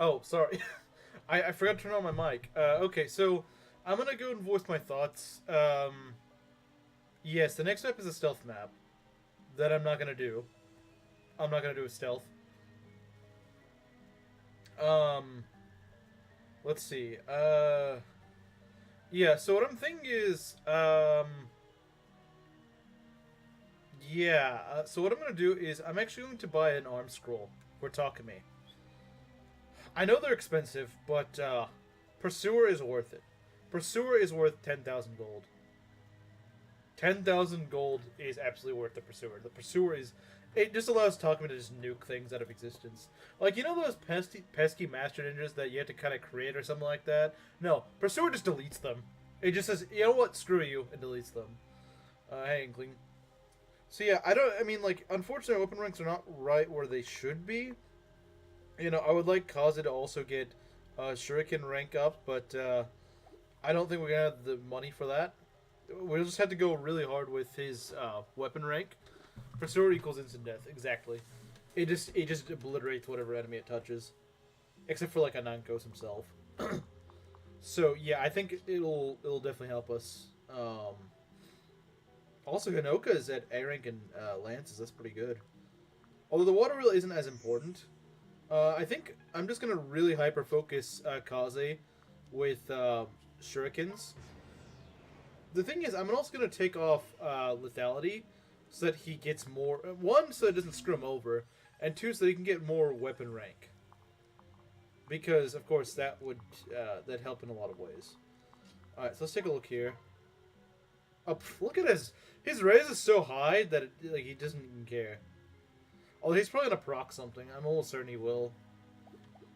Oh, sorry. I forgot to turn on my mic. Okay, so I'm gonna go and voice my thoughts. Yes, the next map is a stealth map that I'm not gonna do. I'm not gonna do a stealth. Um, let's see. Yeah. So what I'm thinking is, yeah. So what I'm gonna do is I'm actually going to buy an arm scroll for Takumi. I know they're expensive, but Pursuer is worth it. Pursuer is worth 10,000 gold. 10,000 gold is absolutely worth the Pursuer. The Pursuer is... It just allows Takumi to just nuke things out of existence. Like, you know those pesky Master Ninjas that you have to kind of create or something like that? No, Pursuer just deletes them. It just says, you know what, screw you, and deletes them. Hey, Inkling. So yeah, I mean, like, unfortunately, weapon ranks are not right where they should be. You know, I would like Kaze to also get Shuriken rank up, but I don't think we're going to have the money for that. We'll just have to go really hard with his weapon rank. Pursuer equals instant death, exactly. It just obliterates whatever enemy it touches. Except for, like, Anankos himself. So, yeah, I think it'll definitely help us. Also, Hinoka is at A rank and Lances. That's pretty good. Although the water really isn't as important. I think I'm just going to really hyper-focus Kaze with Shurikens. The thing is, I'm also going to take off Lethality so that he gets more... One, so it doesn't screw him over, and two, so that he can get more weapon rank. Because, of course, that would that'd help in a lot of ways. Alright, so let's take a look here. Oh, look at his raise is so high that like he doesn't even care. Although he's probably going to proc something. I'm almost certain he will.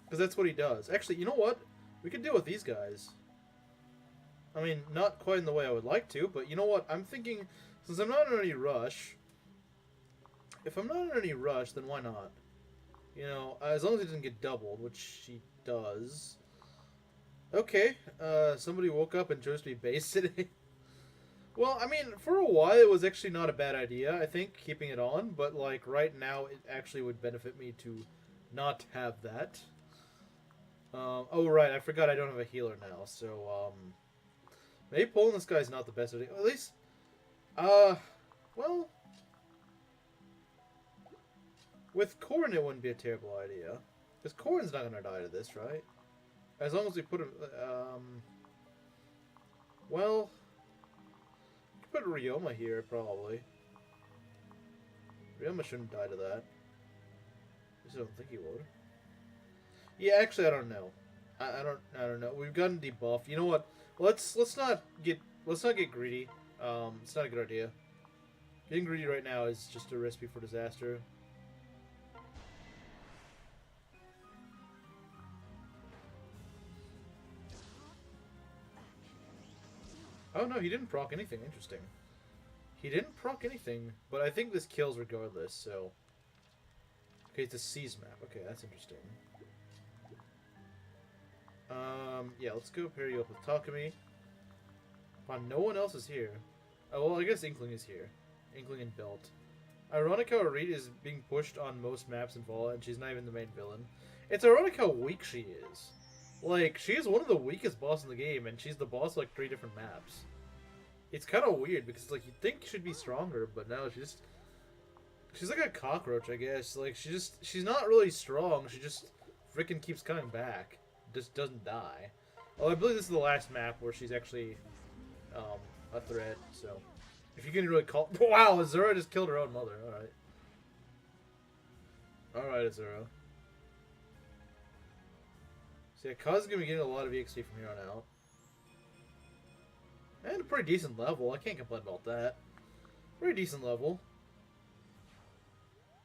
Because that's what he does. Actually, you know what? We could deal with these guys. I mean, not quite in the way I would like to, but you know what? I'm thinking, since I'm not in any rush, if I'm not in any rush, then why not? You know, as long as he doesn't get doubled, which he does. Okay, somebody woke up and chose to be base today. Well, I mean, for a while it was actually not a bad idea, I think, keeping it on, but, like, right now it actually would benefit me to not have that. Oh, right, I forgot I don't have a healer now, so, maybe pulling this guy's not the best idea. At least, well, with Corrin it wouldn't be a terrible idea. Because Corrin's not gonna die to this, right? As long as we put him, well... Put Ryoma here, probably. Ryoma shouldn't die to that. I just don't think he would. Yeah, actually, I don't know. I don't know. We've gotten debuffed. You know what? Let's not get greedy. It's not a good idea. Getting greedy right now is just a recipe for disaster. Oh no, he didn't proc anything. Interesting. He didn't proc anything, but I think this kills regardless, so... Okay, it's a Seize map. Okay, that's interesting. Yeah, let's go pair you up with Takumi. Wow, no one else is here. Oh, well, I guess Inkling is here. Inkling and Belt. Ironic how Reed is being pushed on most maps in Fallout, and she's not even the main villain. It's ironic how weak she is. Like, she is one of the weakest bosses in the game, and she's the boss of, like, 3 different maps. It's kind of weird, because, like, you'd think she'd be stronger, but no, she's like a cockroach, I guess. Like, she's not really strong, she just freaking keeps coming back. Just doesn't die. Oh, I believe this is the last map where she's actually, a threat, so... If you can really call... Wow, Azura just killed her own mother, alright. Alright, Azura. So yeah, Kaze is going to be getting a lot of EXP from here on out. And a pretty decent level. I can't complain about that. Pretty decent level.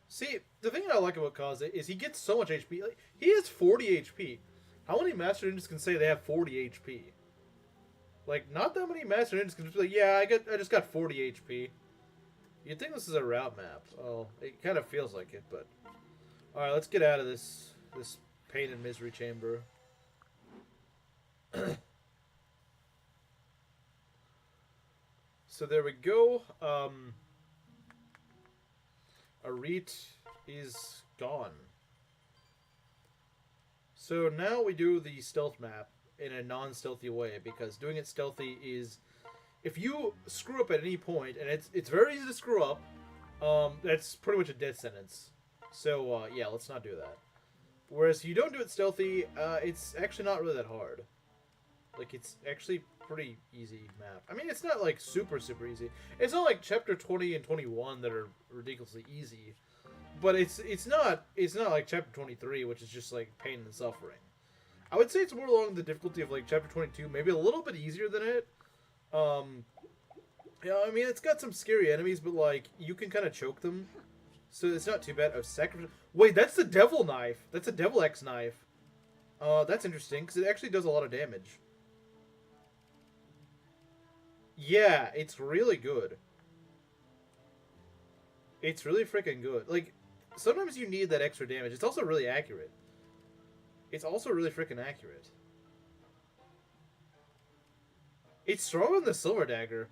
See, the thing that I like about Kaze is he gets so much HP. Like, he has 40 HP. How many Master Ninjas can say they have 40 HP? Like, not that many Master Ninjas can just be like, yeah, I just got 40 HP. You'd think this is a route map. Oh, it kind of feels like it, but... Alright, let's get out of this pain and misery chamber. So there we go. Arit is gone. So now we do the stealth map in a non-stealthy way, because doing it stealthy is, if you screw up at any point, and it's very easy to screw up, that's pretty much a death sentence. So yeah, let's not do that. Whereas if you don't do it stealthy, it's actually not really that hard. Like, it's actually pretty easy map. I mean, it's not like super easy. It's not like chapter 20 and 21 that are ridiculously easy, but it's not like chapter 23, which is just like pain and suffering. I would say it's more along the difficulty of like chapter 22, maybe a little bit easier than it. Yeah, I mean, it's got some scary enemies, but like you can kind of choke them, so it's not too bad. Wait, that's the devil knife. That's a devil X knife. That's interesting because it actually does a lot of damage. Yeah, it's really good. It's really freaking good. Like, sometimes you need that extra damage. It's also really accurate. It's also really freaking accurate. It's stronger than the silver dagger.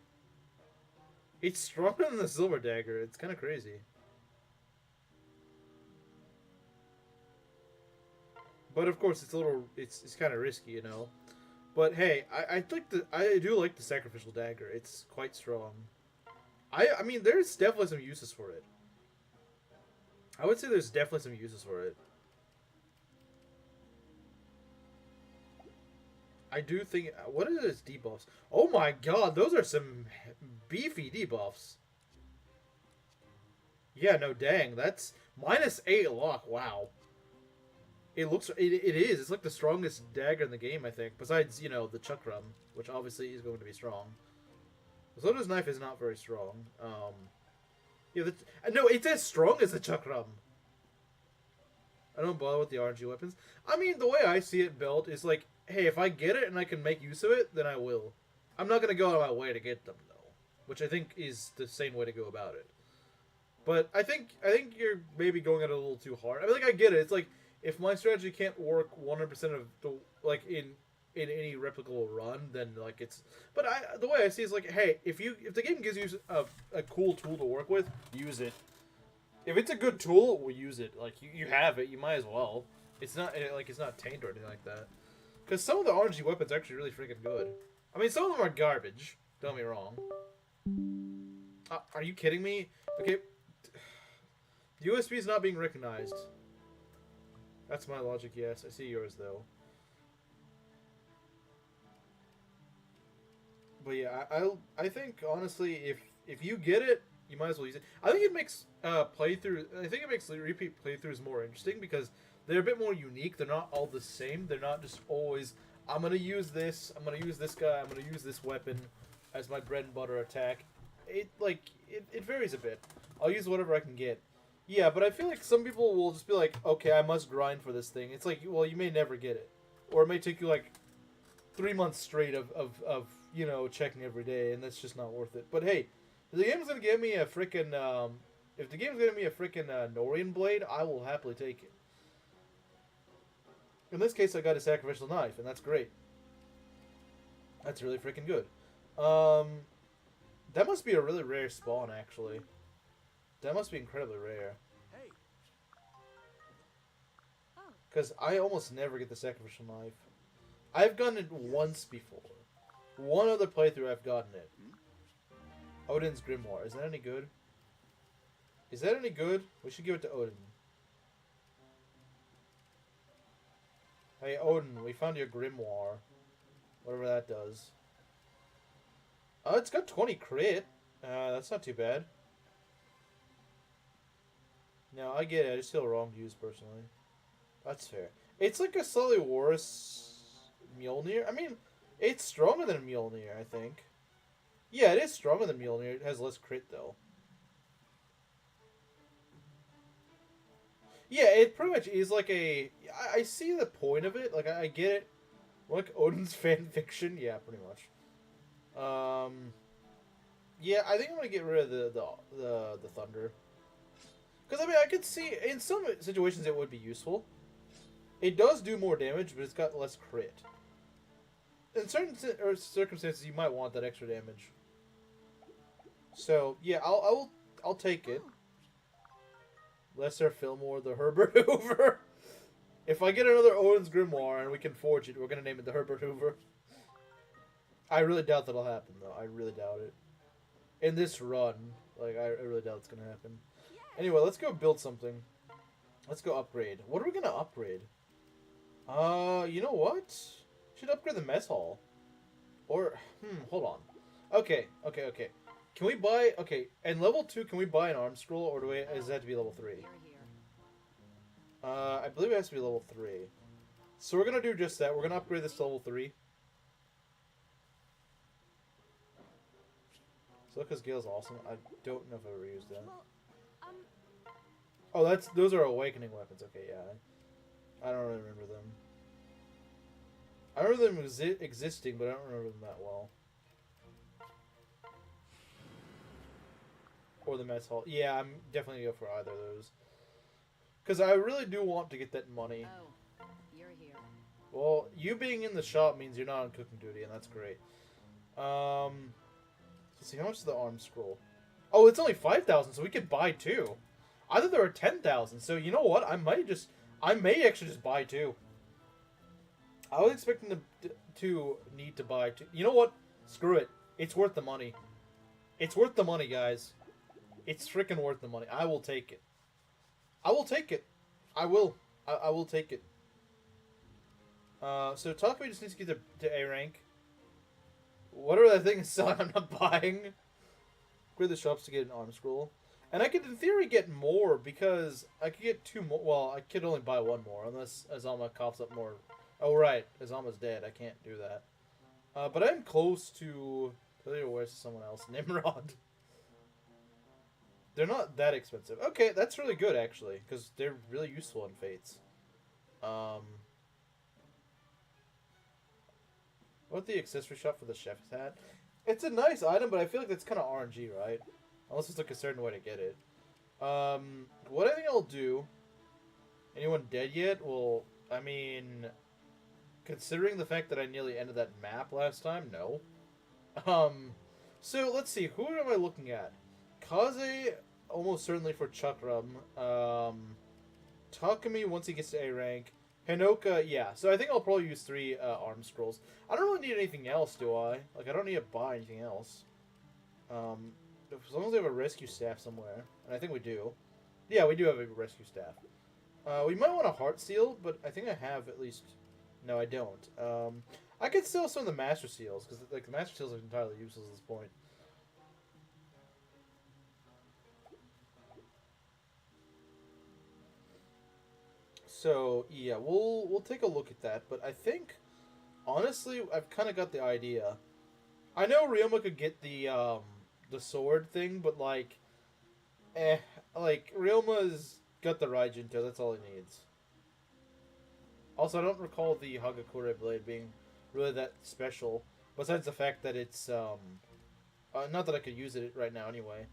It's stronger than the silver dagger. It's kind of crazy. But of course, it's a little. It's kind of risky, you know. But hey, I do like the sacrificial dagger. It's quite strong. I mean, there's definitely some uses for it. I would say there's definitely some uses for it. I do think... What are those debuffs? Oh my god, those are some beefy debuffs. Yeah, no, dang. That's -8 luck. Wow. It looks... It is. It's like the strongest dagger in the game, I think. Besides, you know, the chakram, which obviously is going to be strong. Zoda's knife is not very strong. Yeah, no, it's as strong as the chakram. I don't bother with the RNG weapons. I mean, the way I see it built is like, hey, if I get it and I can make use of it, then I will. I'm not going to go out of my way to get them, though. Which I think is the same way to go about it. But I think you're maybe going at it a little too hard. I mean, like, I get it. It's like, if my strategy can't work 100% of the, like, in any replicable run, then like it's. But the way I see it is like, hey, if the game gives you a cool tool to work with, use it. If it's a good tool, we'll use it. Like you have it, you might as well. It's not like it's not tainted or anything like that. Because some of the RNG weapons are actually really freaking good. I mean, some of them are garbage. Don't get me wrong. Are you kidding me? Okay, the USB is not being recognized. That's my logic. Yes, I see yours though. But yeah, I think honestly, if you get it, you might as well use it. I think it makes playthrough. I think it makes repeat playthroughs more interesting because they're a bit more unique. They're not all the same. They're not just always. I'm gonna use this. I'm gonna use this guy. I'm gonna use this weapon as my bread and butter attack. It varies a bit. I'll use whatever I can get. Yeah, but I feel like some people will just be like, okay, I must grind for this thing. It's like, well, you may never get it, or it may take you like 3 months straight of you know, checking every day, and that's just not worth it. But hey, if the game's gonna give me a freaking Nohrian blade, I will happily take it. In this case, I got a sacrificial knife, and that's great. That's really freaking good. That must be a really rare spawn, actually. That must be incredibly rare. Because I almost never get the sacrificial knife. I've gotten it once before. One other playthrough I've gotten it. Odin's Grimoire. Is that any good? Is that any good? We should give it to Odin. Hey Odin, we found your Grimoire. Whatever that does. Oh, it's got 20 crit. That's not too bad. No, I get it. I just feel wrong to use personally. That's fair. It's like a slightly worse Mjolnir. I mean, it's stronger than Mjolnir, I think. Yeah, it is stronger than Mjolnir. It has less crit, though. Yeah, it pretty much is like a... I see the point of it. Like, I get it. Like Odin's fan fiction. Yeah, pretty much. Yeah, I think I'm gonna get rid of the thunder. Because, I mean, I could see... In some situations, it would be useful. It does do more damage, but it's got less crit. In certain circumstances, you might want that extra damage. So yeah, I'll take it. Lesser Fillmore the Herbert Hoover. If I get another Odin's Grimoire and we can forge it, we're gonna name it the Herbert Hoover. I really doubt that'll happen, though. I really doubt it. In this run, like, I really doubt it's gonna happen. Anyway, let's go build something. Let's go upgrade. What are we gonna upgrade? You know what? Should upgrade the mess hall. Or, hold on. Okay. Can we buy, in level 2, can we buy an arm scroll, or does it have to be level 3? I believe it has to be level 3. So we're gonna do just that. We're gonna upgrade this to level 3. So because Gale's awesome. I don't know if I've ever used that. Oh, those are awakening weapons. Okay, yeah. I don't really remember them. I remember them existing, but I don't remember them that well. Or the mess hall. Yeah, I'm definitely gonna go for either of those. Because I really do want to get that money. Oh, you're here. Well, you being in the shop means you're not on cooking duty, and that's great. Let's see, how much is the arm scroll? Oh, it's only 5,000, so we could buy 2. I thought there were 10,000, so you know what? I may actually just buy 2. I was expecting to need to buy 2. You know what? Screw it. It's worth the money. It's worth the money, guys. It's freaking worth the money. I will take it. I will take it. I will. I will take it. So Takumi just needs to get to A rank. Whatever that thing is selling, I'm not buying. Upgrade the shops to get an arm scroll. And I could, in theory, get more, because I could get 2 more. Well, I could only buy 1 more, unless Azama coughs up more. Oh, right. Azama's dead. I can't do that. But I'm close to... Where's someone else? Nimrod. They're not that expensive. Okay, that's really good, actually, because they're really useful in Fates. What the accessory shop for the chef's hat? It's a nice item, but I feel like that's kind of RNG, right? Unless it's like a certain way to get it. What I think I'll do... Anyone dead yet? Well, I mean... Considering the fact that I nearly ended that map last time, no. So, let's see. Who am I looking at? Kaze, almost certainly for Chakram. Takumi, once he gets to A rank. Hinoka, yeah. So I think I'll probably use 3 arm scrolls. I don't really need anything else, do I? Like, I don't need to buy anything else. As long as we have a rescue staff somewhere. And I think we do. Yeah, we do have a rescue staff. We might want a heart seal, but I think I have at least... No, I don't. I could steal some of the master seals, because like, the master seals are entirely useless at this point. So, yeah, we'll take a look at that, but I think, honestly, I've kind of got the idea. I know Ryoma could get the sword thing, but, like, Ryoma's got the Raijinto, that's all he needs. Also, I don't recall the Hagakure blade being really that special, besides the fact that it's, not that I could use it right now anyway,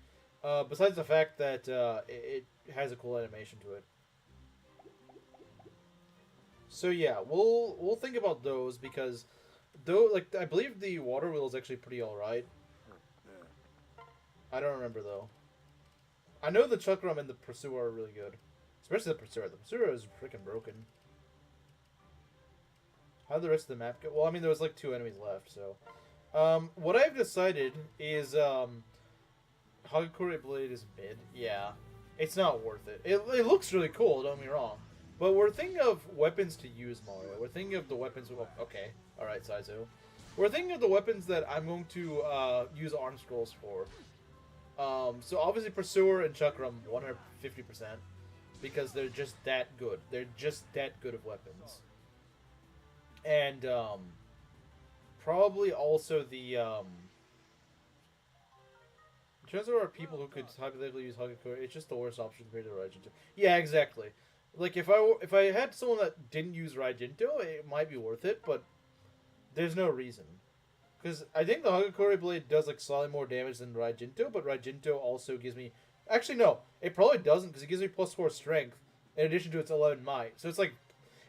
besides the fact that, it has a cool animation to it. So yeah, we'll think about those, because I believe the water wheel is actually pretty alright. I don't remember though. I know the Chakram and the Pursuer are really good. Especially the Pursuer. The Pursuer is freaking broken. How'd the rest of the map go? Well, I mean, there was like 2 enemies left, so. What I've decided is, Hagakure Blade is mid. Yeah. It's not worth it. It looks really cool, don't get me wrong. But we're thinking of weapons to use, Mario. We're thinking of the weapons... Okay. Alright, Saizo. We're thinking of the weapons that I'm going to use arm scrolls for. So obviously Pursuer and Chakram, 150%. Because they're just that good. They're just that good of weapons. And, probably also the, in terms of our people who could hypothetically use Hagakure, it's just the worst option compared to Raijinto. Yeah, exactly. Like, if I had someone that didn't use Raijinto, it might be worth it, but there's no reason. Because I think the Hagakure blade does, like, slightly more damage than Raijinto, but Raijinto also gives me... Actually, no. It probably doesn't, because it gives me +4 strength, in addition to its 11 might. So it's like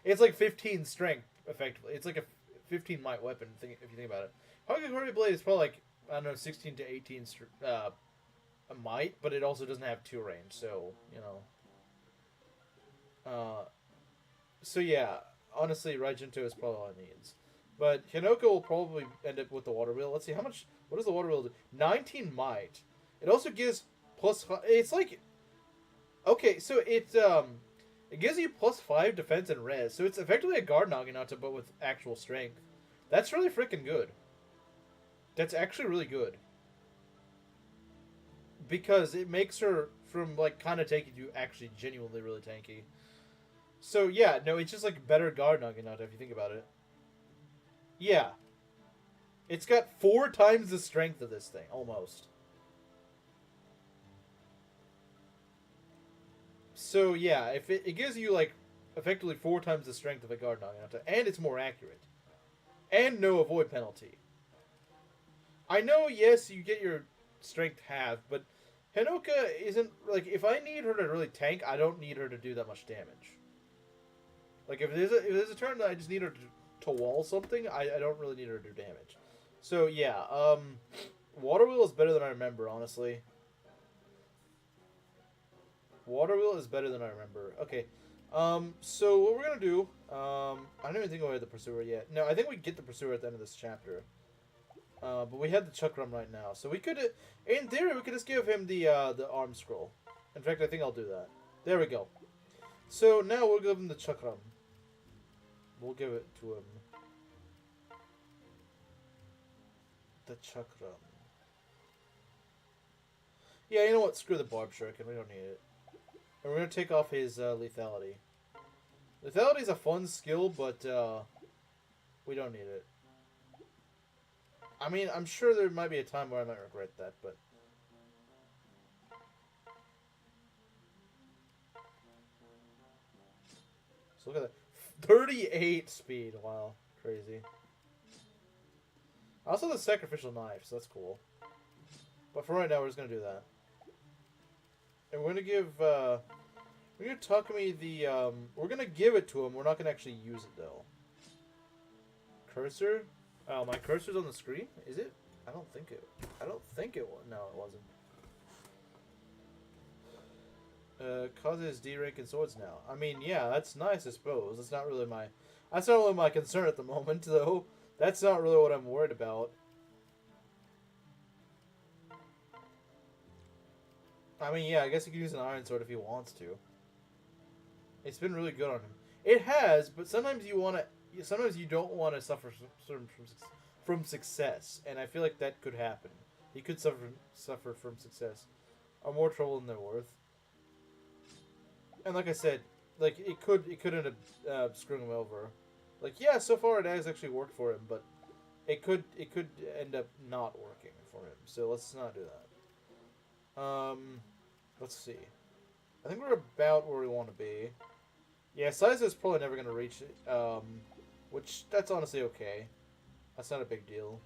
15 strength, effectively. It's like a 15 might weapon, if you think about it. Hagakure blade is probably, like, I don't know, 16 to 18 a might, but it also doesn't have 2 range, so, you know... So yeah, honestly, Raijinto is probably all it needs. But Hinoka will probably end up with the water wheel. Let's see how much. What does the water wheel do? 19 might. It also gives plus. It's like okay, so it gives you +5 defense and res. So it's effectively a guard Naginata, but with actual strength. That's really freaking good. That's actually really good because it makes her from like kind of tanky to actually genuinely really tanky. So yeah, no, it's just like better guard Naginata if you think about it. Yeah, it's got 4 times the strength of this thing almost. So yeah, if it gives you like effectively 4 times the strength of a guard Naginata, and it's more accurate, and no avoid penalty. I know, yes, you get your strength halved, but Hinoka isn't like if I need her to really tank, I don't need her to do that much damage. Like if there's a turn that I just need her to wall something, I don't really need her to do damage. So yeah, Water Wheel is better than I remember, honestly. Water Wheel is better than I remember. Okay. So what we're gonna do, I don't even think we had the Pursuer yet. No, I think we get the Pursuer at the end of this chapter. But we had the Chakram right now, so we could, in theory, we could just give him the arm scroll. In fact, I think I'll do that. There we go. So now we'll give him the Chakram. We'll give it to him. The Chakram. Yeah, you know what? Screw the Barb Shuriken. We don't need it. And we're gonna take off his lethality. Lethality is a fun skill, but we don't need it. I mean, I'm sure there might be a time where I might regret that, but... So look at that. 38 speed. Wow. Crazy. Also the Sacrificial Knife, so that's cool. But for right now, we're just going to do that. And we're going to give... we're going to Takumi the... we're going to give it to him. We're not going to actually use it, though. Cursor... Oh, my cursor's on the screen? Is it? I don't think it was. No, it wasn't. Kaze is D rank in swords now. I mean, yeah, that's nice, I suppose. That's not really my concern at the moment, though. That's not really what I'm worried about. I mean, yeah, I guess he could use an iron sword if he wants to. It's been really good on him. It has, but sometimes you want to... Sometimes you don't want to suffer from success, and I feel like that could happen. He could suffer from success, or more trouble than they're worth. And like I said, like it could end up screwing him over. Like yeah, so far it has actually worked for him, but it could end up not working for him. So let's not do that. Let's see. I think we're about where we want to be. Yeah, Saizo is probably never going to reach it. Which, that's honestly okay. That's not a big deal.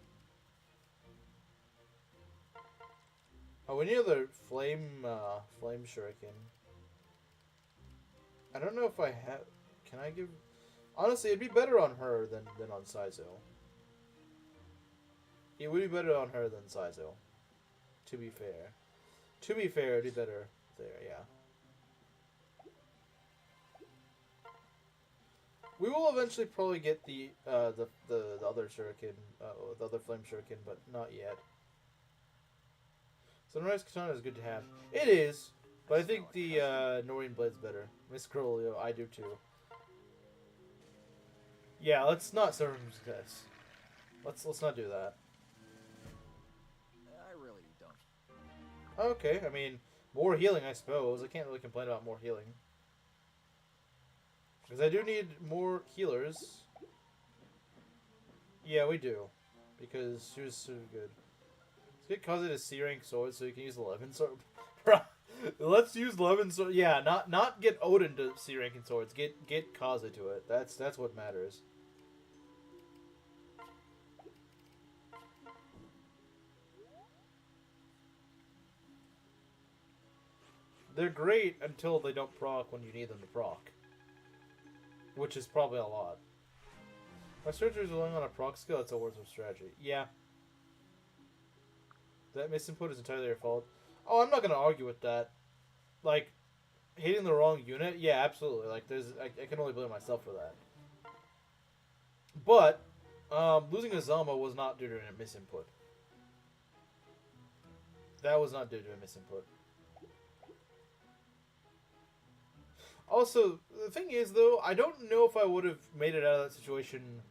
Oh, we need another flame shuriken. I don't know if I have... Can I give... Honestly, it'd be better on her than on Saizo. It would be better on her than Saizo. To be fair. To be fair, it'd be better there, yeah. We will eventually probably get the other shuriken, the other flame shuriken, but not yet. Sunrise Katana is good to have. It is, but I think the Nohrian blade's better. Miss Crolio, I do too. Yeah, let's not suffer from success. Let's not do that. I really don't. Okay, I mean, more healing, I suppose. I can't really complain about more healing. Because I do need more healers. Yeah, we do. Because she was so good. Let's get Kaze to C rank sword so you can use 11 sword. Let's use 11 sword. Yeah, not get Odin to C ranking swords. Get Kaze to it. That's what matters. They're great until they don't proc when you need them to proc. Which is probably a lot. My searcher is relying on a proc skill, that's a words of strategy. Yeah. That misinput is entirely your fault. Oh, I'm not going to argue with that. Like, hitting the wrong unit, yeah, absolutely. Like, I can only blame myself for that. But losing Azama was not due to a misinput. That was not due to a misinput. Also, the thing is, though, I don't know if I would have made it out of that situation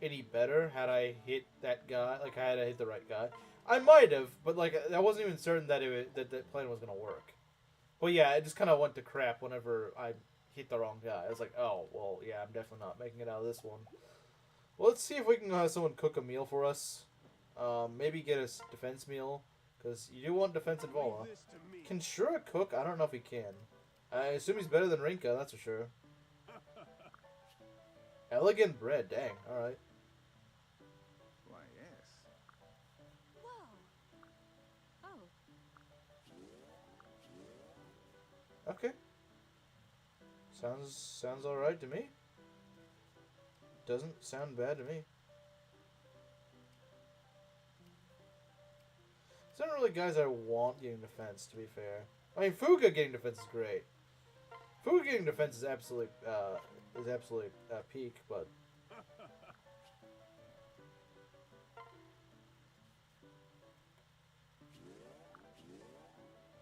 any better had I hit that guy. Like, had I hit the right guy. I might have, but like, I wasn't even certain that that plan was gonna work. But yeah, it just kind of went to crap whenever I hit the wrong guy. I was like, oh, well, yeah, I'm definitely not making it out of this one. Well, let's see if we can have someone cook a meal for us. Maybe get us defense meal, because you do want defense in Vola. Can Shura cook? I don't know if he can. I assume he's better than Rinkah, that's for sure. Elegant bread, dang, alright. Why, yes. Whoa. Oh. Okay. Sounds alright to me. Doesn't sound bad to me. It's not really guys I want getting defense, to be fair. I mean, Fuga getting defense is great. Fuga getting defense is absolute peak, but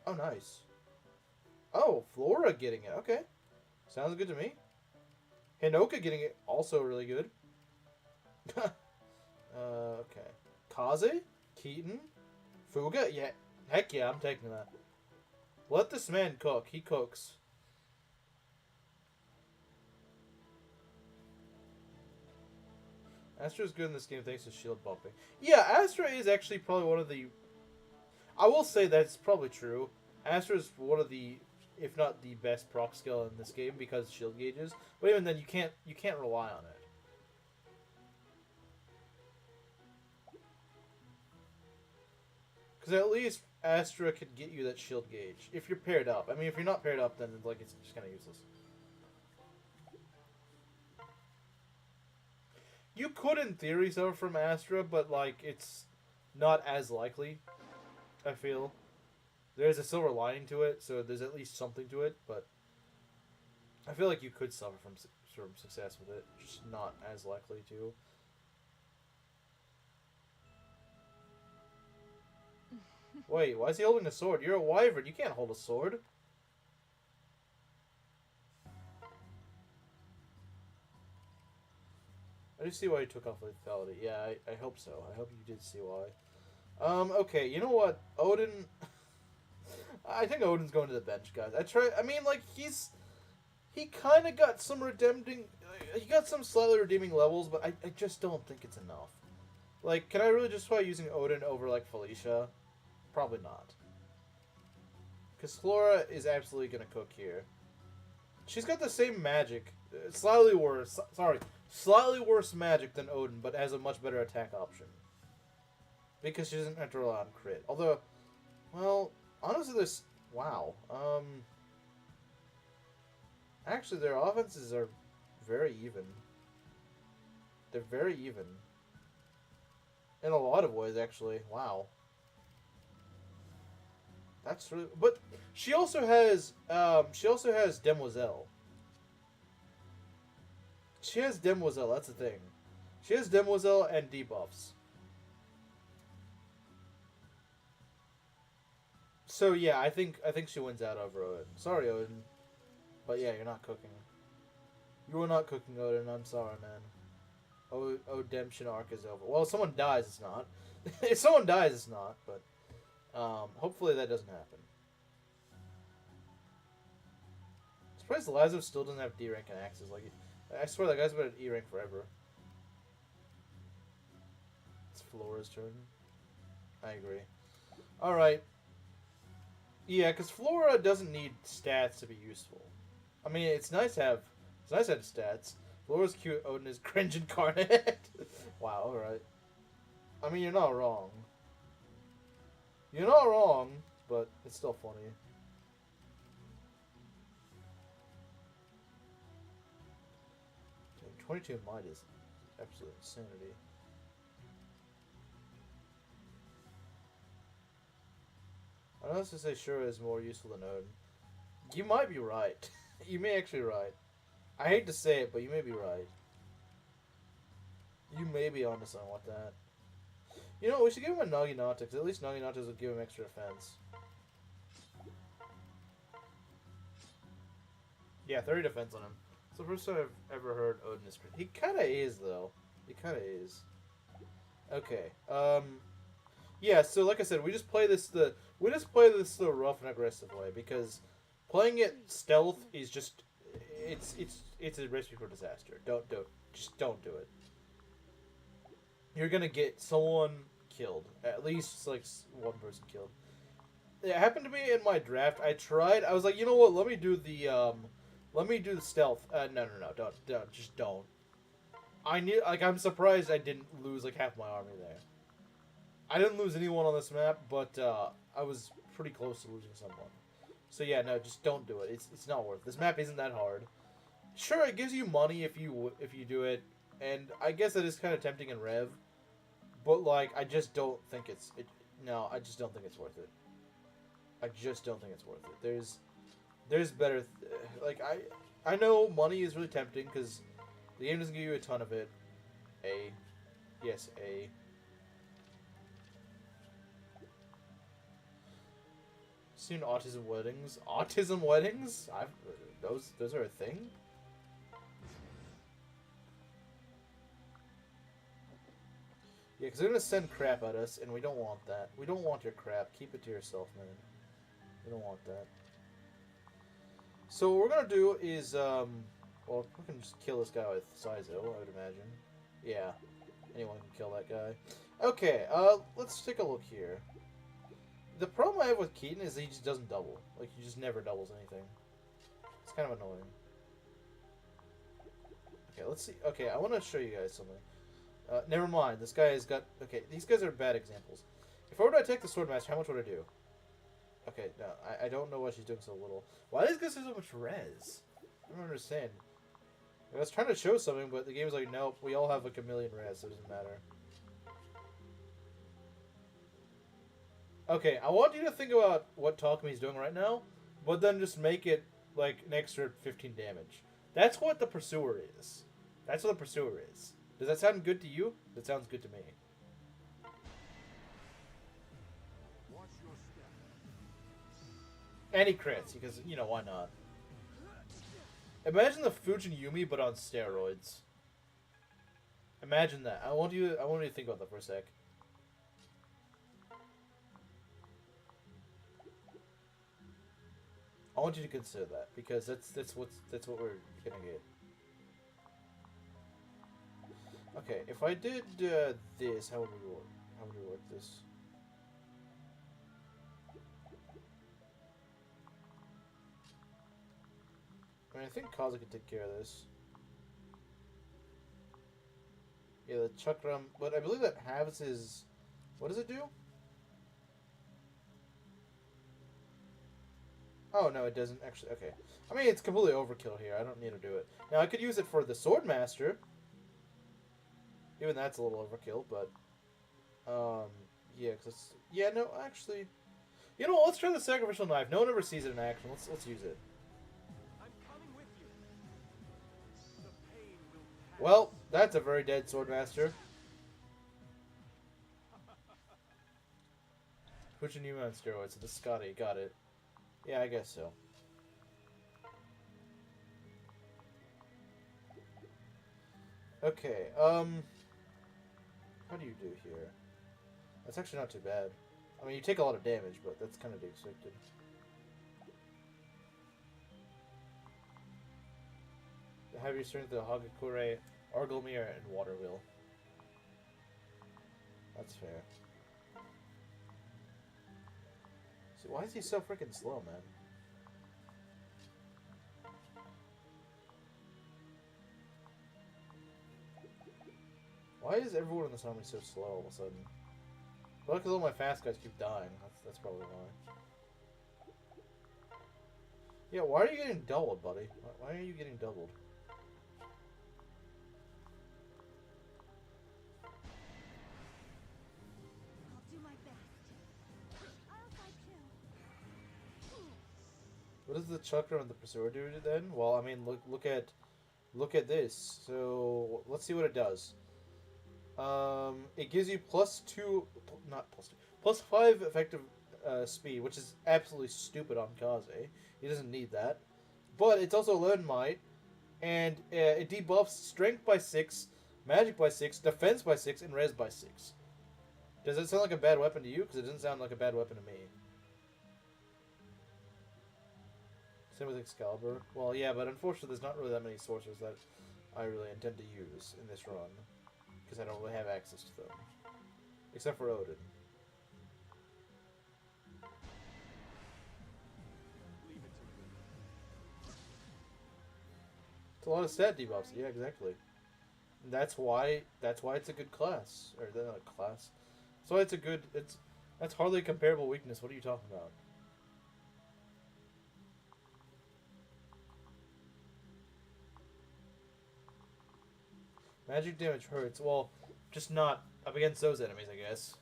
oh, nice. Oh, Flora getting it. Okay, sounds good to me. Hinoka getting it, also really good. Okay. Kaze, Keaton, Fuga. Yeah, heck yeah, I'm taking that. Let this man cook. He cooks. Astra's good in this game thanks to shield bumping. Yeah, Astra is actually probably one of the... I will say that's probably true. Astra is one of the, if not the best proc skill in this game because shield gauges. But even then, you can't rely on it. Because at least Astra could get you that shield gauge if you're paired up. I mean, if you're not paired up, then like it's just kind of useless. You could, in theory, suffer from Astra, but, like, it's not as likely, I feel. There's a silver lining to it, so there's at least something to it, but I feel like you could suffer from success with it, just not as likely to. Wait, why is he holding a sword? You're a wyvern, you can't hold a sword. I do see why he took off lethality. Yeah, I hope so. I hope you did see why. Okay, you know what? Odin... I think Odin's going to the bench, guys. I mean, like, he kind of got some redeeming... He got some slightly redeeming levels, but I just don't think it's enough. Like, can I really justify using Odin over, like, Felicia? Probably not. Because Flora is absolutely going to cook here. She's got the same magic. Slightly worse. Sorry. Slightly worse magic than Odin, but has a much better attack option. Because she doesn't have to rely on crit. Although, well, honestly, this... Wow. Actually, their offenses are very even. They're very even. In a lot of ways, actually. Wow. That's really... But she also has Demoiselle. She has Demoiselle, that's the thing. She has Demoiselle and debuffs. So yeah, I think she wins out over Odin. Sorry, Odin. But yeah, you're not cooking. You are not cooking, Odin. I'm sorry, man. Redemption arc is over. Well, if someone dies, it's not. If someone dies, it's not, but hopefully that doesn't happen. I'm surprised Laslow still doesn't have D rank and axes. Like, I swear that guy's been at E rank forever. It's Flora's turn. I agree. Alright. Yeah, because Flora doesn't need stats to be useful. I mean, it's nice to have stats. Flora's cute, Odin is cringe incarnate. Wow, alright. I mean, you're not wrong. You're not wrong, but it's still funny. Dang, 22 might is absolute insanity. I don't know if to say Shura is more useful than Odin. You might be right. You may actually be right. I hate to say it, but you may be right. You may be onto something with that. You know, we should give him a Naginata, because at least Naginatas will give him extra defense. Yeah, 30 defense on him. It's the first time I've ever heard Odin is crit. He kind of is, though. He kind of is. Okay. Yeah. So, like I said, we just play this the rough and aggressive way because playing it stealth is just it's a recipe for disaster. Just don't do it. You're gonna get someone killed. At least like one person killed. It happened to me in my draft. I tried. I was like, you know what? Let me do the stealth. No, don't. Just don't. I'm surprised I didn't lose like half my army there. I didn't lose anyone on this map, but I was pretty close to losing someone. So yeah, no, just don't do it. It's not worth it. This map isn't that hard. Sure, it gives you money if you do it, and I guess it is kind of tempting in Rev. But like, I just don't think no, I just don't think it's worth it. I just don't think it's worth it. There's better. Like I know money is really tempting because the game doesn't give you a ton of it. Yes. Seen autism weddings. Autism weddings? Those are a thing. Yeah, because they're gonna send crap at us, and we don't want that. We don't want your crap. Keep it to yourself, man. We don't want that. So what we're gonna do is, well, we can just kill this guy with Saizo, I would imagine. Yeah, anyone can kill that guy. Okay, let's take a look here. The problem I have with Keaton is that he just doesn't double. Like, he just never doubles anything. It's kind of annoying. Okay, let's see. Okay, I want to show you guys something. Never mind. This guy has got... Okay, these guys are bad examples. If I were to attack the Swordmaster, how much would I do? Okay, no, I don't know why she's doing so little. Why does this guy have so much res? I don't understand. I was trying to show something, but the game was like, nope, we all have like a million res, so it doesn't matter. Okay, I want you to think about what Takami's doing right now, but then just make it like an extra 15 damage. That's what the Pursuer is. That's what the Pursuer is. Does that sound good to you? That sounds good to me. Watch your step. And he crits, because, you know, why not? Imagine the Fujin Yumi, but on steroids. Imagine that. I want you to think about that for a sec. I want you to consider that, because that's what we're gonna get. Okay, if I did this, how would we work? How would we work this? I mean, I think Kaze could take care of this. Yeah, the Chakram, but I believe that halves his... What does it do? Oh, no, it doesn't actually... Okay. I mean, it's completely overkill here. I don't need to do it. Now, I could use it for the Swordmaster. Even that's a little overkill, but... yeah, cause it's... Yeah, no, actually... You know what? Let's try the Sacrificial Knife. No one ever sees it in action. Let's use it. I'm coming with you. The pain will pass. Well, that's a very dead Swordmaster. Pushing you on steroids. So the Scotty, got it. Yeah, I guess so. Okay, how do you do here? That's actually not too bad. I mean, you take a lot of damage, but that's kind of expected. The heavier strength of Hagakure, Argylmir, and Waterwheel. That's fair. So why is he so freaking slow, man? Why is everyone in this army so slow all of a sudden? Well, because all my fast guys keep dying. That's probably why. Yeah, why are you getting doubled, buddy? Why are you getting doubled? I'll do my best. I'll fight too. What What does the chakra and the pursuer do then? Well, I mean, look at this. So let's see what it does. It gives you +5 effective speed, which is absolutely stupid on Kaze. He doesn't need that. But it's also learn might, and it debuffs strength by 6, magic by 6, defense by 6, and res by 6. Does it sound like a bad weapon to you? Because it doesn't sound like a bad weapon to me. Same with Excalibur. Well, yeah, but unfortunately there's not really that many sorcerers that I really intend to use in this run. Because I don't really have access to them. Except for Odin. It's a lot of stat debuffs. Yeah, exactly. And that's why it's a good class. Or not a class. That's why it's a good... That's hardly a comparable weakness. What are you talking about? Magic damage hurts. Well, just not up against those enemies, I guess.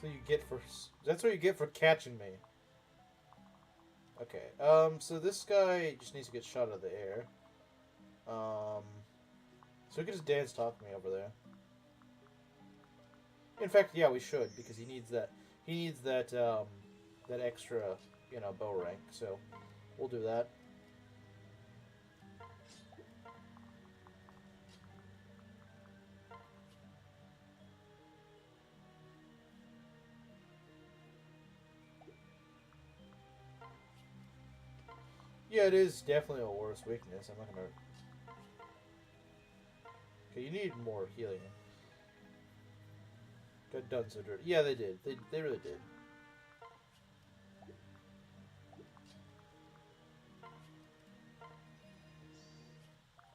So you get for... That's what you get for catching me. Okay, so this guy just needs to get shot out of the air. So we can just dance talk me over there. In fact, yeah, we should, because he needs that. He needs that, that extra, you know, bow rank. So we'll do that. Yeah, it is definitely a worse weakness. I'm not gonna. Okay, you need more healing. Got done so dirty. Yeah, they did. They really did.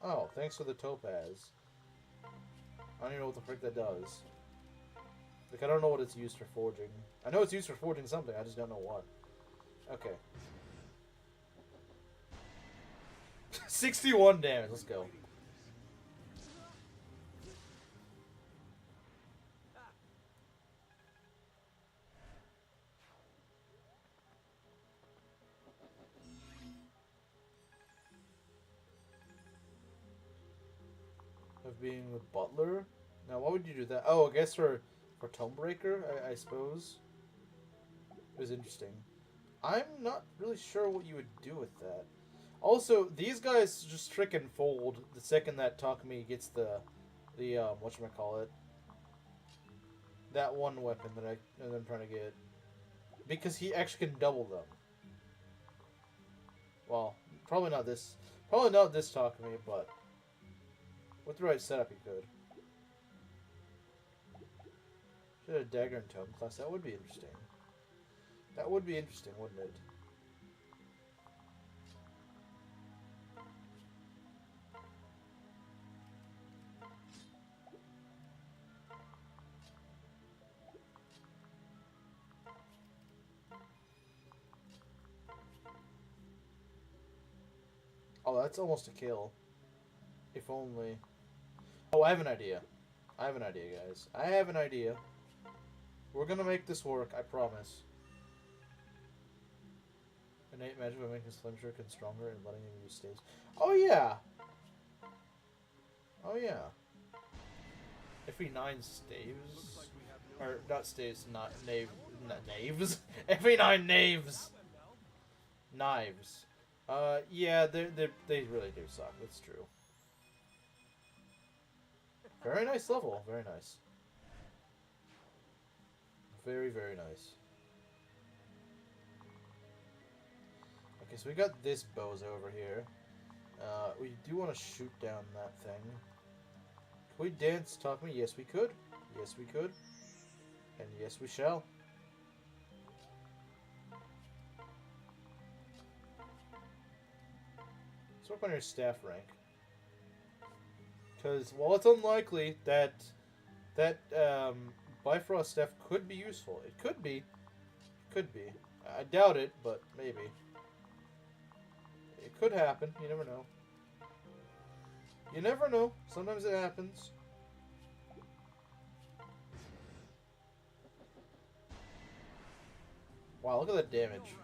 Oh, thanks for the topaz. I don't even know what the frick that does. Like, I don't know what it's used for forging. I know it's used for forging something, I just don't know what. Okay. 61 damage, let's go. Of being the butler? Now, why would you do that? Oh, I guess for Tomebreaker, I suppose. It was interesting. I'm not really sure what you would do with that. Also, these guys just frickin' fold the second that Takumi gets the whatchamacallit. That one weapon that I'm trying to get. Because he actually can double them. Well, probably not this Takumi, but with the right setup he could. Should have a dagger and tome class. That would be interesting. That would be interesting, wouldn't it? Oh, that's almost a kill. If only... Oh, I have an idea. I have an idea, guys. I have an idea. We're gonna make this work, I promise. Innate magic by making Slim Shuriken stronger and letting him use staves. Oh, yeah! Oh, yeah. FE9 staves? Or, not staves, not knaves. FE9 knaves! Knives. Yeah, they really do suck. That's true. Very nice level. Very nice. Very, very nice. Okay, so we got this bozo over here. We do want to shoot down that thing. Can we dance talk me? Yes, we could. Yes, we could. And yes, we shall. Let's work on your staff rank. Because while it's unlikely that Bifrost staff could be useful, it could be. Could be. I doubt it, but maybe. Could happen. You never know. You never know. Sometimes it happens. Wow, look at that damage.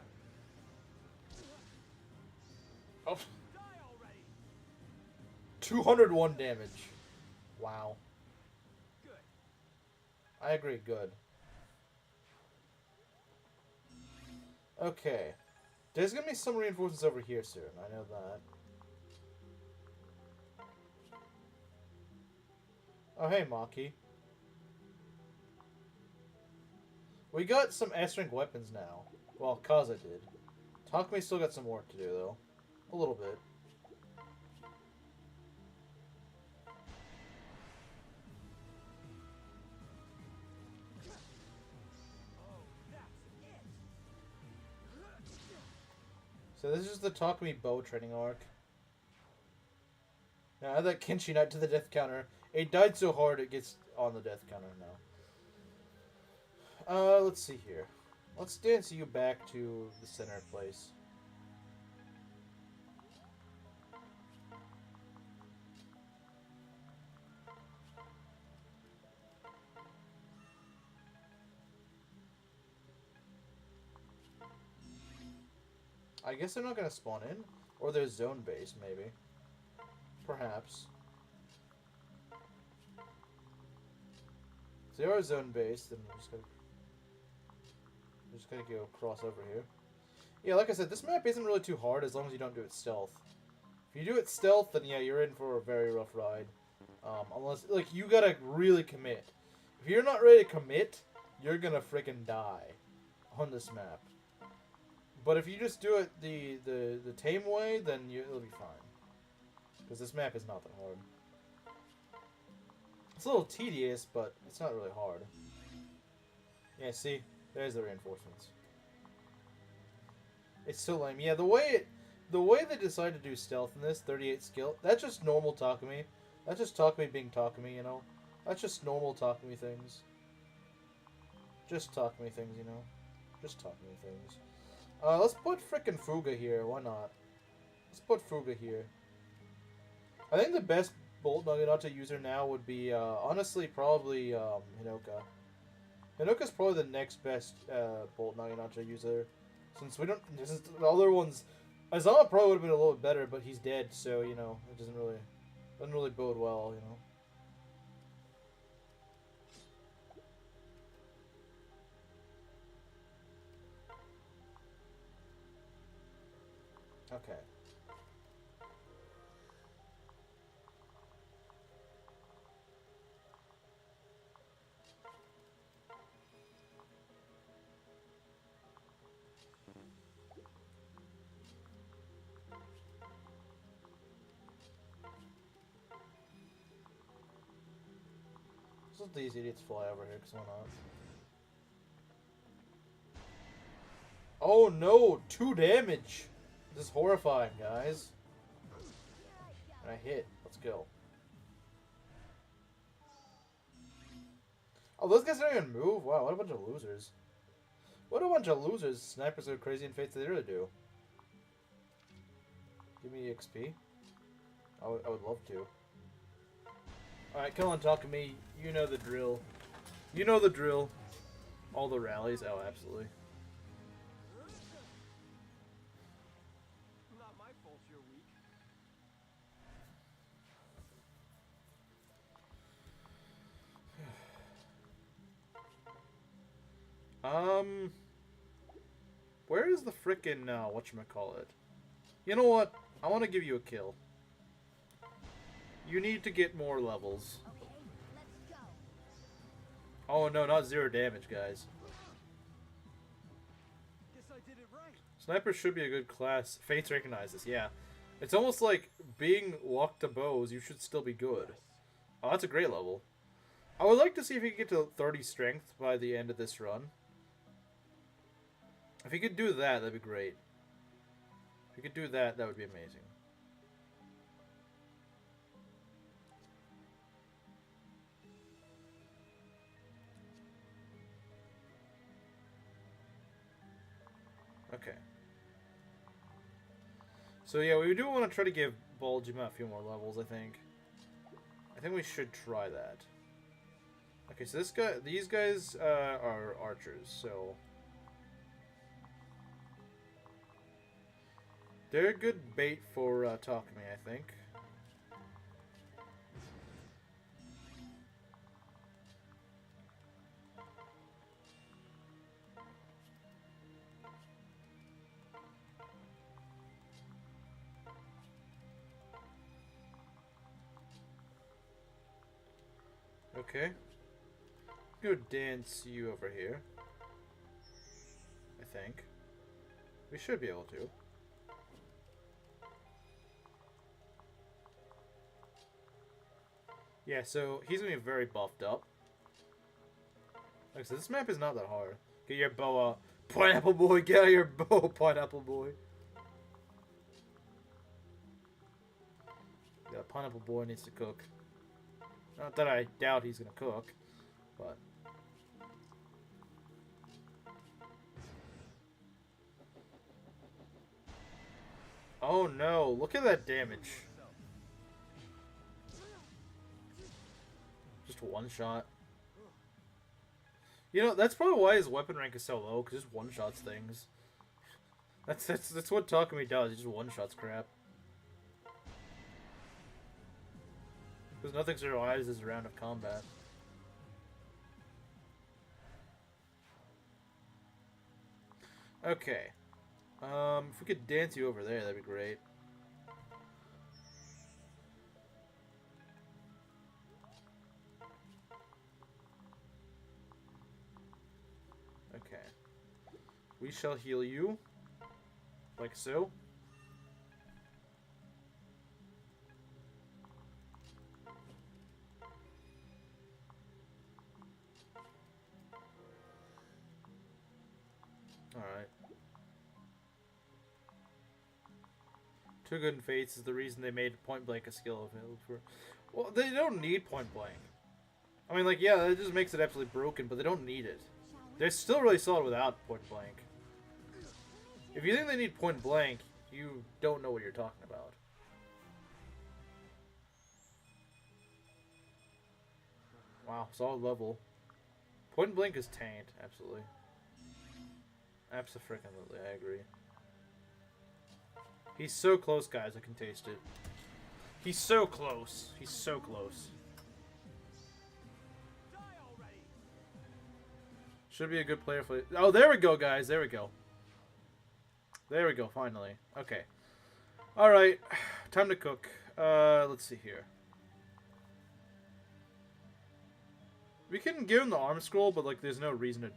Oh. 201 damage. Wow. Good. I agree, good. Okay. There's gonna be some reinforcements over here soon. I know that. Oh, hey, Maki. We got some S-rank weapons now. Well, Kaze did. Takumi still got some work to do, though. A little bit. So this is the Takumi bow training arc. Now add that Kenshi Knight to the death counter. It died so hard it gets on the death counter now. Let's see here. Let's dance you back to the center place. I guess they're not going to spawn in. Or they're zone based, maybe. Perhaps. If they are zone based, then we're just gonna go cross over here. Yeah, like I said, this map isn't really too hard as long as you don't do it stealth. If you do it stealth, then yeah, you're in for a very rough ride. Unless, like, you gotta really commit. If you're not ready to commit, you're gonna freaking die on this map. But if you just do it the tame way, then it'll be fine. Because this map is not that hard. It's a little tedious, but it's not really hard. Yeah, see? There's the reinforcements. It's so lame. Yeah, the way they decided to do stealth in this, 38 skill, that's just normal Takumi. That's just Takumi being Takumi, you know? That's just normal Takumi things. Just Takumi things, you know? Just Takumi things. Let's put frickin' Fuga here. Why not? Let's put Fuga here. I think the best Bolt Naginata user now would be, honestly, probably, Hinoka. Hinoka's probably the next best, Bolt Naginata user. Since we don't... Since the other ones... Azama probably would have been a little bit better, but he's dead, so, you know, it doesn't really bode well, you know. Okay. Let's let these idiots fly over here, because why not? Oh no! 2 damage! This is horrifying, guys. And I hit. Let's go. Oh, those guys don't even move? Wow, what a bunch of losers. What a bunch of losers. Snipers are crazy and fates they really do. Give me XP. I would love to. Alright, come on, talk to me. You know the drill. You know the drill. All the rallies. Oh, absolutely. Not my fault you're weak. Where is the frickin', whatchamacallit? You know what? I want to give you a kill. You need to get more levels. Okay, let's go. Oh no, not 0 damage, guys. Guess I did it right. Sniper should be a good class. Fates recognize this, yeah. It's almost like being walked to bows, you should still be good. Oh, that's a great level. I would like to see if he could get to 30 strength by the end of this run. If he could do that, that'd be great. If he could do that, that would be amazing. Okay. So yeah, we do want to try to give Baljima a few more levels, I think. I think we should try that. Okay, so these guys are archers, so they're a good bait for Takumi, I think. Okay. Go dance you over here. I think. We should be able to. Yeah, so he's gonna be very buffed up. Like I said, this map is not that hard. Get your bow out. Pineapple boy, get out your bow, pineapple boy. Yeah, pineapple boy needs to cook. Not that I doubt he's gonna cook, but... Oh no, look at that damage. Just one shot. You know, that's probably why his weapon rank is so low, because just one-shots things. That's what Takumi does, he just one-shots crap. Because nothing survives this round of combat. Okay. If we could dance you over there, that'd be great. Okay. We shall heal you. Like so. Alright. Two Good Fates is the reason they made Point Blank a skill available for... Well, they don't need Point Blank. I mean, like, yeah, that just makes it absolutely broken, but they don't need it. They're still really solid without Point Blank. If you think they need Point Blank, you don't know what you're talking about. Wow, solid level. Point Blank is taint, absolutely. Abso-freaking-lutely, I agree. He's so close, guys, I can taste it. He's so close. He's so close. Should be a good player for... Oh, there we go, guys. There we go. There we go, finally. Okay. Alright. Time to cook. Let's see here. We can give him the arm scroll, but, like, there's no reason to...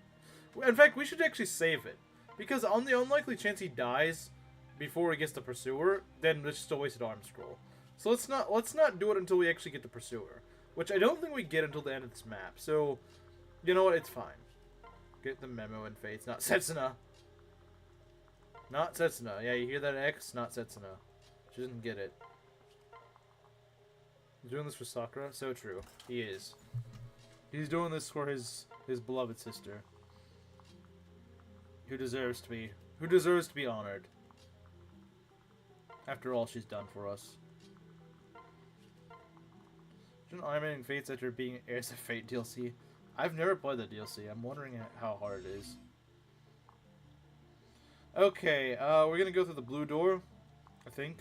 In fact, we should actually save it. Because on the unlikely chance he dies before he gets the Pursuer, then it's just a wasted arm scroll. So let's not do it until we actually get the Pursuer. Which I don't think we get until the end of this map. So, you know what? It's fine. Get the memo in Fates. Not Setsuna. Not Setsuna. Yeah, you hear that, X? Not Setsuna. She doesn't get it. He's doing this for Sakura? So true. He is. He's doing this for his beloved sister. Who deserves to be honored. After all she's done for us. Shouldn't Ironman Fates after being Heirs of Fate DLC? I've never played the DLC. I'm wondering how hard it is. Okay, we're gonna go through the blue door. I think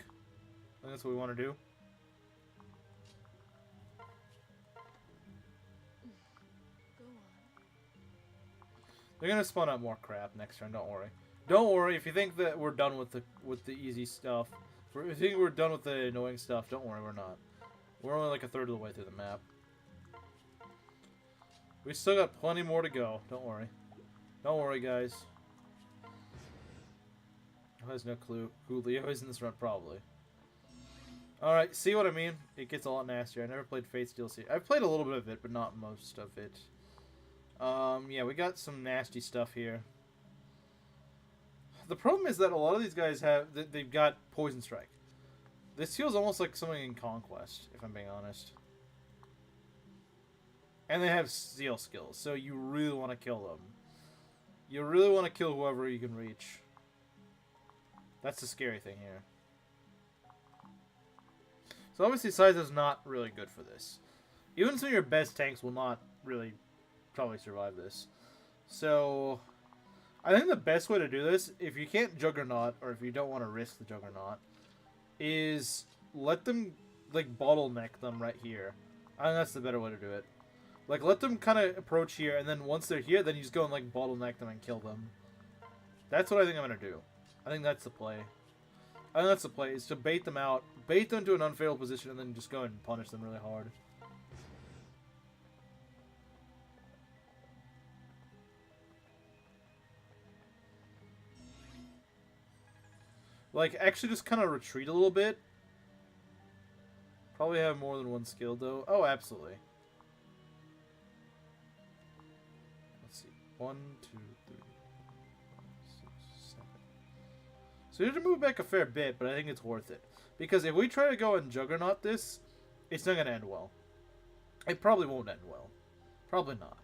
that's what we want to do. Go on. They're gonna spawn out more crap next turn. Don't worry. Don't worry. If you think that we're done with the easy stuff, if you think we're done with the annoying stuff, don't worry. We're not. We're only like a third of the way through the map. We still got plenty more to go. Don't worry. Don't worry, guys. Who has no clue who Leo is in this run? Probably. Alright, see what I mean? It gets a lot nastier. I never played Fates DLC. I've played a little bit of it, but not most of it. Yeah, we got some nasty stuff here. The problem is that a lot of these guys they've got Poison Strike. This feels almost like something in Conquest, if I'm being honest. And they have Steel skills, so you really want to kill them. You really want to kill whoever you can reach. That's the scary thing here. So obviously Saizo's not really good for this. Even some of your best tanks will not really probably survive this. So I think the best way to do this, if you can't Juggernaut, or if you don't want to risk the Juggernaut, is let them, like, bottleneck them right here. I think that's the better way to do it. Like, let them kind of approach here, and then once they're here, then you just go and, like, bottleneck them and kill them. That's what I think I'm going to do. I think that's the play. I think that's the play, is to bait them out, bait them to an unfavorable position, and then just go and punish them really hard. Like, actually just kind of retreat a little bit. Probably have more than one skill, though. Oh, absolutely. Let's see. 1, 2, 3, 4, 5, 6, 7. So you have to move back a fair bit, but I think it's worth it. Because if we try to go and Juggernaut this, it's not going to end well. It probably won't end well. Probably not.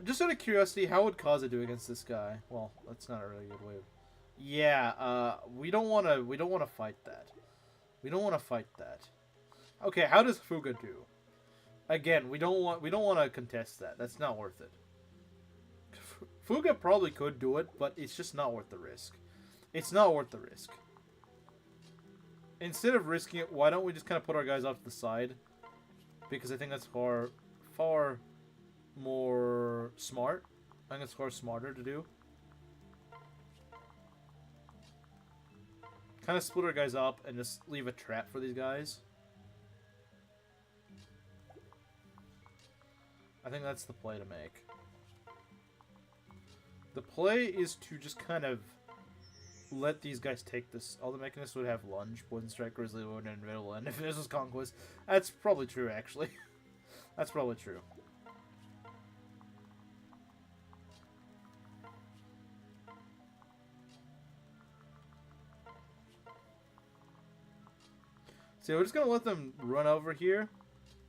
Just out of curiosity, how would Kaze do against this guy? Well, that's not a really good way of... Yeah, we don't want to fight that. We don't want to fight that. Okay, how does Fuga do? Again, we don't want to contest that. That's not worth it. Fuga probably could do it, but it's just not worth the risk. It's not worth the risk. Instead of risking it, why don't we just kind of put our guys off to the side? Because I think that's far more smart. I think it's far smarter to do. Kind of split our guys up and just leave a trap for these guys. I think that's the play to make. The play is to just kind of let these guys take this. All the mechanists would have lunge, poison strike, grizzly wound, and invisible end. If this was conquest, that's probably true. Actually, that's probably true. So we're just gonna let them run over here,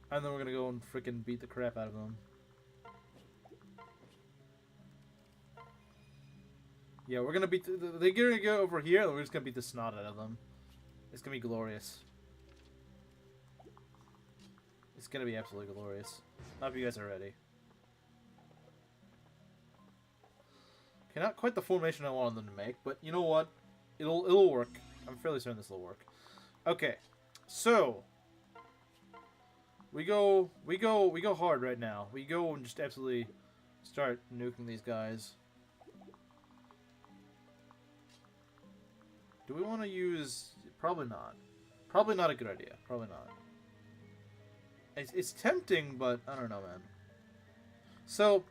and then we're gonna go and freaking beat the crap out of them. Yeah, we're gonna beat. They're gonna go over here, and we're just gonna beat the snot out of them. It's gonna be glorious. It's gonna be absolutely glorious. Not if you guys are ready. Okay, not quite the formation I wanted them to make, but you know what? It'll work. I'm fairly certain this will work. Okay. So we go hard right now. We go and just absolutely start nuking these guys. Do we want to use? Probably not. Probably not a good idea. Probably not. It's tempting, but I don't know, man. So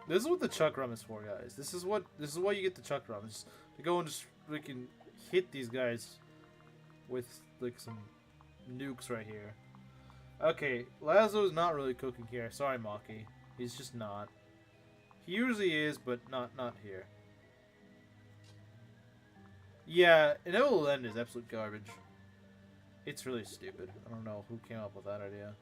this is what the Chakram is for, guys. This is why you get the Chakram. Just to go and just freaking hit these guys with like some nukes right here. Okay, Laslow's not really cooking here. Sorry, Maki. He's just not. He usually is, but not here. Yeah, Inevitable End is absolute garbage. It's really stupid. I don't know who came up with that idea.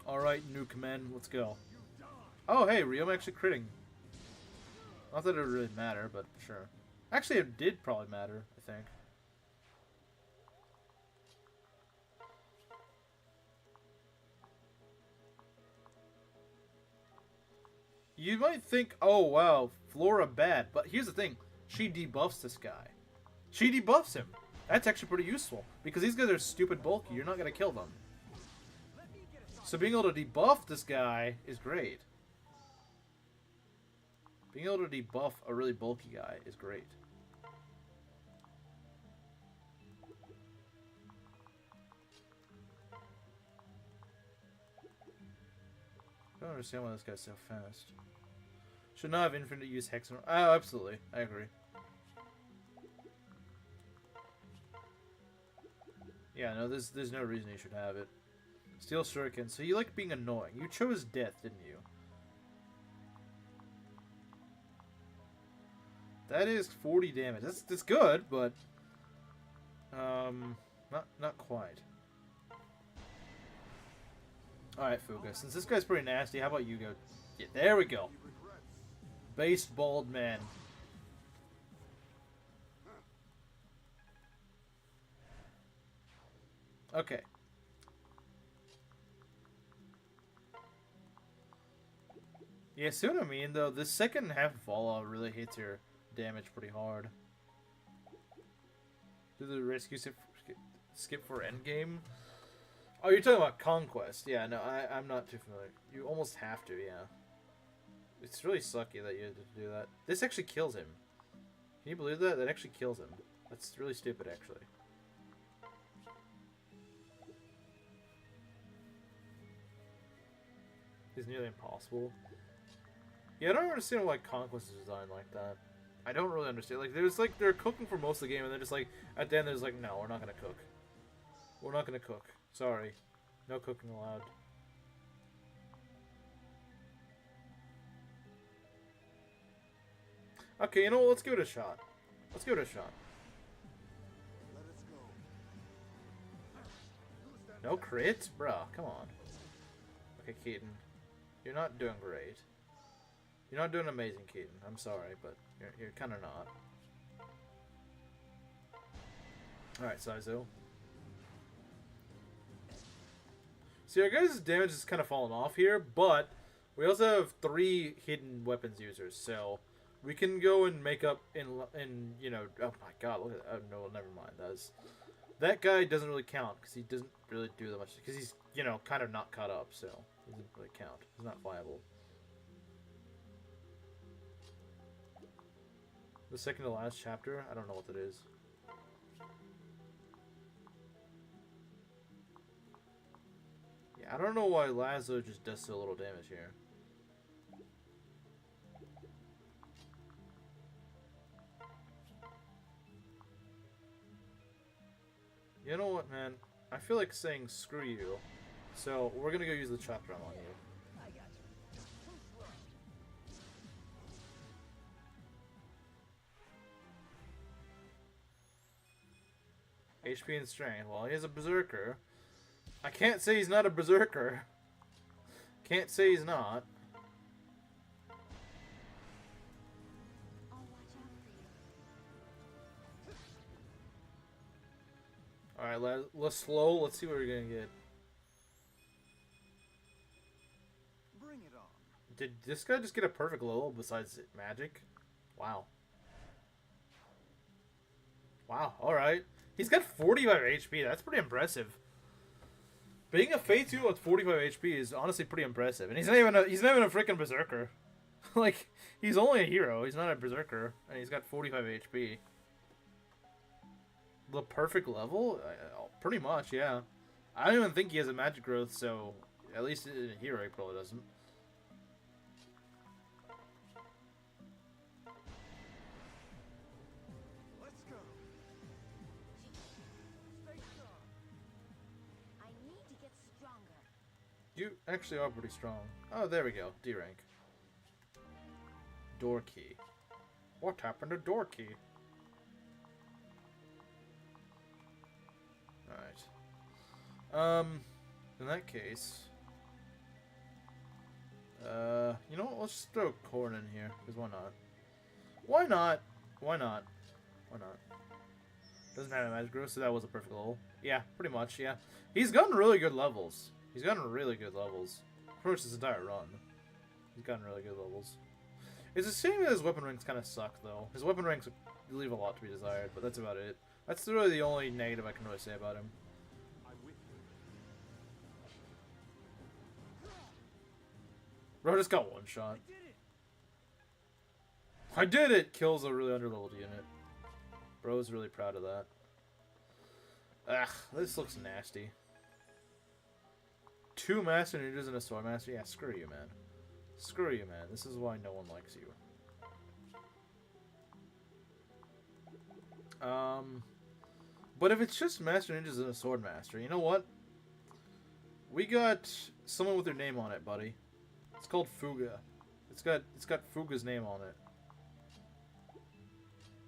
Alright, nuke men, let's go. Oh, hey, Ryoma actually critting. Not that it would really matter, but sure. Actually, it did probably matter, I think. You might think, oh, wow, Flora bad. But here's the thing. She debuffs this guy. She debuffs him. That's actually pretty useful. Because these guys are stupid bulky. You're not going to kill them. So being able to debuff this guy is great. Being able to debuff a really bulky guy is great. I don't understand why this guy's so fast. Should not have infinite use Hex. Oh, absolutely. I agree. Yeah, no, there's no reason you should have it. Steel Shuriken. So you like being annoying. You chose death, didn't you? That is 40 damage. That's good, but not quite. Alright, Fuga. Since this guy's pretty nasty, how about you go? Yeah, there we go. Based bald man. Okay. Yeah, see what I mean, though? The second half of Fallout really hits your damage pretty hard. Do the rescue skip for endgame? Oh, you're talking about Conquest. Yeah, no, I'm not too familiar. You almost have to, yeah. It's really sucky that you had to do that. This actually kills him. Can you believe that? That actually kills him. That's really stupid, actually. It's nearly impossible. Yeah, I don't understand why Conquest is designed like that. I don't really understand. Like, there's like, they're cooking for most of the game, and then just like, at the end, there's like, no, we're not gonna cook. We're not gonna cook. Sorry. No cooking allowed. Okay, you know what? Let's give it a shot. Let's give it a shot. No crit? Bruh, come on. Okay, Keaton. You're not doing great. You're not doing amazing, Keaton. I'm sorry, but you're kind of not. Alright, Saizo. See, our guys' damage is kind of falling off here, but we also have 3 hidden weapons users, so we can go and make up in you know, oh my god, look at that. Oh, no, never mind. That guy doesn't really count, because he doesn't really do that much, because he's, you know, kind of not caught up, so he doesn't really count. He's not viable. The second to last chapter? I don't know what that is. Yeah, I don't know why Laslow just does so little damage here. You know what, man? I feel like saying screw you. So, we're gonna go use the chop drum on you. HP and strength. Well, he's a berserker. I can't say he's not a berserker. Can't say he's not. I'll watch out for you. Alright, Laslow. Let's see what we're gonna get. Bring it on. Did this guy just get a perfect level besides magic? Wow. Wow, alright. He's got 45 HP. That's pretty impressive. Being a Fate 2 with 45 HP is honestly pretty impressive. And he's not even a freaking berserker. Like, he's only a hero. He's not a berserker. And he's got 45 HP. The perfect level? Pretty much, yeah. I don't even think he has a magic growth, so at least in a hero he probably doesn't. Let's go. Stay strong. I need to get stronger. You actually are pretty strong. Oh, there we go. D rank. Door key. What happened to door key? Alright. In that case... you know what? Let's just throw corn in here. Because why not? Why not? Why not? Why not? Doesn't have a magic growth, so that was a perfect level. Yeah, pretty much, yeah. He's gotten really good levels. He's gotten really good levels. Pretty much this entire run. He's gotten really good levels. It's a shame that his weapon ranks kind of suck, though. His weapon ranks leave a lot to be desired, but that's about it. That's really the only negative I can really say about him. I'm with you. Bro just got one shot. I did it. I did it! Kills a really underleveled unit. Bro's really proud of that. Ugh, this looks nasty. 2 Master Ninjas and a Sword Master? Yeah, screw you, man. Screw you, man. This is why no one likes you. But if it's just Master Ninjas and a Sword Master, you know what? We got someone with their name on it, buddy. It's called Fuga. It's got Fuga's name on it.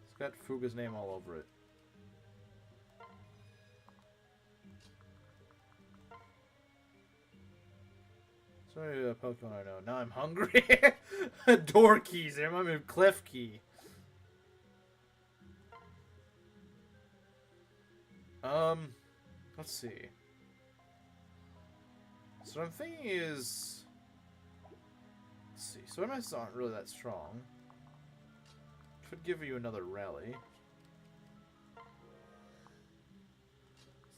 It's got Fuga's name all over it. Sorry, Pokemon I know. Now I'm hungry. Door keys. They remind me of Clef Key. Let's see. So what I'm thinking is... Let's see. Sword Masters aren't really that strong. Could give you another rally.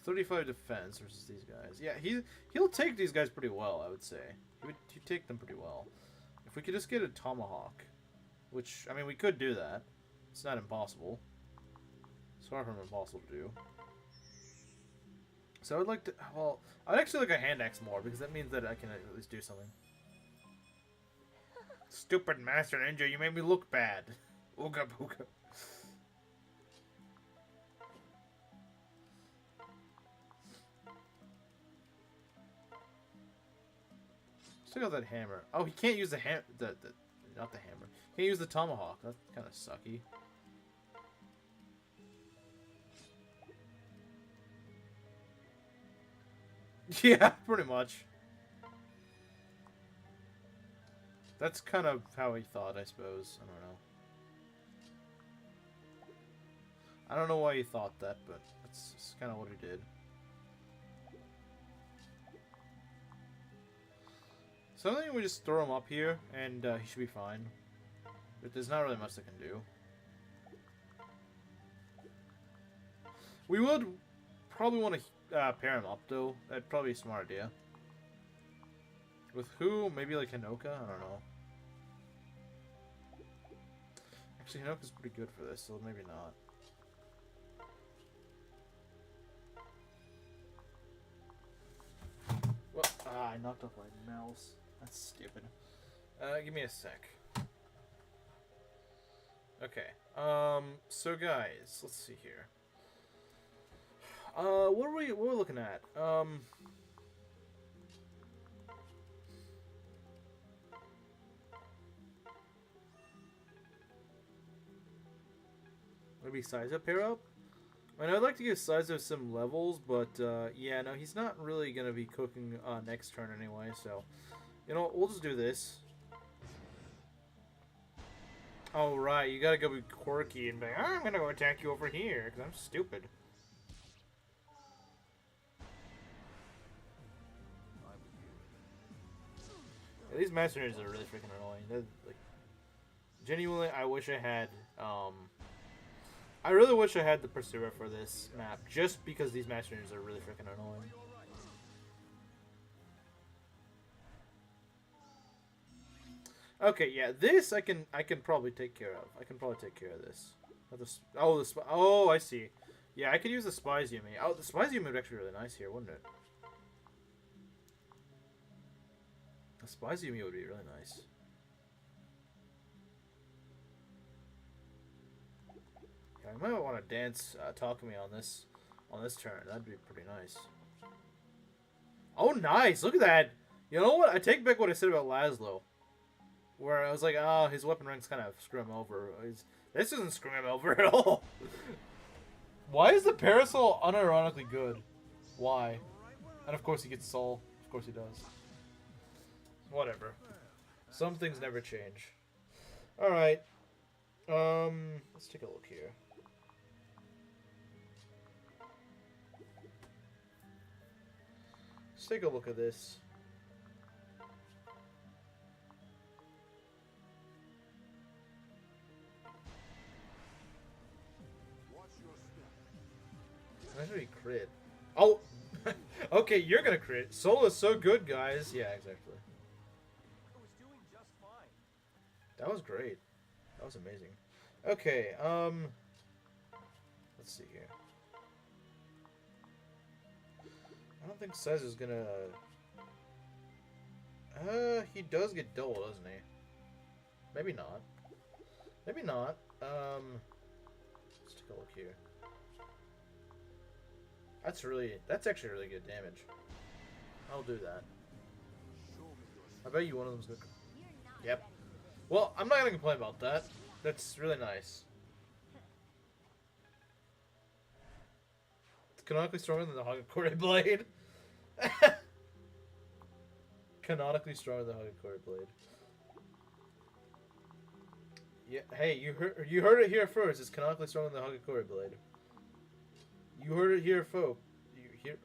35 defense versus these guys. Yeah, he'll take these guys pretty well, I would say. He'd take them pretty well. If we could just get a Tomahawk, which, I mean, we could do that. It's not impossible. It's far from impossible to do. So I would like to, well, I'd actually like a hand axe more, because that means that I can at least do something. Stupid Master Ninja, you made me look bad. Ooga booga. Still got that hammer. Oh, he can't use the not the hammer. He can't use the tomahawk. That's kind of sucky. Yeah, pretty much. That's kind of how he thought, I suppose. I don't know. I don't know why he thought that, but that's kind of what he did. So I think we just throw him up here, and he should be fine. But there's not really much they can do. We would probably want to pair him up, though. That'd probably be a smart idea. With who? Maybe like Hinoka? I don't know. Actually, Hinoka's pretty good for this, so maybe not. Well, I knocked off my mouse. That's stupid. Give me a sec. Okay. So guys, let's see here. What are we looking at? Maybe Saizo pair up? I mean, I'd like to give Saizo some levels, but, yeah, no, he's not really gonna be cooking, next turn anyway, so... You know what, we'll just do this. Oh, right, you gotta go be quirky and be like, I'm gonna go attack you over here, because I'm stupid. Yeah, these Master Ninjas are really freaking annoying. They're, like, genuinely, I wish I had, I really wish I had the Pursuer for this map, just because these Master Ninjas are really freaking annoying. Okay, yeah, this I can probably take care of. I can probably take care of this. Oh, I see. Yeah, I could use the Spies Yumi. Oh, the Spies Yumi would actually be really nice here, wouldn't it? The Spies Yumi would be really nice. Yeah, I might want to dance Takumi on this turn. That'd be pretty nice. Oh, nice! Look at that! You know what? I take back what I said about Laslow. Where I was like, oh, his weapon ranks kind of screw him over. This doesn't screw him over at all. Why is the Parasol unironically good? Why? And of course he gets Soul. Of course he does. Whatever. Some things never change. Alright. Let's take a look here. Let's take a look at this. Actually, crit. Oh! Okay, you're gonna crit. Soul is so good, guys. Yeah, exactly. I was doing just fine. That was great. That was amazing. Okay, let's see here. I don't think Saizo's gonna... he does get double, doesn't he? Maybe not. Maybe not. Let's take a look here. That's actually really good damage. I'll do that. I bet you one of them's gonna... Yep. Well, I'm not gonna complain about that. That's really nice. It's canonically stronger than the Hagakure blade. canonically stronger than the Hagakure blade. Yeah, hey, you heard it here first. It's canonically stronger than the Hagakure blade. You heard it here, folk.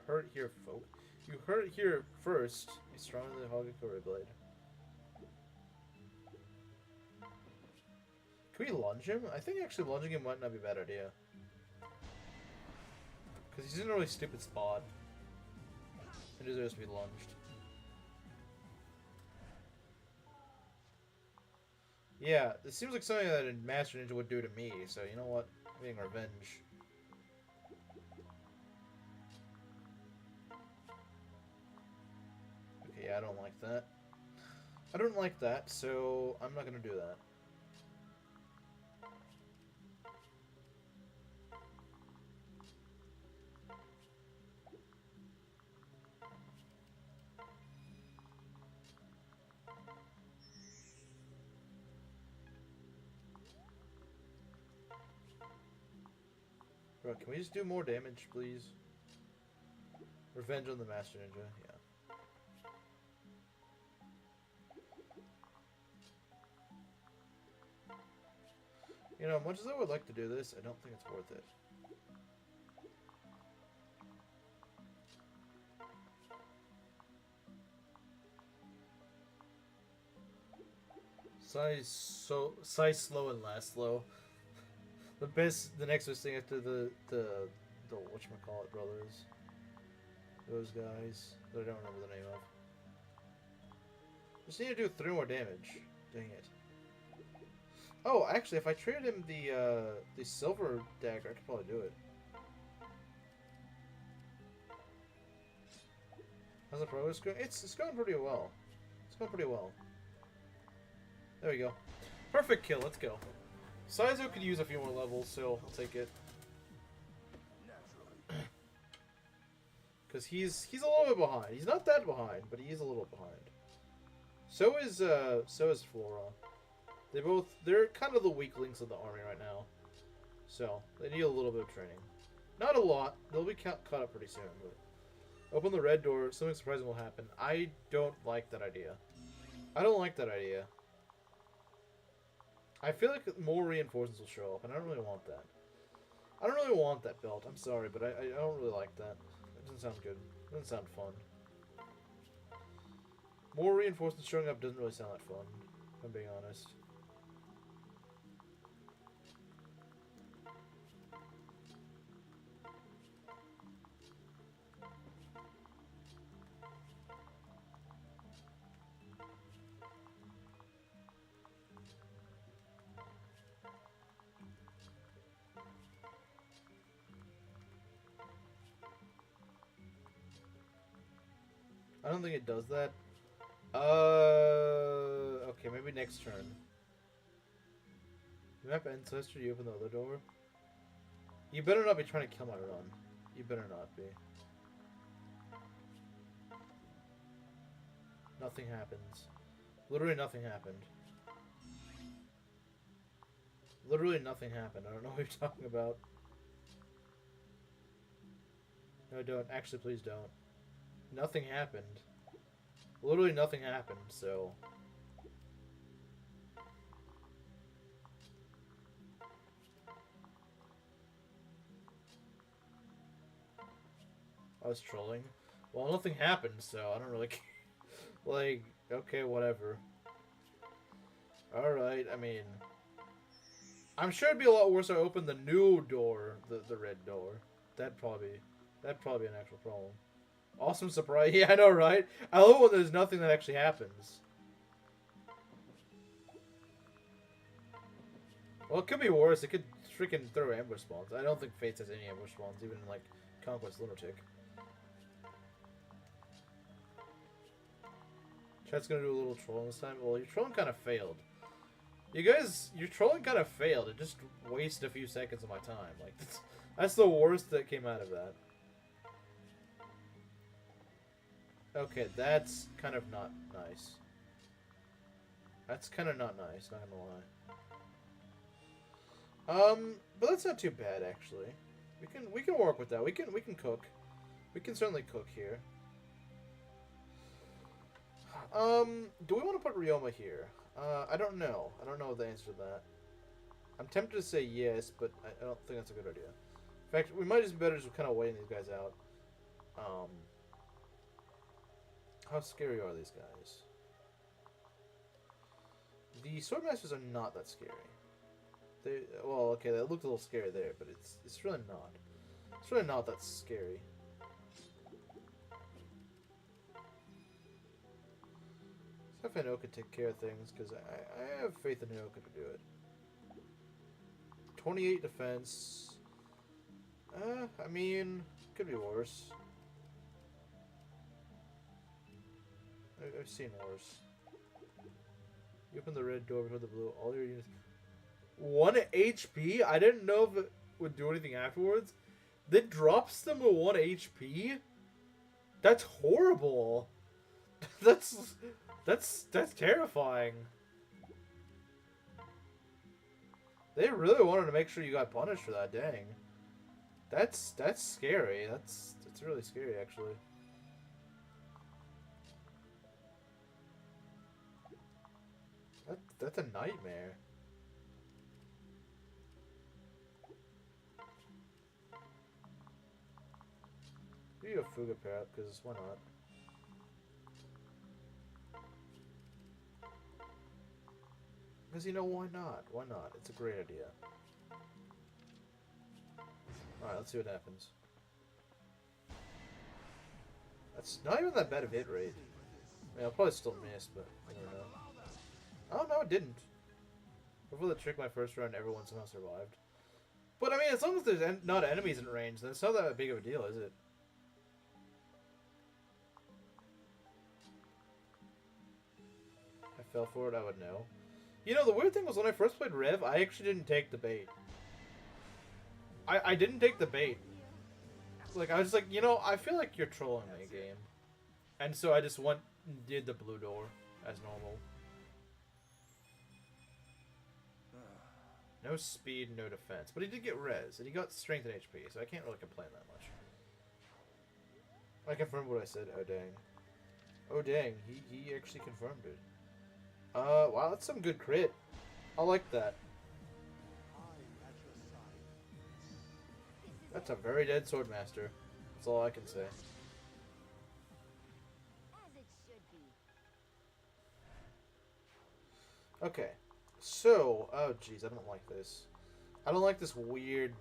Heard it here, folk. You heard it here first. It's stronger than the Hagakure blade. Can we lunge him? I think actually lunging him might not be a bad idea. Because he's in a really stupid spot. He deserves to be lunged. Yeah, this seems like something that a Master Ninja would do to me, so you know what? I'm getting revenge. Okay, yeah, I don't like that. I don't like that, so I'm not gonna do that. Bro, can we just do more damage, please? Revenge on the Master Ninja, yeah. You know, much as I would like to do this, I don't think it's worth it. Laslow and Laslow. The next best thing after the whatchamacallit brothers. Those guys that I don't remember the name of. Just need to do 3 more damage. Dang it. Oh, actually, if I traded him the silver dagger, I could probably do it. How's the progress going? It's going pretty well. It's going pretty well. There we go. Perfect kill. Let's go. Saizo could use a few more levels, so I'll take it. Because he's a little bit behind. He's not that behind, but he is a little behind. So is Flora. They're kind of the weak links of the army right now. So they need a little bit of training. Not a lot. They'll be caught up pretty soon. But open the red door. Something surprising will happen. I don't like that idea. I don't like that idea. I feel like more reinforcements will show up, and I don't really want that. I don't really want that belt. I'm sorry, but I don't really like that. It doesn't sound good. It doesn't sound fun. More reinforcements showing up doesn't really sound that fun, if I'm being honest. I don't think it does that. Okay, maybe next turn. Map Ancestor, you open the other door? You better not be trying to kill my run. You better not be. Nothing happens. Literally nothing happened. Literally nothing happened. I don't know what you're talking about. No, don't. Actually, please don't. Nothing happened. Literally nothing happened, so... I was trolling. Well, nothing happened, so I don't really care. Like, okay, whatever. Alright, I mean... I'm sure it'd be a lot worse if I opened the new door, the red door. That'd probably be an actual problem. Awesome surprise. Yeah, I know, right? I love when there's nothing that actually happens. Well, it could be worse. It could freaking throw ambush spawns. I don't think Fates has any ambush spawns, even in, like, Conquest Lunatic. Chat's gonna do a little trolling this time. Well, your trolling kind of failed. You guys, your trolling kind of failed. It just wasted a few seconds of my time. Like, that's the worst that came out of that. Okay, that's kind of not nice. That's kind of not nice, not gonna lie. But that's not too bad actually. We can work with that. We can cook. We can certainly cook here. Do we want to put Ryoma here? I don't know. I don't know the answer to that. I'm tempted to say yes, but I don't think that's a good idea. In fact, we might just be better just kind of waiting these guys out. How scary are these guys? The Swordmasters are not that scary. Well, okay, they looked a little scary there, but it's really not. It's really not that scary. Let's have Hinoka take care of things, because I have faith in Hinoka to do it. 28 defense. I mean, could be worse. I've seen worse. You open the red door before the blue. All your units. 1 HP? I didn't know if it would do anything afterwards. That drops them to 1 HP? That's horrible. That's terrifying. They really wanted to make sure you got punished for that, dang. That's scary. That's really scary, actually. That's a nightmare. We have Fuga pair up, because why not? Because, you know, why not? Why not? It's a great idea. Alright, let's see what happens. That's not even that bad of hit rate. I mean, I'll probably still miss, but I don't know. Oh, no, it didn't. Before the trick my first round, everyone somehow survived. But, I mean, as long as there's not enemies in range, then it's not that big of a deal, is it? I fell for it, I would know. You know, the weird thing was when I first played Rev, I actually didn't take the bait. I didn't take the bait. Like, I was like, you know, I feel like you're trolling me, game. And so I just did the blue door as normal. No speed, no defense. But he did get res, and he got strength and HP, so I can't really complain that much. I confirmed what I said. Oh, dang. Oh, dang. He actually confirmed it. Wow, that's some good crit. I like that. That's a very dead Swordmaster. That's all I can say. As it should be. Okay. So, oh jeez, I don't like this. I don't like this weird,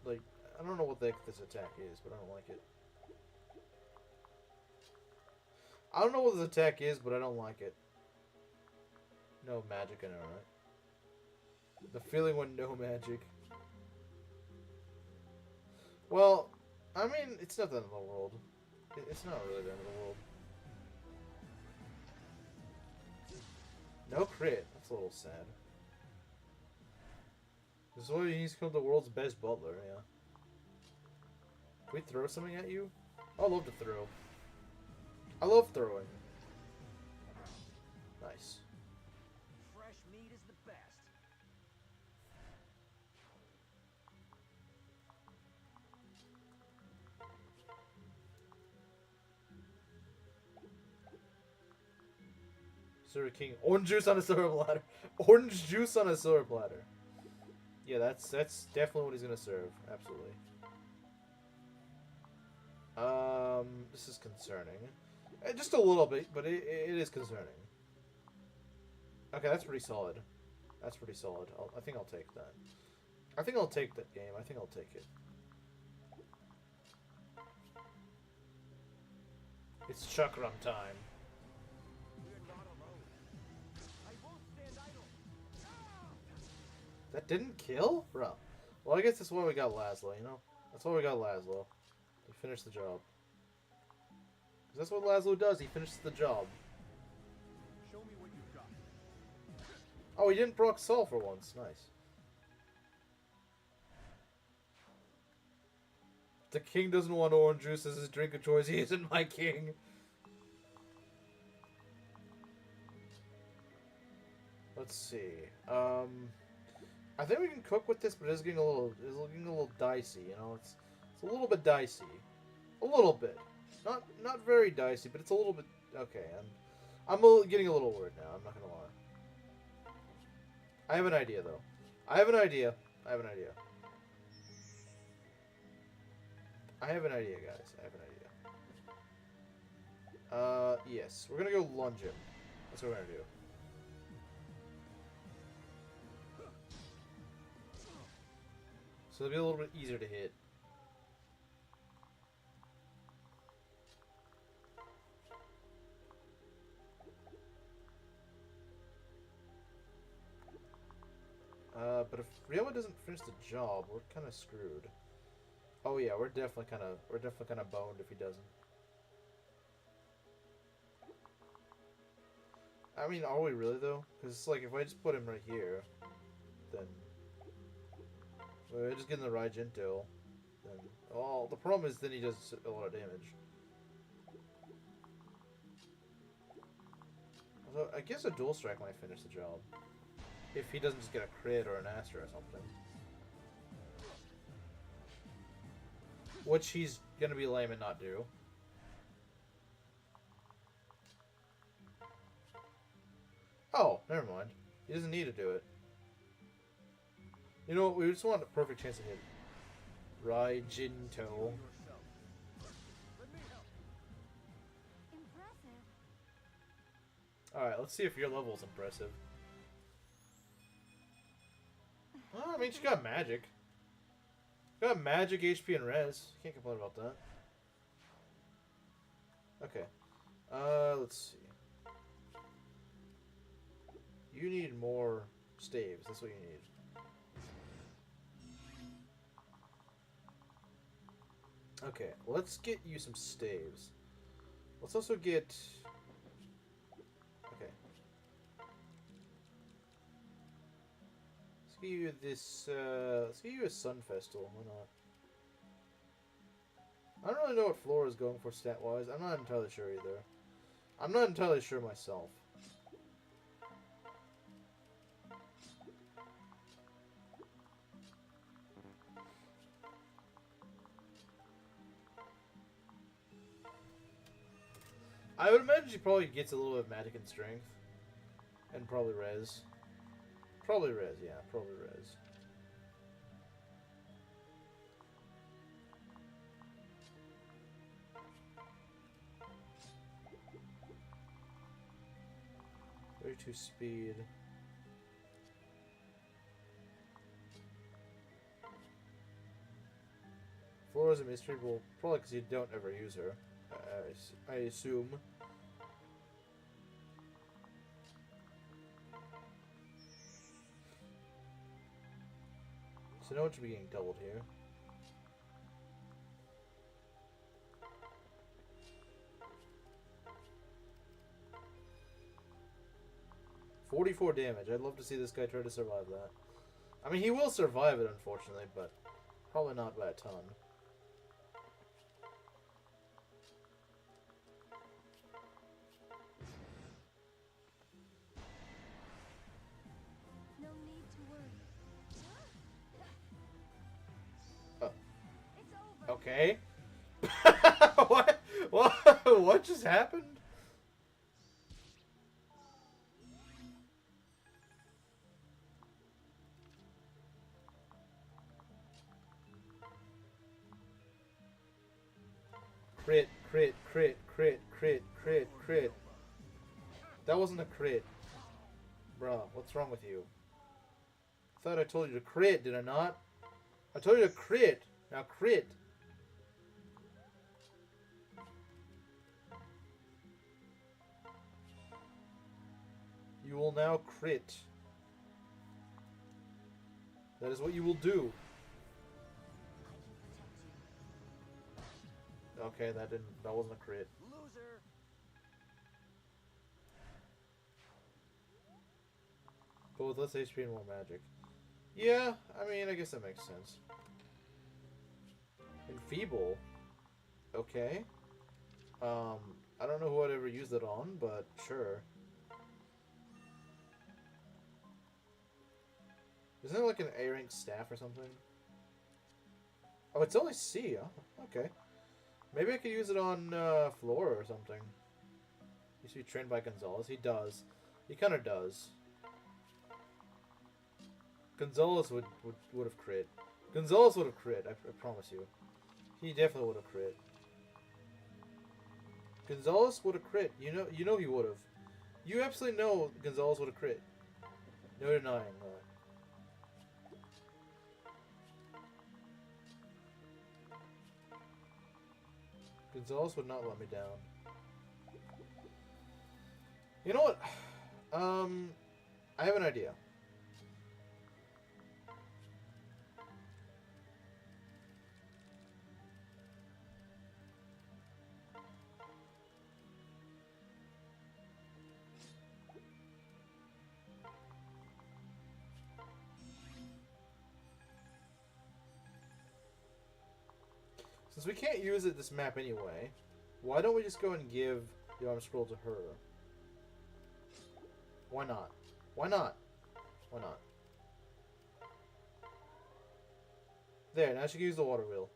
like, I don't know what the heck this attack is, but I don't like it. I don't know what this attack is, but I don't like it. No magic in it, right? The feeling when no magic. Well, I mean, it's not the end of the world. It's not really the end of the world. No crit. That's a little sad. This is why he needs to become the world's best butler, yeah. Can we throw something at you? I love to throw. I love throwing. Nice. Fresh meat is the best. Silver King. Orange juice on a silver platter. Orange juice on a silver platter. Yeah, that's definitely what he's gonna serve. Absolutely. This is concerning. Just a little bit, but it is concerning. Okay, that's pretty solid. That's pretty solid. I think I'll take that. I think I'll take that game. I think I'll take it. It's Chakram time. That didn't kill? Bro. Well, I guess that's why we got Laslow, you know? That's why we got Laslow. He finished the job. 'Cause that's what Laslow does. He finishes the job. Show me what you've got. Oh, he didn't proc Sol for once. Nice. The king doesn't want orange juice as his drink of choice. He isn't my king. Let's see. I think we can cook with this, but it's getting a little dicey. You know, it's a little bit dicey, a little bit, not very dicey, but it's a little bit. Okay, I'm getting a little worried now. I'm not gonna lie. I have an idea though. I have an idea, guys. I have an idea. Yes. We're gonna go lunge him. That's what we're gonna do. So it'll be a little bit easier to hit. But if Ryoma doesn't finish the job, we're kind of screwed. Oh yeah, we're definitely kind of boned if he doesn't. I mean, are we really though? Because it's like if I just put him right here, then we're just getting the Raijinto. Then, well, the problem is then he does a lot of damage. Although I guess a dual strike might finish the job. If he doesn't just get a crit or an Astra or something. Which he's gonna be lame and not do. Oh, never mind. He doesn't need to do it. You know what? We just want a perfect chance to hit Raijinto. Impressive. Alright, let's see if your level's impressive. Well, I mean, she got magic. Got magic, HP, and res. Can't complain about that. Okay. Let's see. You need more staves. That's what you need. Okay, let's get you some staves. Let's also get... Okay. Let's give you this, let's give you a Sun Festival. Why not? I don't really know what Flora is going for stat-wise. I'm not entirely sure either. I'm not entirely sure myself. I would imagine she probably gets a little bit of magic and strength. And probably res. Probably res, yeah. Probably res. .32 speed. Flora's a mystery, well, probably because you don't ever use her. I assume. So no one should be getting doubled here. $44 damage. I'd love to see this guy try to survive that. I mean, he will survive it, unfortunately, but probably not by a ton. No need to worry. It's over. Okay. What? What just happened? Crit, crit, crit, crit, crit, crit, crit. That wasn't a crit. Bruh, what's wrong with you? I thought I told you to crit, did I not? I told you to crit. Now crit. You will now crit. That is what you will do. Okay, that wasn't a crit. Loser. But with less HP and more magic. Yeah, I mean, I guess that makes sense. Enfeeble. Okay. I don't know who I'd ever use that on, but sure. Isn't it like an A rank staff or something? Oh, it's only C. Oh, okay. Maybe I could use it on Flora or something. He should be trained by Gonzalez. He does. He kind of does. Gonzalez would have crit. Gonzalez would have crit, I promise you. He definitely would have crit. Gonzalez would have crit. You know he would have. You absolutely know Gonzalez would have crit. No denying that. Gonzalez would not let me down. You know what? I have an idea. Since we can't use this map anyway, why don't we just go and give the arm scroll to her? Why not? Why not? Why not? There, now she can use the water wheel.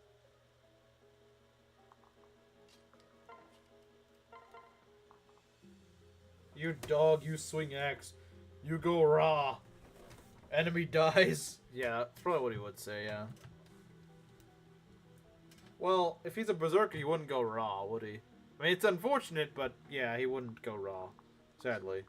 You dog, you swing axe. You go raw. Enemy dies. Yeah, that's probably what he would say, yeah. Well, if he's a berserker, he wouldn't go raw, would he? I mean, it's unfortunate, but yeah, he wouldn't go raw. Sadly.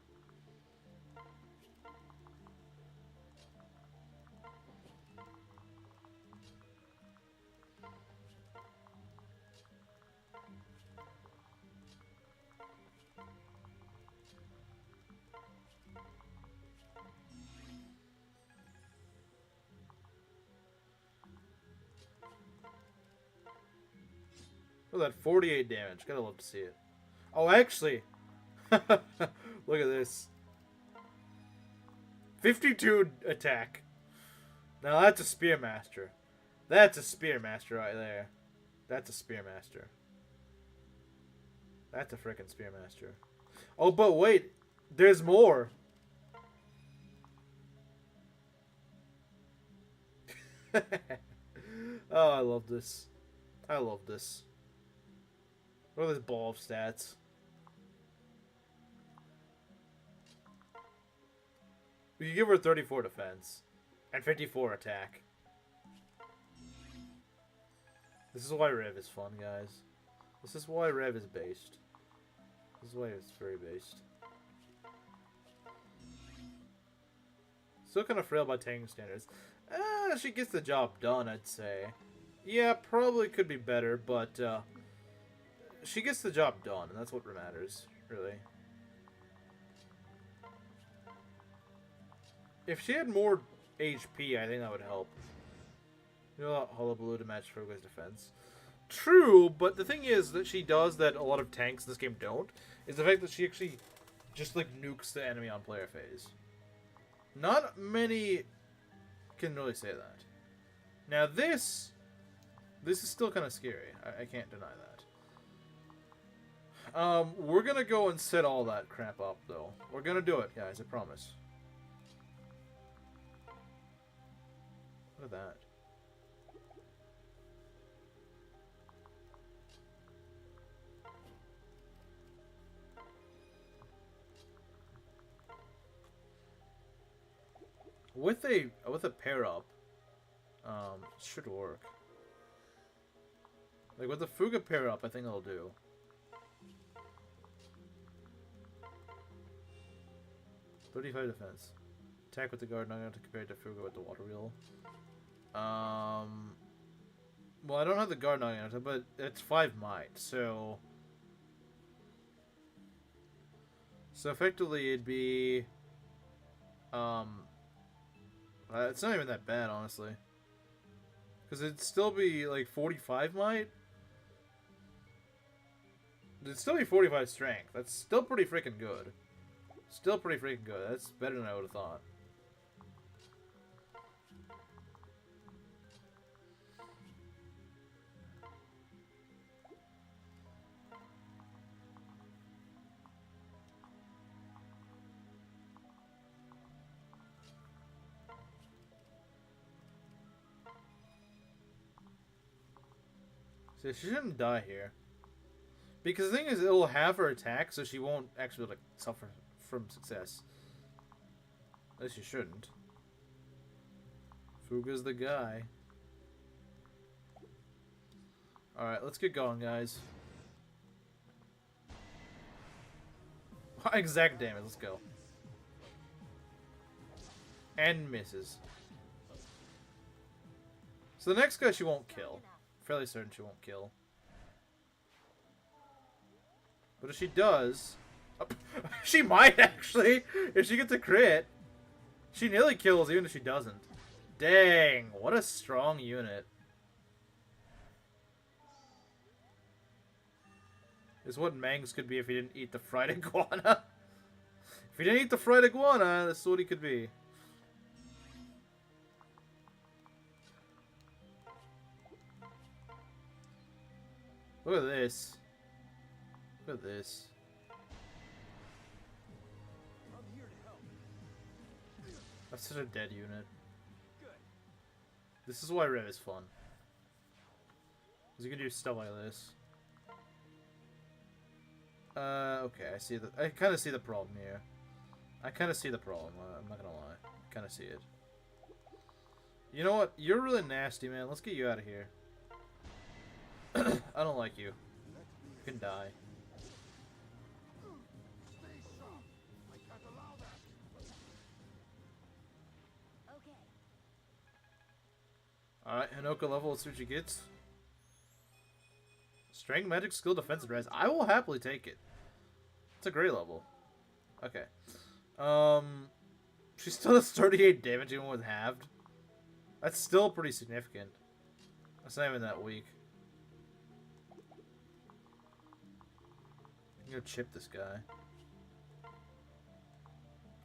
Oh, that 48 damage. Gotta love to see it. Oh, actually. Look at this. 52 attack. Now that's a Spearmaster. That's a Spearmaster right there. That's a Spearmaster. That's a frickin' Spearmaster. Oh, but wait. There's more. Oh, I love this. I love this. Look at this ball of stats. We can give her 34 defense and 54 attack. This is why Rev is fun, guys. This is why Rev is based. This is why it's very based. Still kind of frail by tanking standards. She gets the job done, I'd say. Yeah, probably could be better, but she gets the job done, and that's what matters, really. If she had more HP, I think that would help. You know, Hullabaloo to match Fuga's defense. True, but the thing is that she does that a lot of tanks in this game don't, is the fact that she actually just, like, nukes the enemy on player phase. Not many can really say that. Now this is still kind of scary. I can't deny that. We're gonna go and set all that crap up, though. We're gonna do it, guys, I promise. Look at that. With a pair up, should work. Like with the Fuga pair up, I think it'll do. $35 defense. Attack with the guard, not going to compare it to Fuga with the water wheel. Well, I don't have the guard knocking out, but it's 5 might, so effectively it'd be it's not even that bad, honestly, because it'd still be like 45 might. It'd still be 45 strength. That's still pretty freaking good. Still pretty freaking good. That's better than I would have thought. So she shouldn't die here. Because the thing is, it'll have her attack, so she won't actually like suffer from success. At least she shouldn't. Fuga's the guy. Alright, let's get going, guys. Exact damage, let's go. And misses. So the next guy she won't kill. Fairly certain she won't kill. But if she does... she might, actually! If she gets a crit. She nearly kills, even if she doesn't. Dang, what a strong unit. Is what Mangs could be if he didn't eat the fried iguana. If he didn't eat the fried iguana, that's what he could be. Look at this. Look at this. I'm here to help. That's such a dead unit. Good. This is why Rev is fun. Because you can do stuff like this. Okay, I see the. I kind of see the problem here. I kind of see the problem. I'm not gonna lie. I kind of see it. You know what? You're really nasty, man. Let's get you out of here. I don't like you. You can die. Stay sharp. I can't allow that. Okay. Alright, Hinoka level. Let's see what she gets. Strength, magic, skill, defense, and res. I will happily take it. It's a great level. Okay. She still does 38 damage even with halved. That's still pretty significant. That's not even that weak. I'm gonna chip this guy.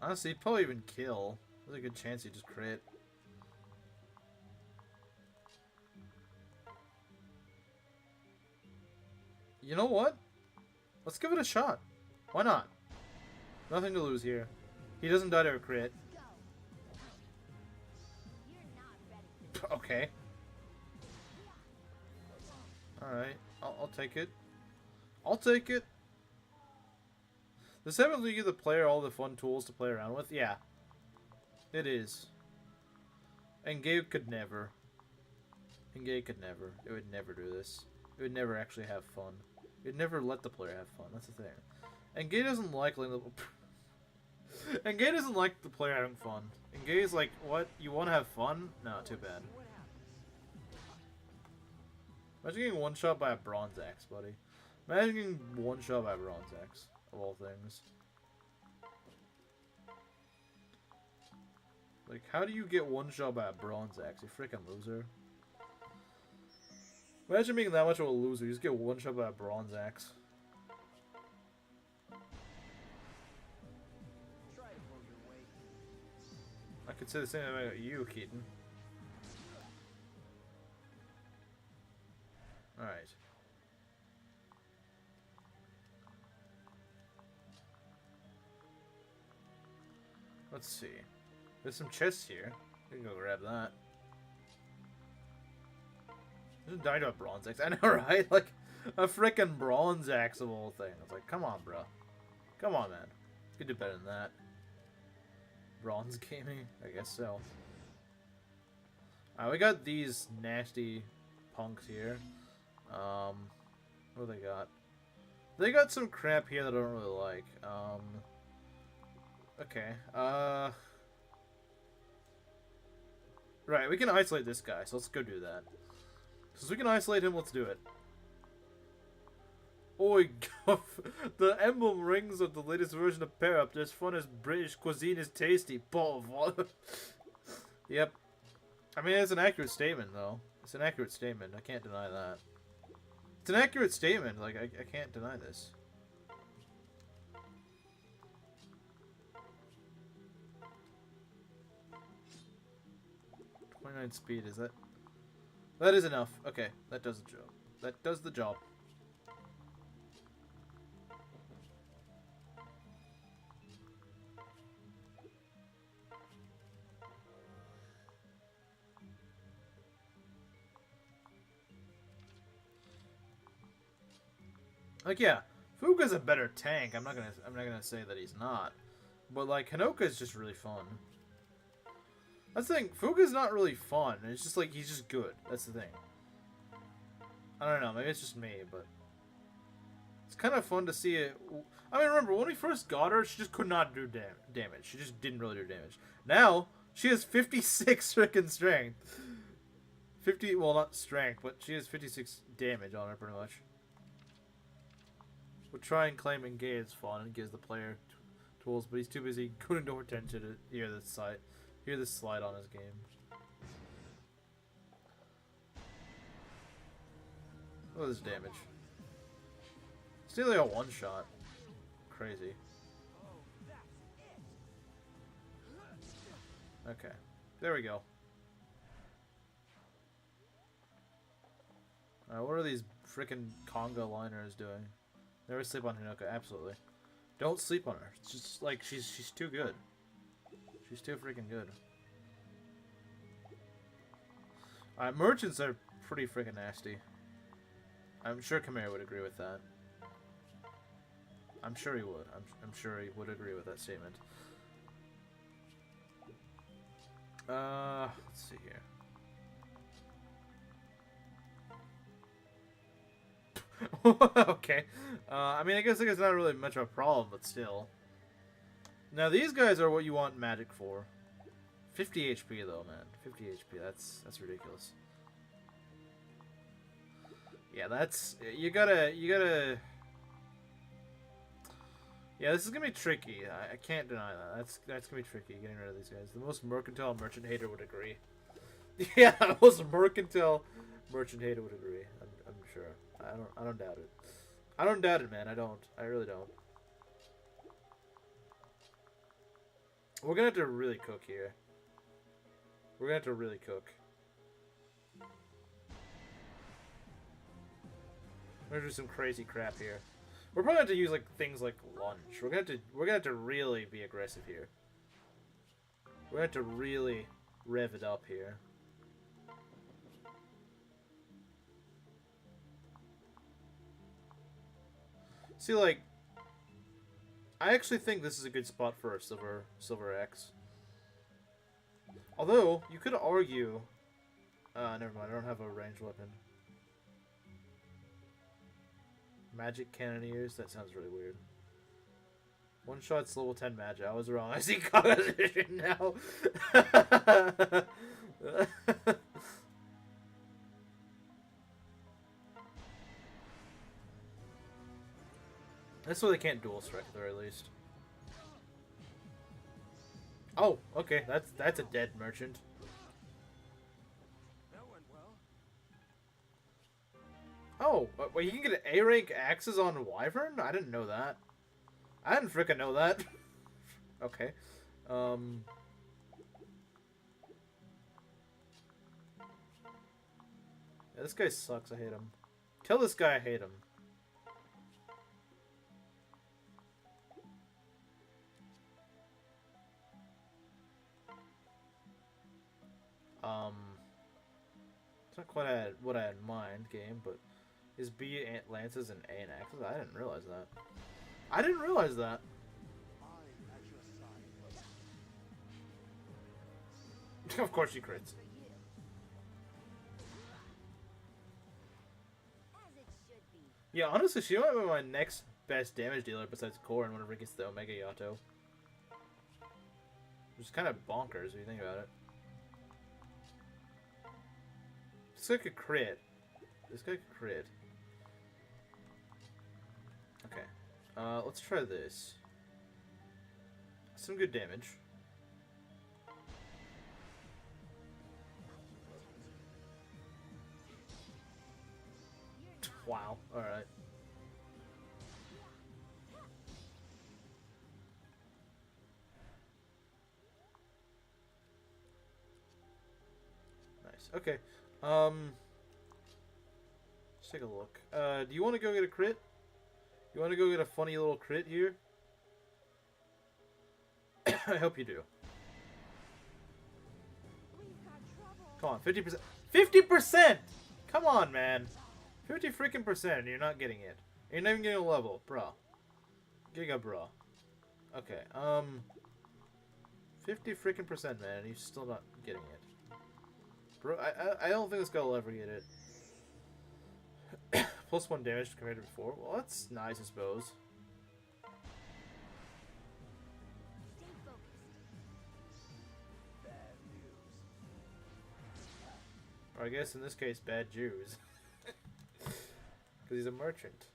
Honestly, he'd probably even kill. There's a good chance he'd just crit. You know what? Let's give it a shot. Why not? Nothing to lose here. He doesn't die to a crit. Go. You're not ready. Okay. Alright. I'll take it. I'll take it. Does heavenly give the player all the fun tools to play around with? Yeah. It is. And Gabe could never. And Gabe could never. It would never do this. It would never actually have fun. It would never let the player have fun. That's the thing. And Gay doesn't like letting the... and Gay doesn't like the player having fun. And Gay's like, what? You want to have fun? No, too bad. Imagine getting one shot by a bronze axe, buddy. Imagine getting one shot by a bronze axe, of all things. Like, how do you get one shot by a bronze axe? You freaking loser. Imagine being that much of a loser. You just get one shot by a bronze axe. Try to pull your weight. I could say the same about you, Keaton. Alright. Let's see. There's some chests here. We can go grab that. Just died to a bronze axe. I know, right? Like, a frickin' bronze axe of all things. Like, come on, bro. Come on, man. You could do better than that. Bronze gaming? I guess so. Alright, we got these nasty punks here. What do they got? They got some crap here that I don't really like. Okay. Right, we can isolate this guy, so let's go do that. Since we can isolate him, let's do it. Oi, guff! The emblem rings of the latest version of Pair Up. They're as fun as British cuisine is tasty. Paul. Yep. I mean, it's an accurate statement, though. It's an accurate statement. I can't deny that. It's an accurate statement. Like, I can't deny this. .29 speed, is that... That is enough. Okay, that does the job. That does the job. Like, yeah, Fuga's a better tank. I'm not gonna say that he's not. But like, Hinoka is just really fun. That's the thing. Fuga's not really fun. It's just like he's just good. That's the thing. I don't know. Maybe it's just me, but it's kind of fun to see it. I mean, remember when we first got her, she just could not do damage. She just didn't really do damage. Now she has 56 freaking strength. 50. Well, not strength, but she has 56 damage on her pretty much. We'll try and claim engage is fun and gives the player tools, but he's too busy going to attention to hear this slide on his game. Look at this damage. It's nearly a one-shot. Crazy. Okay. There we go. Alright, what are these frickin' conga liners doing? Never sleep on Hinoka, absolutely. Don't sleep on her. It's just like she's too good. She's too freaking good. Alright, merchants are pretty freaking nasty. I'm sure Kagero would agree with that. I'm sure he would. I'm sure he would agree with that statement. Let's see here. Okay. I mean, I guess it's not really much of a problem, but still. Now, these guys are what you want magic for. 50 HP, though, man. 50 HP, that's ridiculous. Yeah, that's... You gotta... Yeah, this is gonna be tricky. I can't deny that. That's gonna be tricky, getting rid of these guys. The most mercantile merchant hater would agree. Yeah, the most mercantile merchant hater would agree. I'm sure. I don't doubt it. I don't doubt it, man. I don't. I really don't. We're gonna have to really cook here. We're gonna have to really cook. We're gonna do some crazy crap here. We're probably gonna have to use like things like lunge. We're gonna have to really be aggressive here. We're gonna have to really rev it up here. See, like, I actually think this is a good spot for a silver X. Although you could argue, never mind. I don't have a ranged weapon. Magic Cannoneers? That sounds really weird. One shot's level 10 magic. I was wrong. I see composition now. That's why they can't dual strike at the very least. Oh, okay. That's a dead merchant. Oh, wait, you can get A rank axes on Wyvern? I didn't know that. I didn't frickin' know that. Okay. Yeah, this guy sucks. I hate him. Tell this guy I hate him. It's not quite what I had in mind, game, but is B lances and A an axes? I didn't realize that. I didn't realize that. Of course she crits. Yeah, honestly, she might be my next best damage dealer besides Core and whenever it gets the Omega Yato. Which is kind of bonkers if you think about it. This guy could crit. This guy could crit. Okay. Let's try this. Some good damage. Wow. Alright. Nice. Okay. Let's take a look. Do you want to go get a crit? You want to go get a funny little crit here? I hope you do. Come on, 50%. 50%! Come on, man. 50 freaking percent, and you're not getting it. You're not even getting a level, bro. Giga, bro. Okay, 50 freaking percent, man, and you're still not getting it. Bro, I don't think this guy will ever get it. Plus 1 damage compared to before. Well, that's nice, I suppose. Stay focused. Bad news. Or I guess in this case, bad Jews. Because he's a merchant.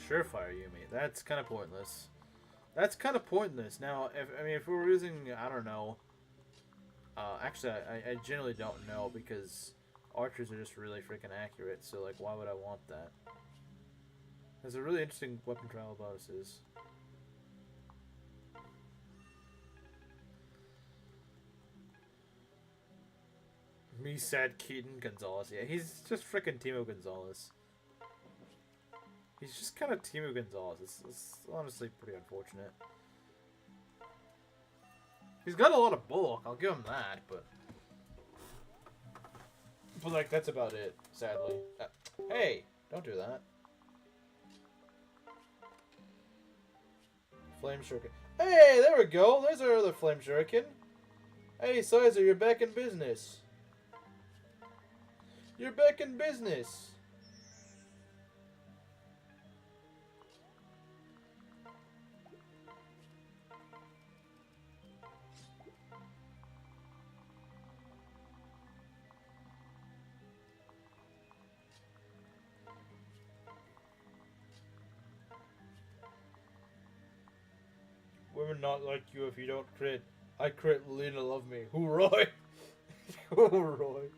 Surefire Yumi. That's kind of pointless. That's kind of pointless. Now, if we were using, I don't know. Actually, I generally don't know because archers are just really freaking accurate. So, like, why would I want that? There's a really interesting weapon trial bonuses. Me sad Keaton Gonzalez. Yeah, he's just freaking Timo Gonzalez. He's just kind of Timo Gonzalez. It's honestly pretty unfortunate. He's got a lot of bulk, I'll give him that, but like, that's about it, sadly. Hey! Don't do that. Flame Shuriken. Hey, there we go! There's our other Flame Shuriken. Hey, Saizo, you're back in business. You're back in business! Women not like you if you don't crit. I crit, Lena love me. Hooroy! Hooroy.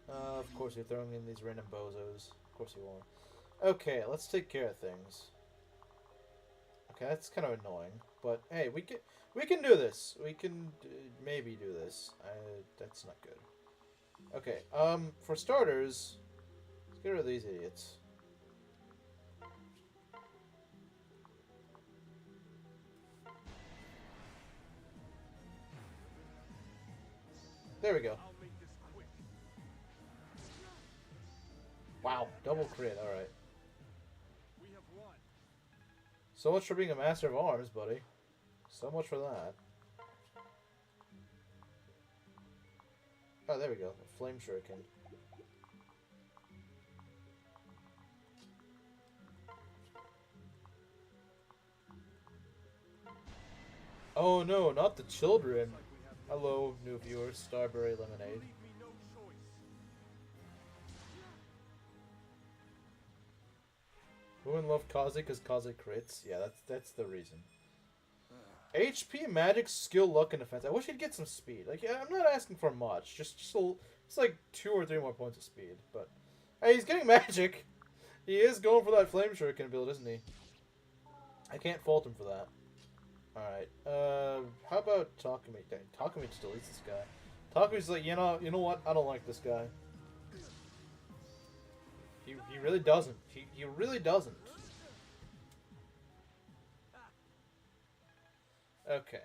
Of course you're throwing in these random bozos. Of course you won't. Okay, let's take care of things. Okay, that's kind of annoying, but hey, we can do this. We can maybe do this. That's not good. Okay, for starters, let's get rid of these idiots. There we go. I'll make this quick. Wow, double crit. All right. We have won. So much for being a master of arms, buddy. So much for that. Oh, there we go. A flame shuriken. Oh no, not the children. Hello, new viewers. Starberry Lemonade. Leave me no choice. Women love Kaze because Kaze crits. Yeah, that's the reason. HP, magic, skill, luck, and defense. I wish he'd get some speed. Like, I'm not asking for much. Just like 2 or 3 more points of speed. But hey, he's getting magic. He is going for that flame shuriken build, isn't he? I can't fault him for that. Alright. How about Takumi? Dang, Takumi just deletes this guy. Takumi's like, you know what? I don't like this guy. He really doesn't. He really doesn't. Okay.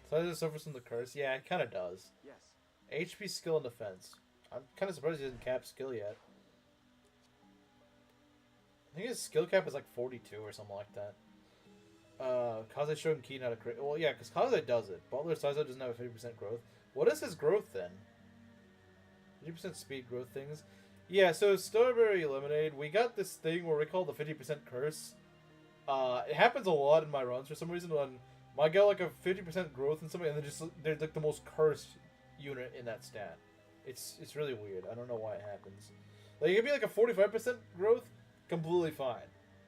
So does it suffer from the curse? Yeah, it kind of does. Yes. HP, skill, and defense. I'm kind of surprised he didn't cap skill yet. I think his skill cap is like 42 or something like that. Kaze showing Keaton how to crit. Well, yeah, because Kaze does it. Butler Saizo doesn't have a 50% growth. What is his growth then? 50% speed growth things. Yeah, so Starberry Lemonade, we got this thing where we call the 50% curse. It happens a lot in my runs for some reason when I get like a 50% growth in something and they're like the most cursed unit in that stat. It's really weird. I don't know why it happens. Like, it could be like a 45% growth, completely fine.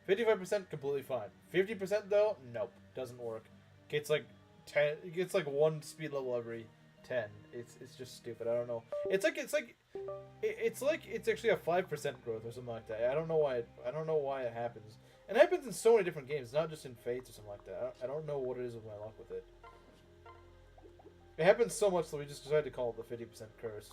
55% completely fine. 50% though, nope, doesn't work. Gets like 10. It gets like 1 speed level every 10. It's just stupid. I don't know. It's like it's actually a 5% growth or something like that. I don't know why it happens. And it happens in so many different games, not just in Fates or something like that. I don't know what it is with my luck with it. It happens so much that we just decided to call it the 50% curse.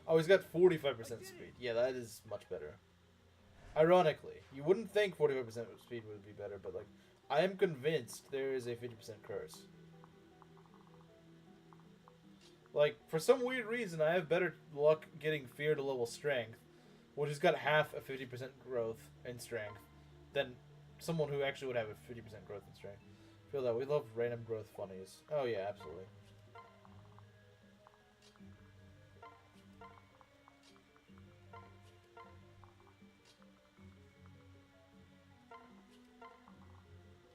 Oh, he's got 45% speed. Yeah, that is much better. Ironically, you wouldn't think 45% speed would be better, but like, I am convinced there is a 50% curse. Like, for some weird reason, I have better luck getting Fear to level Strength, which has got half a 50% growth in Strength, than someone who actually would have a 50% growth in Strength. Feel that we love random growth funnies. Oh yeah, absolutely.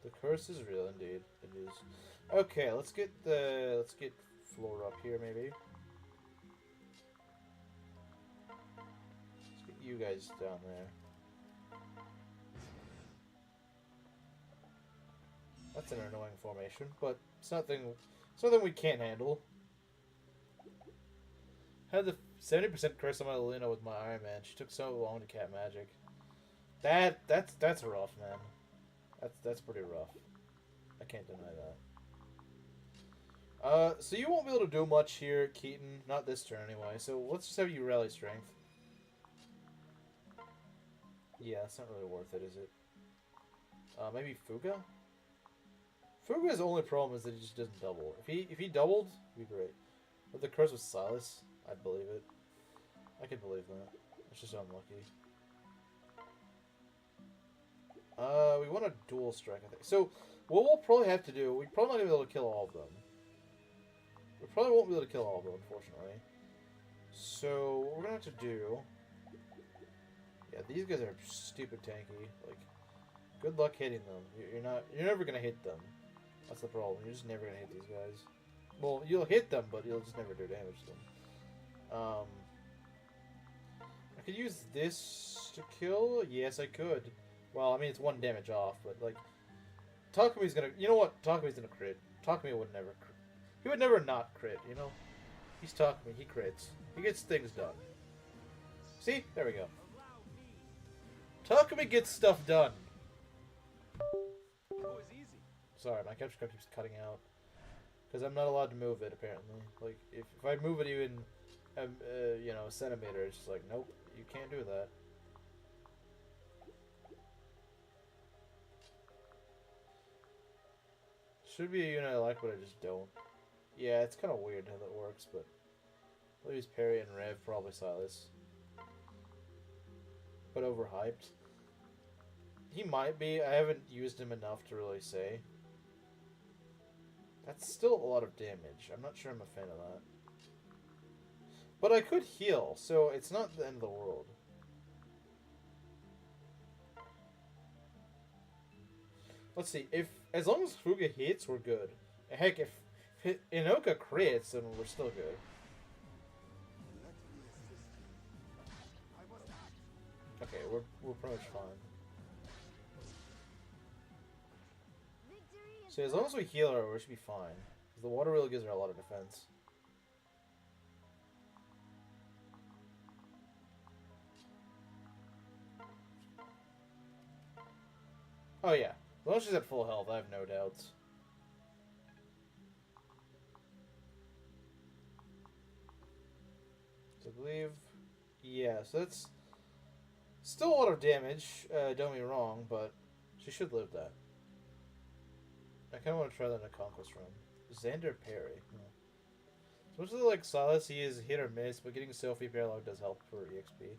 The curse is real, indeed. It is. Okay, let's get Flora up here, maybe. Let's get you guys down there. That's an annoying formation, but it's nothing we can't handle. Had the 70% curse on my Selena with my Ironman. She took so long to cat magic. That's rough, man. That's pretty rough. I can't deny that. So you won't be able to do much here, Keaton. Not this turn, anyway. So let's just have you rally strength. Yeah, it's not really worth it, is it? Maybe Fuga? Fuga's only problem is that he just doesn't double. If he doubled, it'd be great. But the curse was Silas, I'd believe it. I could believe that. It's just unlucky. We want a dual strike, I think. So, what we'll probably have to do, we're probably not going to be able to kill all of them. We probably won't be able to kill all of them, unfortunately. So, what we're going to have to do... Yeah, these guys are stupid tanky. Like, good luck hitting them. You're never going to hit them. That's the problem. You're just never going to hit these guys. Well, you'll hit them, but you'll just never do damage to them. I could use this to kill? Yes, I could. Well, I mean, it's 1 damage off, but, like, Takumi's gonna... You know what? Takumi's gonna crit. Takumi would never crit. He would never not crit, you know? He's Takumi. He crits. He gets things done. See? There we go. Takumi gets stuff done. Sorry, my capture card keeps cutting out. Because I'm not allowed to move it, apparently. Like, if I move it even, you know, a centimeter, it's just like, nope, you can't do that. Should be a unit I like, but I just don't. Yeah, it's kind of weird how that works, but... I'll use Perry and Rev, probably Silas. But overhyped. He might be. I haven't used him enough to really say. That's still a lot of damage. I'm not sure I'm a fan of that. But I could heal, so it's not the end of the world. Let's see. As long as Fuga hits, we're good. Heck, if Hinoka crits, then we're still good. Okay, we're pretty much fine. So as long as we heal her, we should be fine. The water really gives her a lot of defense. Oh yeah. As long as she's at full health, I have no doubts. So I believe... Yeah, so that's... Still a lot of damage, don't get me wrong, but she should live that. I kind of want to try that in a Conquest run. Xander Parry. As much as I like Silas, he is hit or miss, but getting Sophie Paralog does help for EXP.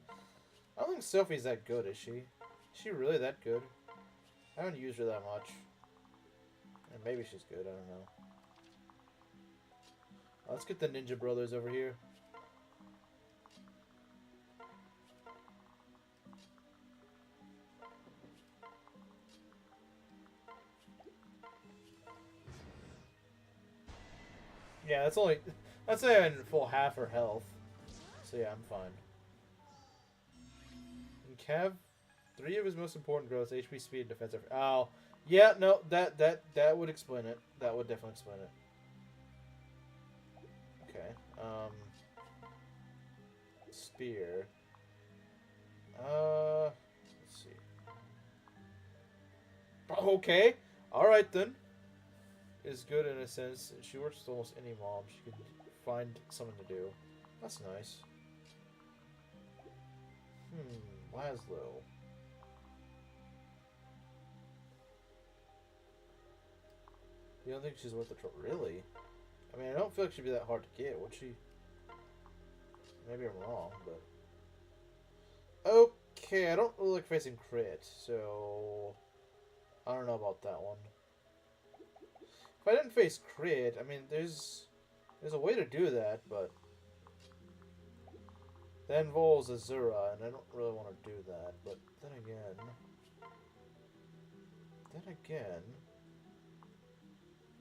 I don't think Sophie's that good, is she? Is she really that good? I haven't used her that much. And maybe she's good, I don't know. Let's get the Ninja Brothers over here. Yeah, that's only... That's not even full half her health. So yeah, I'm fine. And Cav, 3 of his most important growths, HP, speed, and defense. Oh, yeah, no, that would explain it. That would definitely explain it. Spear. Let's see. Okay. Alright then. Is good in a sense. She works with almost any mom. She can find something to do. That's nice. Laslow. You don't think she's worth the trouble? Really? I mean, I don't feel like she'd be that hard to get, would she? Maybe I'm wrong, but... Okay, I don't really like facing crit, so... I don't know about that one. If I didn't face crit, I mean, there's a way to do that, but... That involves Azura, and I don't really want to do that, but then again...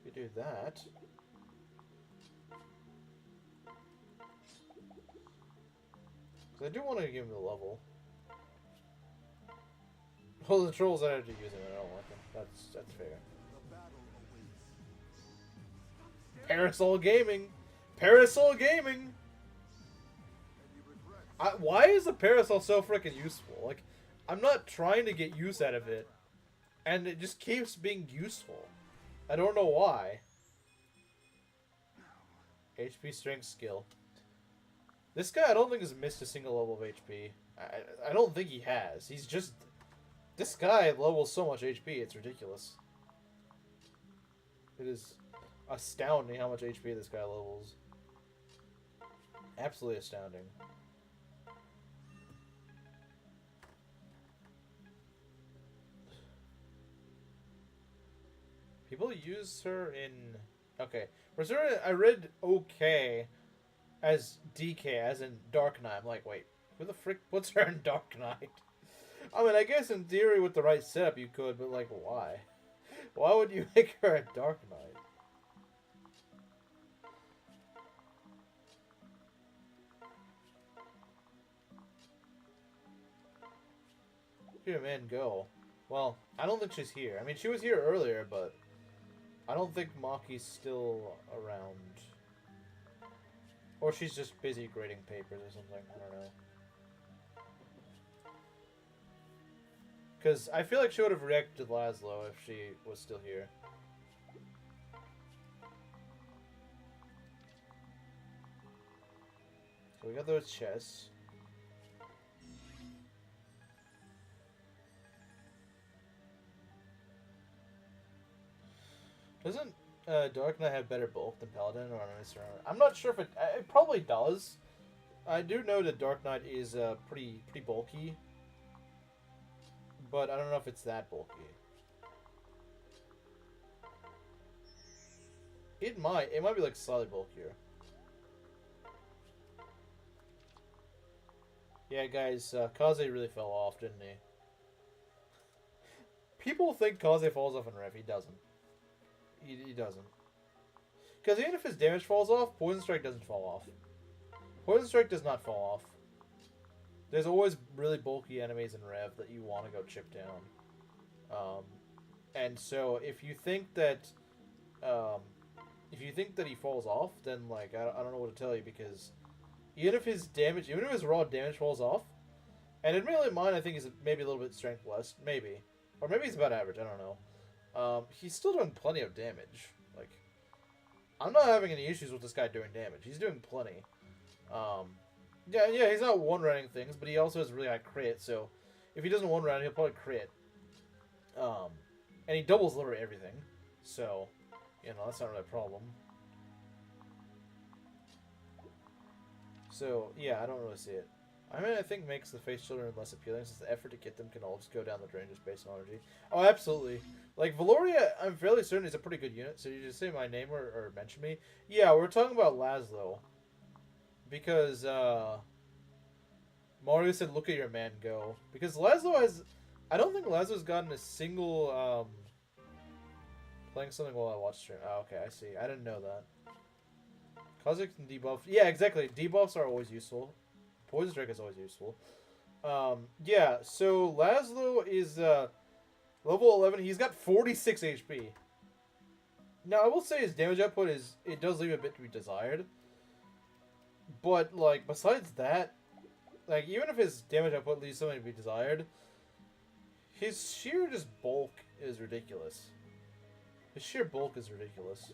You do that... Because I do want to give him the level. Well, the trolls I have to use him, I don't like him. That's fair. Parasol Gaming! Parasol Gaming! Why is the parasol so freaking useful? Like, I'm not trying to get use out of it. And it just keeps being useful. I don't know why. HP strength skill. This guy I don't think has missed a single level of HP. I don't think he has. He's just... This guy levels so much HP, it's ridiculous. It is astounding how much HP this guy levels. Absolutely astounding. People use her in... Okay. For sure, I read okay as DK, as in Dark Knight. I'm like, wait, who the frick puts her in Dark Knight? I mean, I guess in theory with the right setup you could, but like, why? Why would you make her a Dark Knight? Here, man, go. Well, I don't think she's here. I mean, she was here earlier, but I don't think Maki's still around. Or she's just busy grading papers or something. I don't know. Because I feel like she would have reacted to Laslow if she was still here. So we got those chests. Doesn't Dark Knight have better bulk than Paladin, or am I misremembering? I'm not sure if it probably does. I do know that Dark Knight is pretty bulky, but I don't know if it's that bulky. It might be like slightly bulkier. Yeah, guys, Kaze really fell off, didn't he? People think Kaze falls off in Rev. He doesn't. He doesn't. Because even if his damage falls off, Poison Strike doesn't fall off. Poison Strike does not fall off. There's always really bulky enemies in Rev that you want to go chip down. And so if you think that he falls off, then like I don't know what to tell you, because even if his raw damage falls off, and admittedly mine I think is maybe a little bit strength less, maybe, or maybe he's about average. I don't know. He's still doing plenty of damage. Like, I'm not having any issues with this guy doing damage. He's doing plenty. Yeah, he's not one-running things, but he also has really high crit, so if he doesn't one-run, he'll probably crit. And he doubles literally everything, so, you know, that's not really a problem. So, yeah, I don't really see it. I mean, I think makes the face children less appealing, since the effort to get them can all just go down the drain just based on energy. Oh, absolutely. Like, Valoria, I'm fairly certain is a pretty good unit, so you just say my name or mention me. Yeah, we're talking about Laslow. Because, Mario said, look at your man go. Because Laslow has... I don't think Laslow's gotten a single, playing something while I watch stream. Oh, okay, I see. I didn't know that. Kaze can debuff... Yeah, exactly. Debuffs are always useful. Poison Strike is always useful. Yeah, so Laslow is level 11. He's got 46 HP. Now, I will say his damage output it does leave a bit to be desired. But, like, besides that, like, even if his damage output leaves something to be desired, his sheer just bulk is ridiculous. His sheer bulk is ridiculous.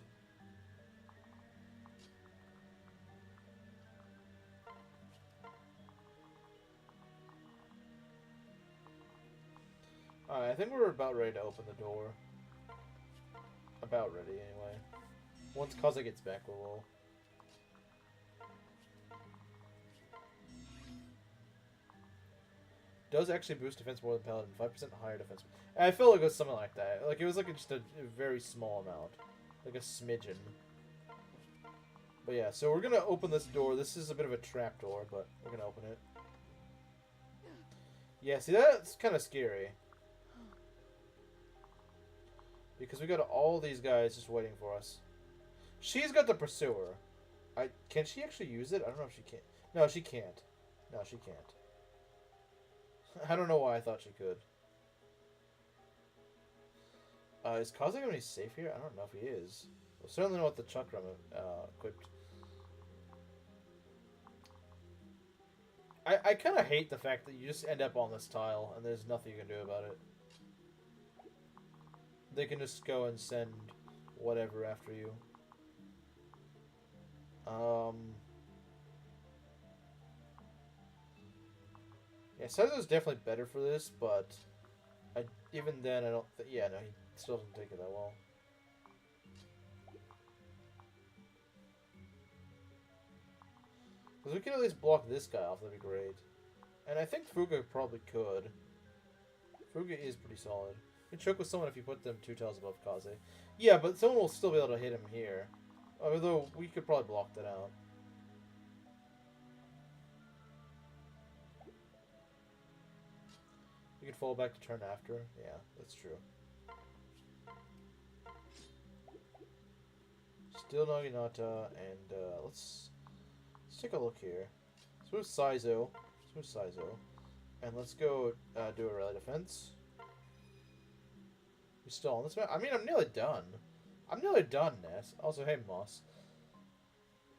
Alright, I think we're about ready to open the door. About ready, anyway. Once Kaze gets back, we will. Does actually boost defense more than Paladin, 5% higher defense. I feel like it was something like that. Like, it was like just a very small amount. Like a smidgen. But yeah, so we're gonna open this door. This is a bit of a trap door, but we're gonna open it. Yeah, see, that's kind of scary. Because we got all these guys just waiting for us. She's got the Pursuer. Can she actually use it? I don't know if she can. No, she can't. No, she can't. I don't know why I thought she could. Is Kaze going to be safe here? I don't know if he is. We'll certainly know what the Chakram equipped. I kind of hate the fact that you just end up on this tile and there's nothing you can do about it. They can just go and send whatever after you. Yeah, Saizo's definitely better for this, but even then, I don't yeah, no, he still doesn't take it that well. Because we could at least block this guy off, that'd be great. And I think Fuga probably could. Fuga is pretty solid. You can choke with someone if you put them 2 tiles above Kaze. Yeah, but someone will still be able to hit him here. Although, we could probably block that out. You can fall back to turn after. Yeah, that's true. Still no Hinata, and let's take a look here. So where's Saizo? And let's go do a rally defense. We're still on this map? I mean, I'm nearly done. Ness. Also, hey, Moss.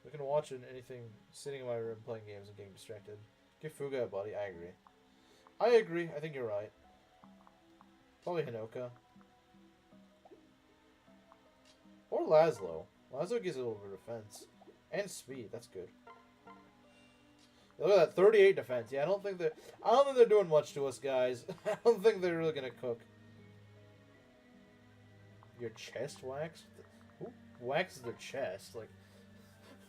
We can watch anything sitting in my room playing games and getting distracted. Give Fuga a buddy. I agree. I think you're right. Probably Hinoka. Or Laslow. Laslow gives a little bit of defense. And speed. That's good. Look at that. 38 defense. Yeah, I don't think they're doing much to us, guys. I don't think they're really gonna cook. Your chest wax? Who waxes their chest? Like,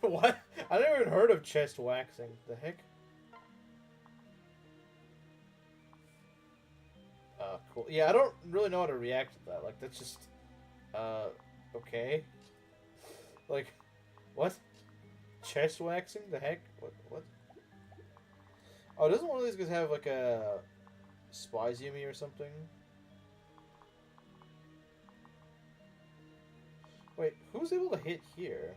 what? I never even heard of chest waxing. The heck? Cool. Yeah, I don't really know how to react to that. Like, that's just, okay. Like, what? Chest waxing? The heck? What? Oh, doesn't one of these guys have, like, a Spies Yumi or something? Wait, who's able to hit here?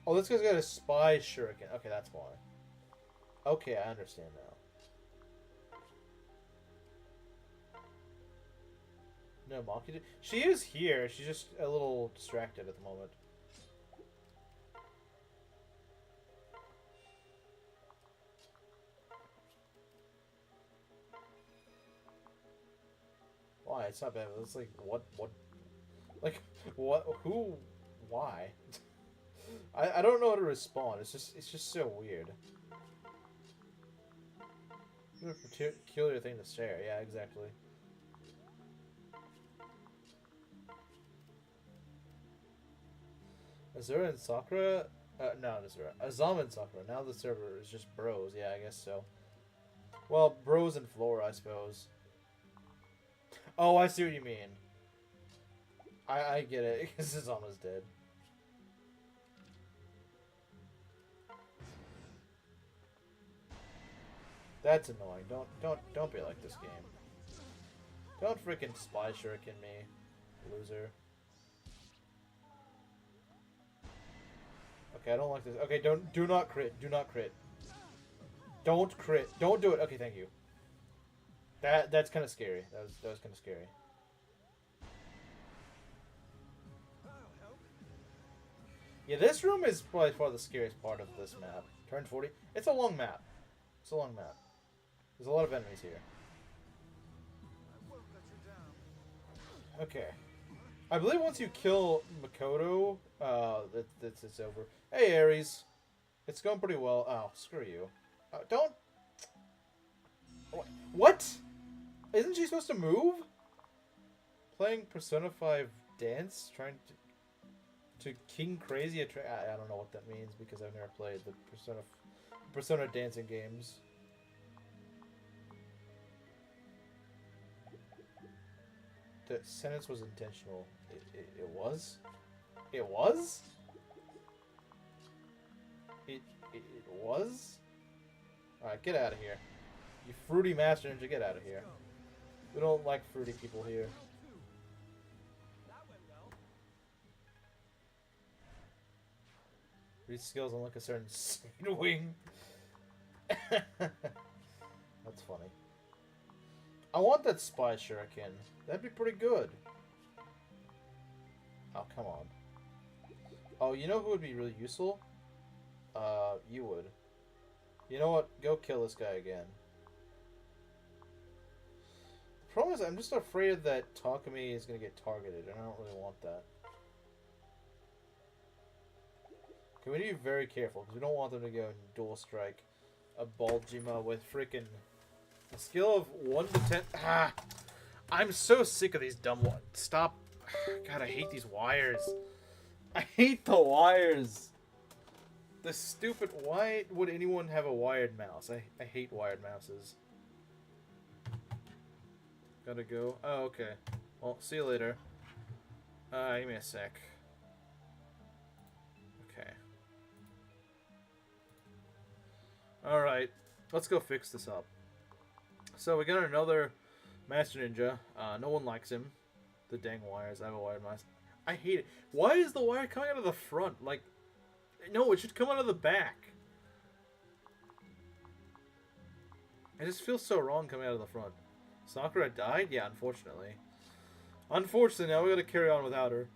Oh, this guy's got a Spy Shuriken. Okay, that's why. Okay, I understand now. No, Maki. She is here. She's just a little distracted at the moment. Why? It's not bad. It's like, what? Like, what? Who? Why? I don't know how to respond. It's just so weird. It's a peculiar thing to share. Yeah, exactly. Azura and Sakura? No, not Azura. Azama and Sakura. Now the server is just bros. Yeah, I guess so. Well, bros and Flora, I suppose. Oh, I see what you mean. I get it, because Azama's dead. That's annoying. Don't be like this game. Don't freaking Spy Shuriken me, loser. Okay, I don't like this. Okay, do not crit. Do not crit. Don't crit. Don't do it. Okay, thank you. That's kind of scary. That was kind of scary. Yeah, this room is probably far the scariest part of this map. Turn 40. It's a long map. It's a long map. There's a lot of enemies here. I won't let you down. Okay. I believe once you kill Makoto, it's over. Hey, Ares. It's going pretty well. Oh, screw you. Don't... What? Isn't she supposed to move? Playing Persona 5 Dance? Trying to King Crazy... I don't know what that means because I've never played the Persona dancing games. The sentence was intentional. It was? It was? It was? Alright, get out of here. You fruity master ninja, get out of here. We don't like fruity people here. That went well. These skills unlock a certain side wing. That's funny. I want that spy shuriken. That'd be pretty good. Oh, come on. Oh, you know who would be really useful? You would. You know what? Go kill this guy again. The problem is I'm just afraid that Takumi is going to get targeted, and I don't really want that. Okay, we need to be very careful, because we don't want them to go and dual strike a Baljima with freaking a skill of 1 to 10. Ah! I'm so sick of these dumb ones. Stop. God, I hate these wires. I hate the wires. The stupid... Why would anyone have a wired mouse? I hate wired mouses. Gotta go. Oh, okay. Well, see you later. Give me a sec. Okay. Alright. Let's go fix this up. So, we got another Master Ninja. No one likes him. The dang wires. I have a wired mouse. I hate it. Why is the wire coming out of the front? Like... No, it should come out of the back. It just feels so wrong coming out of the front. Sakura died? Yeah, unfortunately. Unfortunately, now we gotta carry on without her.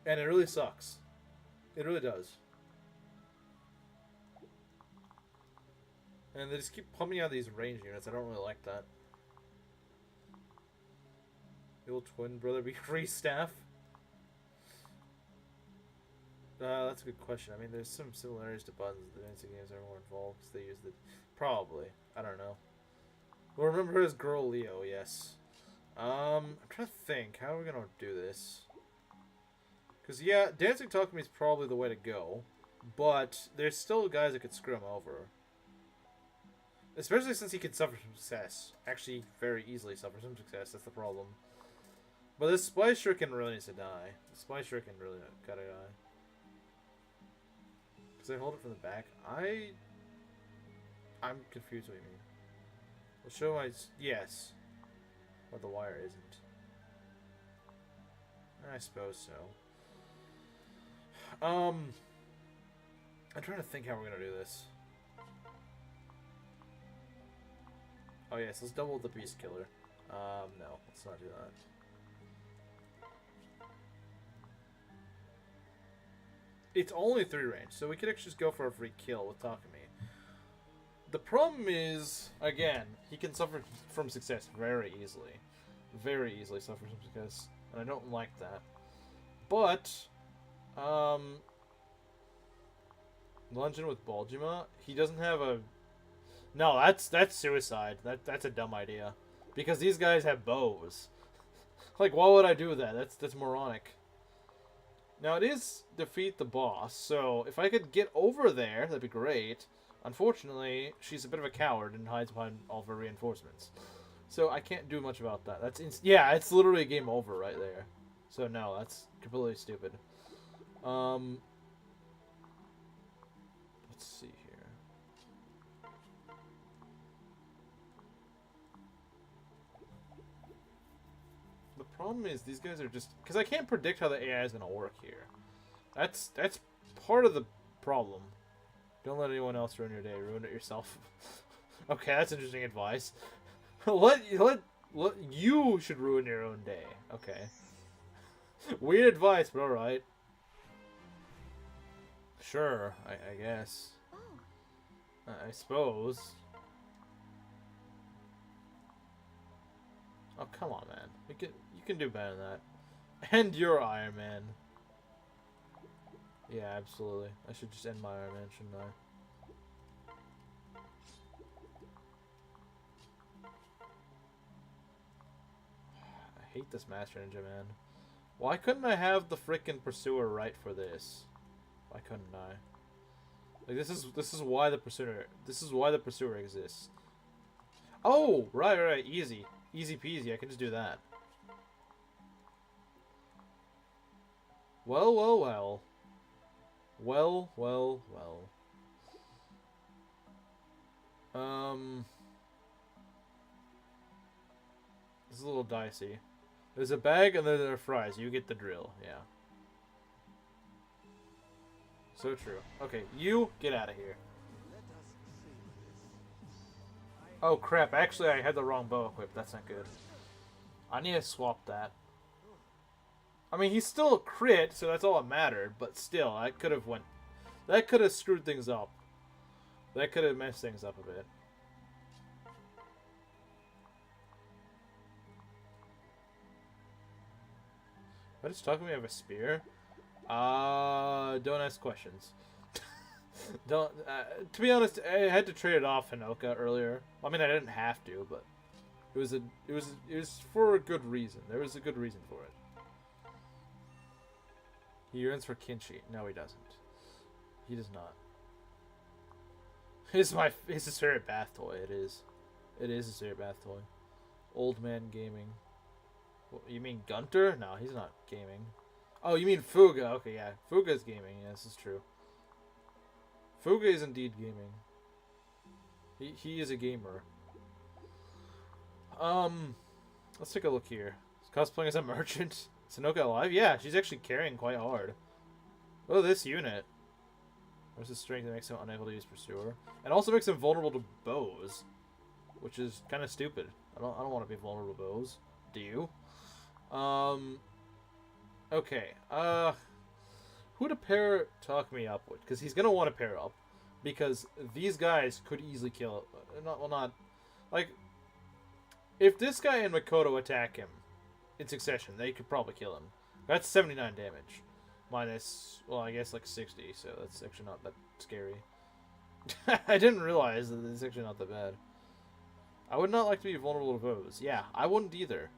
And it really sucks. It really does. And they just keep pumping out these range units. I don't really like that. The old twin brother be free staff? That's a good question. I mean, there's some similarities to buttons. The dancing games are more involved because they use the... Probably. I don't know. Well, remember her as Girl Leo, yes. I'm trying to think. How are we going to do this? Because, yeah, dancing Takumi is probably the way to go. But there's still guys that could screw him over. Especially since he can suffer some success. Actually, very easily suffer some success. That's the problem. But this Spy Shuriken really needs to die. The Spy Shuriken really gotta die. Because I hold it from the back. I'm confused what you mean. We'll show my... Yes. But the wire isn't. I suppose so. I'm trying to think how we're gonna do this. Oh yes, let's double the Beast Killer. No, let's not do that. It's only 3 range, so we could actually just go for a free kill with Takumi. The problem is, again, he can suffer from success very easily. Very easily suffer from success, and I don't like that. But, Lungeon with Baljima, he doesn't have a... No, that's suicide. That's a dumb idea. Because these guys have bows. Like, why would I do that? That's moronic. Now, it is defeat the boss, so if I could get over there, that'd be great. Unfortunately, she's a bit of a coward and hides behind all of her reinforcements. So I can't do much about that. Yeah, it's literally a game over right there. So no, that's completely stupid. Let's see here. The problem is these guys are just... Because I can't predict how the AI is going to work here. That's part of the problem. Don't let anyone else ruin your day. Ruin it yourself. Okay, that's interesting advice. You should ruin your own day. Okay. Weird advice, but alright. Sure, I guess. Oh, I suppose. Oh, come on, man. You can do better than that. And you're Iron Man. Yeah, absolutely. I should just end my Iron Man, shouldn't I? I hate this Master Ninja, man. Why couldn't I have the frickin' Pursuer right for this? Why couldn't I? Like, this is why the Pursuer exists. Oh, right, easy peasy. I can just do that. Well. This is a little dicey. There's a bag and there are fries. You get the drill. Yeah. So true. Okay, you get out of here. Oh crap, actually I had the wrong bow equipped. That's not good. I need to swap that. I mean, he's still a crit, so that's all that mattered, but still, that could have screwed things up. That could have messed things up a bit. What is talking? We have a spear. Don't ask questions. Don't. To be honest, I had to trade it off Hinoka earlier. I mean, I didn't have to, but it was for a good reason. There was a good reason for it. He yearns for Kinshi. No, he doesn't. He does not. It's his favorite bath toy. It is. It is his favorite bath toy. Old man gaming. What, you mean Gunter? No, he's not gaming. Oh, you mean Fuga? Okay, yeah. Fuga is gaming. Yeah, this is true. Fuga is indeed gaming. He is a gamer. Let's take a look here. Is cosplaying as a merchant? Is Hinoka alive? Yeah, she's actually carrying quite hard. Oh, this unit. Where's his strength that makes him unable to use Pursuer? And also makes him vulnerable to bows. Which is kind of stupid. I don't want to be vulnerable to bows. Do you? Okay. Who to pair talk me up with? Because he's gonna want to pair up. Because these guys could easily kill. Not like if this guy and Makoto attack him in succession, they could probably kill him. That's 79 damage. Minus, well, I guess like 60, so that's actually not that scary. I didn't realize that it's actually not that bad. I would not like to be vulnerable to bows. Yeah, I wouldn't either.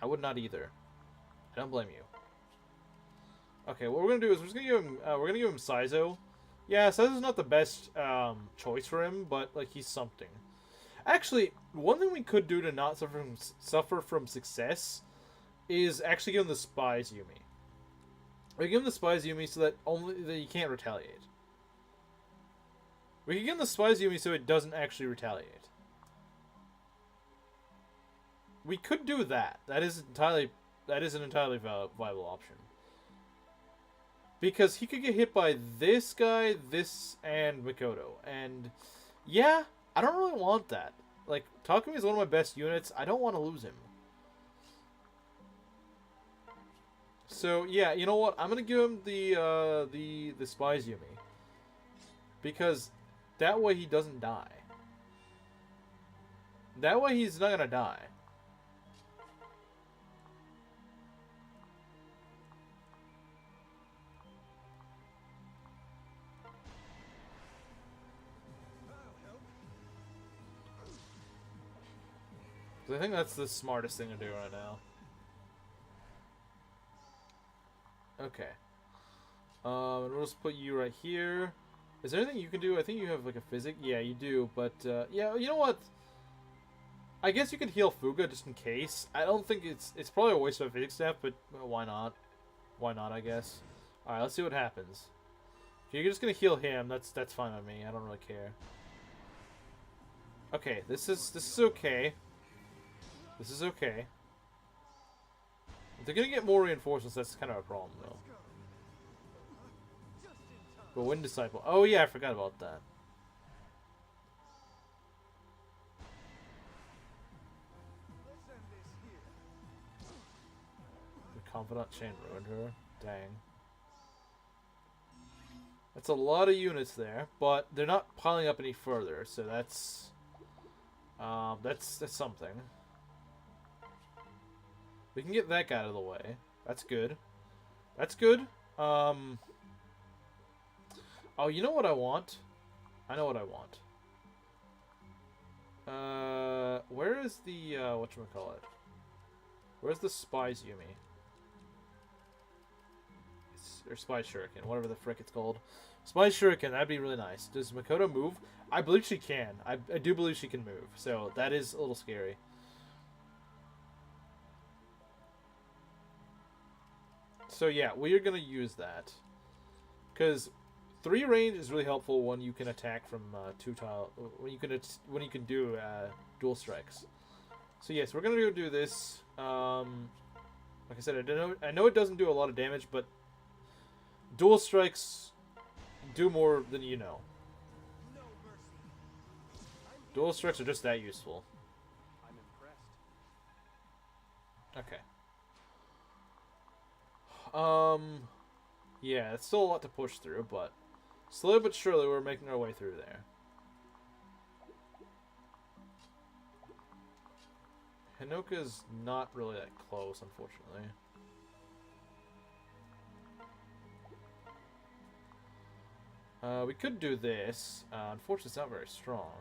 I would not either. I don't blame you. Okay, what we're gonna do is we're gonna give him Saizo. Yeah, Saizo's not the best choice for him, but like he's something. Actually, one thing we could do to not suffer from success is actually give him the Spies Yumi. We give him the Spies Yumi so that he can't retaliate. We can give him the Spies Yumi so it doesn't actually retaliate. We could do that. That is an entirely viable option. Because he could get hit by this guy, this, and Makoto. And yeah, I don't really want that. Like, Takumi is one of my best units. I don't want to lose him. So yeah, you know what? I'm gonna give him the Spies Yumi. Because that way he doesn't die. That way he's not gonna die. I think that's the smartest thing to do right now. Okay. And we'll just put you right here. Is there anything you can do? I think you have like a physic. Yeah, you do. But yeah, you know what? I guess you could heal Fuga just in case. I don't think it's probably a waste of a physics staff, but why not? Why not? I guess. All right, let's see what happens. If you're just gonna heal him, that's fine with me. I don't really care. Okay, this is okay. This is okay. If they're gonna get more reinforcements, that's kind of a problem, though. But Wind Disciple. Oh, yeah, I forgot about that. The Confidant Chain ruined her. Dang. That's a lot of units there, but they're not piling up any further, so that's something. We can get that guy out of the way. That's good. That's good. Oh, you know what I want? I know what I want. Where is the, whatchamacallit? Where's the Spies Yumi? Or Spy Shuriken, whatever the frick it's called. Spy Shuriken, that'd be really nice. Does Makoto move? I believe she can. I do believe she can move, so that is a little scary. So yeah, we are going to use that. Because 3 range is really helpful when you can attack from 2 tile. When you can do dual strikes. So yes, we're gonna go do this. Like I said, I know it doesn't do a lot of damage, but dual strikes do more than you know. No mercy. Dual strikes are just that useful. I'm impressed. Okay. Yeah, it's still a lot to push through, but slowly but surely we're making our way through there. Hinoka's not really that close, unfortunately. We could do this. Unfortunately, it's not very strong.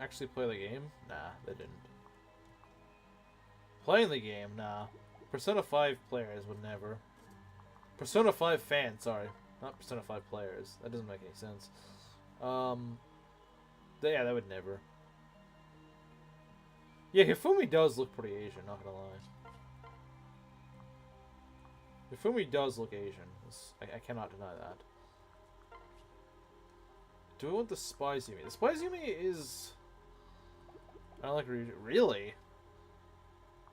Actually play the game? Nah, they didn't. Playing the game? Nah. Persona 5 players would never. Persona 5 fans, sorry. Not Persona 5 players. That doesn't make any sense. Yeah, that would never. Yeah, Hifumi does look pretty Asian, not gonna lie. Hifumi does look Asian. I cannot deny that. Do I want the Spies Yumi? The Spies Yumi is... I don't like Ryuji. Really?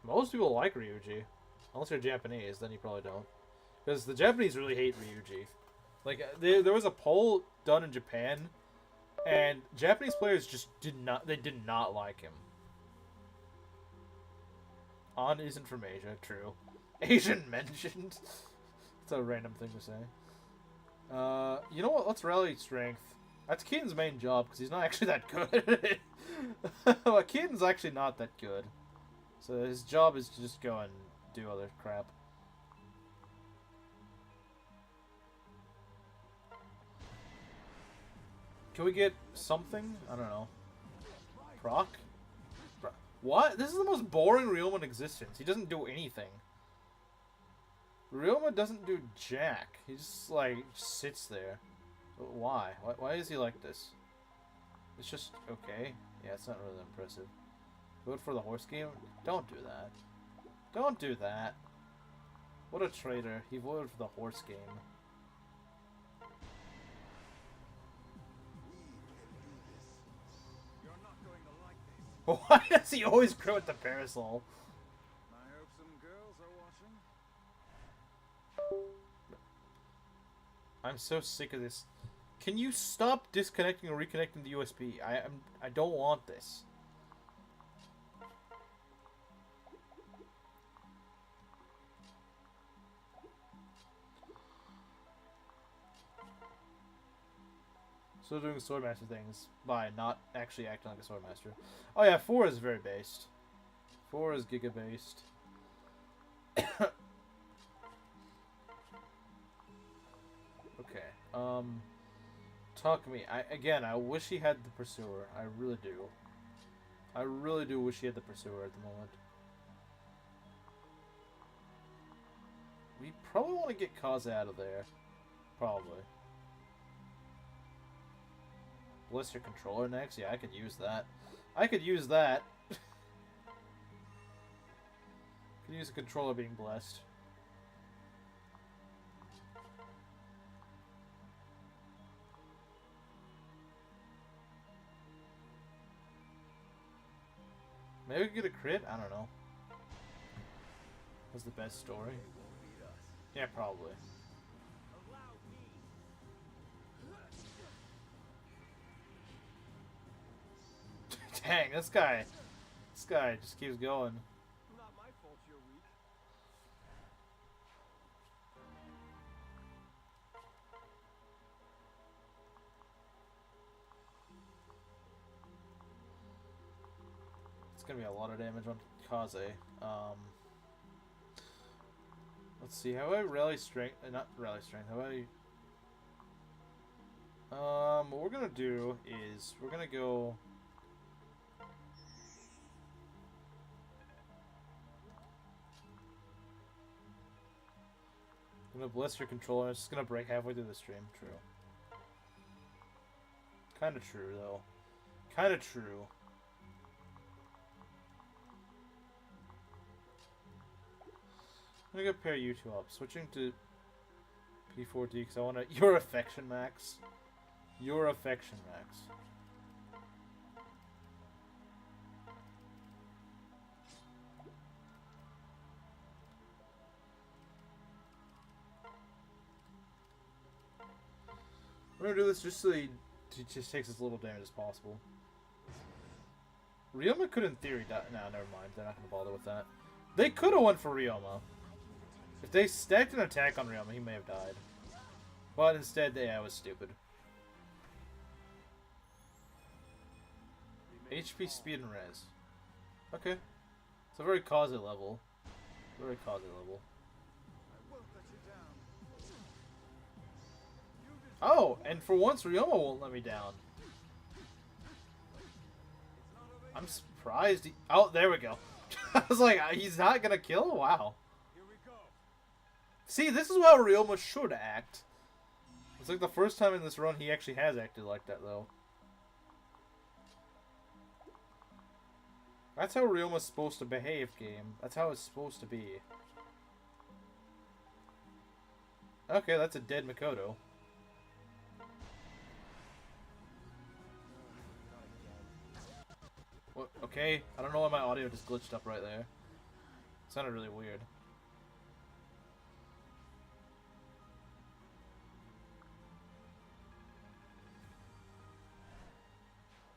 Most people like Ryuji. Unless you're Japanese, then you probably don't. Because the Japanese really hate Ryuji. Like, there was a poll done in Japan, and Japanese players just did not like him. On isn't from Asia, true. Asian mentioned. It's a random thing to say. You know what? Let's rally strength. That's Keaton's main job, because he's not actually that good. Well, Keaton's actually not that good. So his job is to just go and do other crap. Can we get something? I don't know. Proc? What? This is the most boring Ryoma in existence. He doesn't do anything. Ryoma doesn't do jack. He just, like, sits there. But why? Why is he like this? It's just okay. Yeah, it's not really impressive. Vote for the horse game? Don't do that. Don't do that. What a traitor. He voted for the horse game. You're not going to like this. Why does he always grow at the parasol? I hope some girls are watching. I'm so sick of this. Can you stop disconnecting and reconnecting the USB? I don't want this. So doing Swordmaster things by not actually acting like a Swordmaster. Oh yeah, 4 is very based. 4 is Giga based. Okay. Talk to me. I wish he had the Pursuer. I really do. I really do wish he had the Pursuer at the moment. We probably want to get Kaze out of there. Probably. Blister controller next? Yeah, I could use that. I could use that. Could use a controller being blessed. Maybe we could get a crit? I don't know. That's the best story. Yeah, probably. Dang, this guy just keeps going. Not my fault you're weak. It's gonna be a lot of damage on Kaze. Let's see, how do I rally strength? Not rally strength. How do I? What we're gonna do is we're gonna go. I'm gonna bless your controller. It's just gonna break halfway through the stream. True. Kind of true though. Kind of true. I'm gonna go pair you two up. Switching to P4D because I want to. Your affection max. Your affection max. We're gonna do this just so he just takes as little damage as possible. Ryoma could, in theory, die. No, never mind. They're not gonna bother with that. They could have went for Ryoma. If they stacked an attack on Ryoma, he may have died. But instead, yeah, it was stupid. HP, speed, and res. Okay. It's a very Kaze level. Very Kaze level. Oh, and for once, Ryoma won't let me down. I'm surprised. Oh, there we go. I was like, he's not gonna kill? Wow. Here we go. See, this is how Ryoma should act. It's like the first time in this run he actually has acted like that, though. That's how Ryoma's supposed to behave, game. That's how it's supposed to be. Okay, that's a dead Mikoto. What? Okay, I don't know why my audio just glitched up right there. It sounded really weird.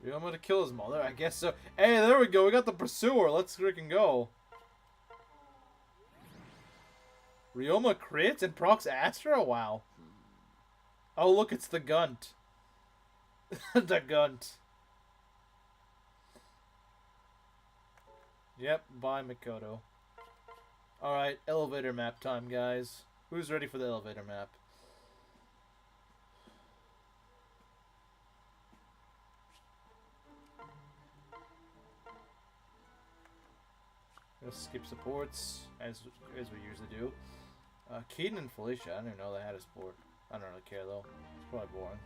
Ryoma to kill his mother? I guess so. Hey, there we go. We got the pursuer. Let's freaking go. Ryoma crits and procs Astra? Wow. Oh, look, it's the Gunt. The Gunt. Yep, bye Mikoto. Alright, elevator map time, guys. Who's ready for the elevator map? Let's skip supports, as we usually do. Keaton and Felicia, I didn't even know they had a support. I don't really care, though. It's probably boring.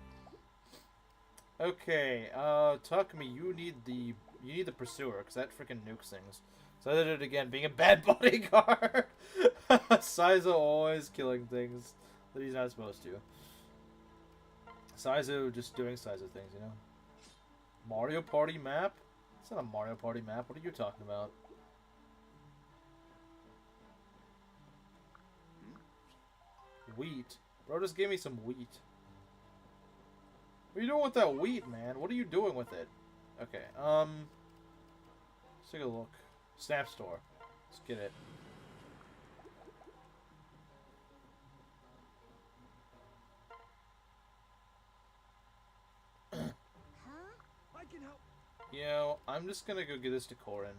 Okay, Takumi, you need the pursuer, because that freaking nukes things. So I did it again, being a bad bodyguard. Saizo always killing things that he's not supposed to. Saizo just doing Saizo things, you know? Mario Party map? It's not a Mario Party map. What are you talking about? Wheat? Bro, just give me some wheat. What are you doing with that wheat, man? What are you doing with it? Okay, let's take a look. Snap store. Let's get it. Huh? I can help. You know, I'm just gonna go give this to Corin.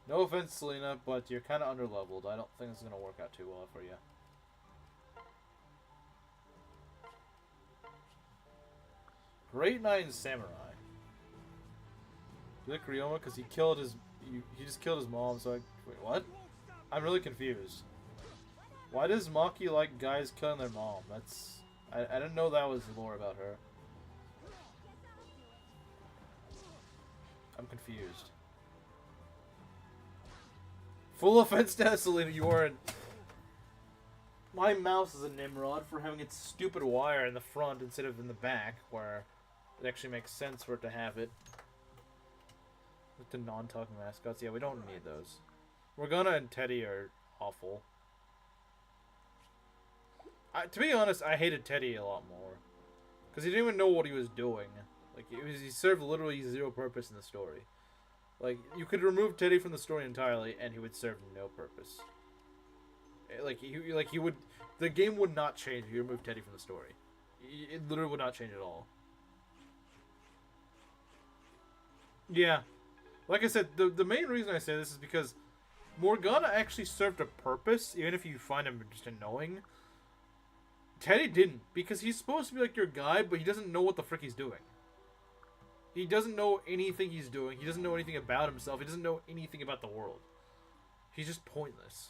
No offense, Selena, but you're kind of underleveled. I don't think it's gonna work out too well for you. Great 9 Samurai. Do you like Ryoma? Because he killed his... He just killed his mom, so I... Wait, what? I'm really confused. Why does Maki like guys killing their mom? That's... I didn't know that was lore about her. I'm confused. Full offense to Selena, you weren't... My mouse is a Nimrod for having its stupid wire in the front instead of in the back, where it actually makes sense for it to have it. With the non-talking mascots, yeah, we don't need those. Morgana and Teddy are awful. To be honest, I hated Teddy a lot more. Because he didn't even know what he was doing. Like, Like, he served literally zero purpose in the story. Like, you could remove Teddy from the story entirely, and he would serve no purpose. He would... The game would not change if you remove Teddy from the story. It literally would not change at all. Yeah. Like I said, the main reason I say this is because Morgana actually served a purpose, even if you find him just annoying. Teddy didn't, because he's supposed to be like your guy, but he doesn't know what the frick he's doing. He doesn't know anything he's doing. He doesn't know anything about himself. He doesn't know anything about the world. He's just pointless.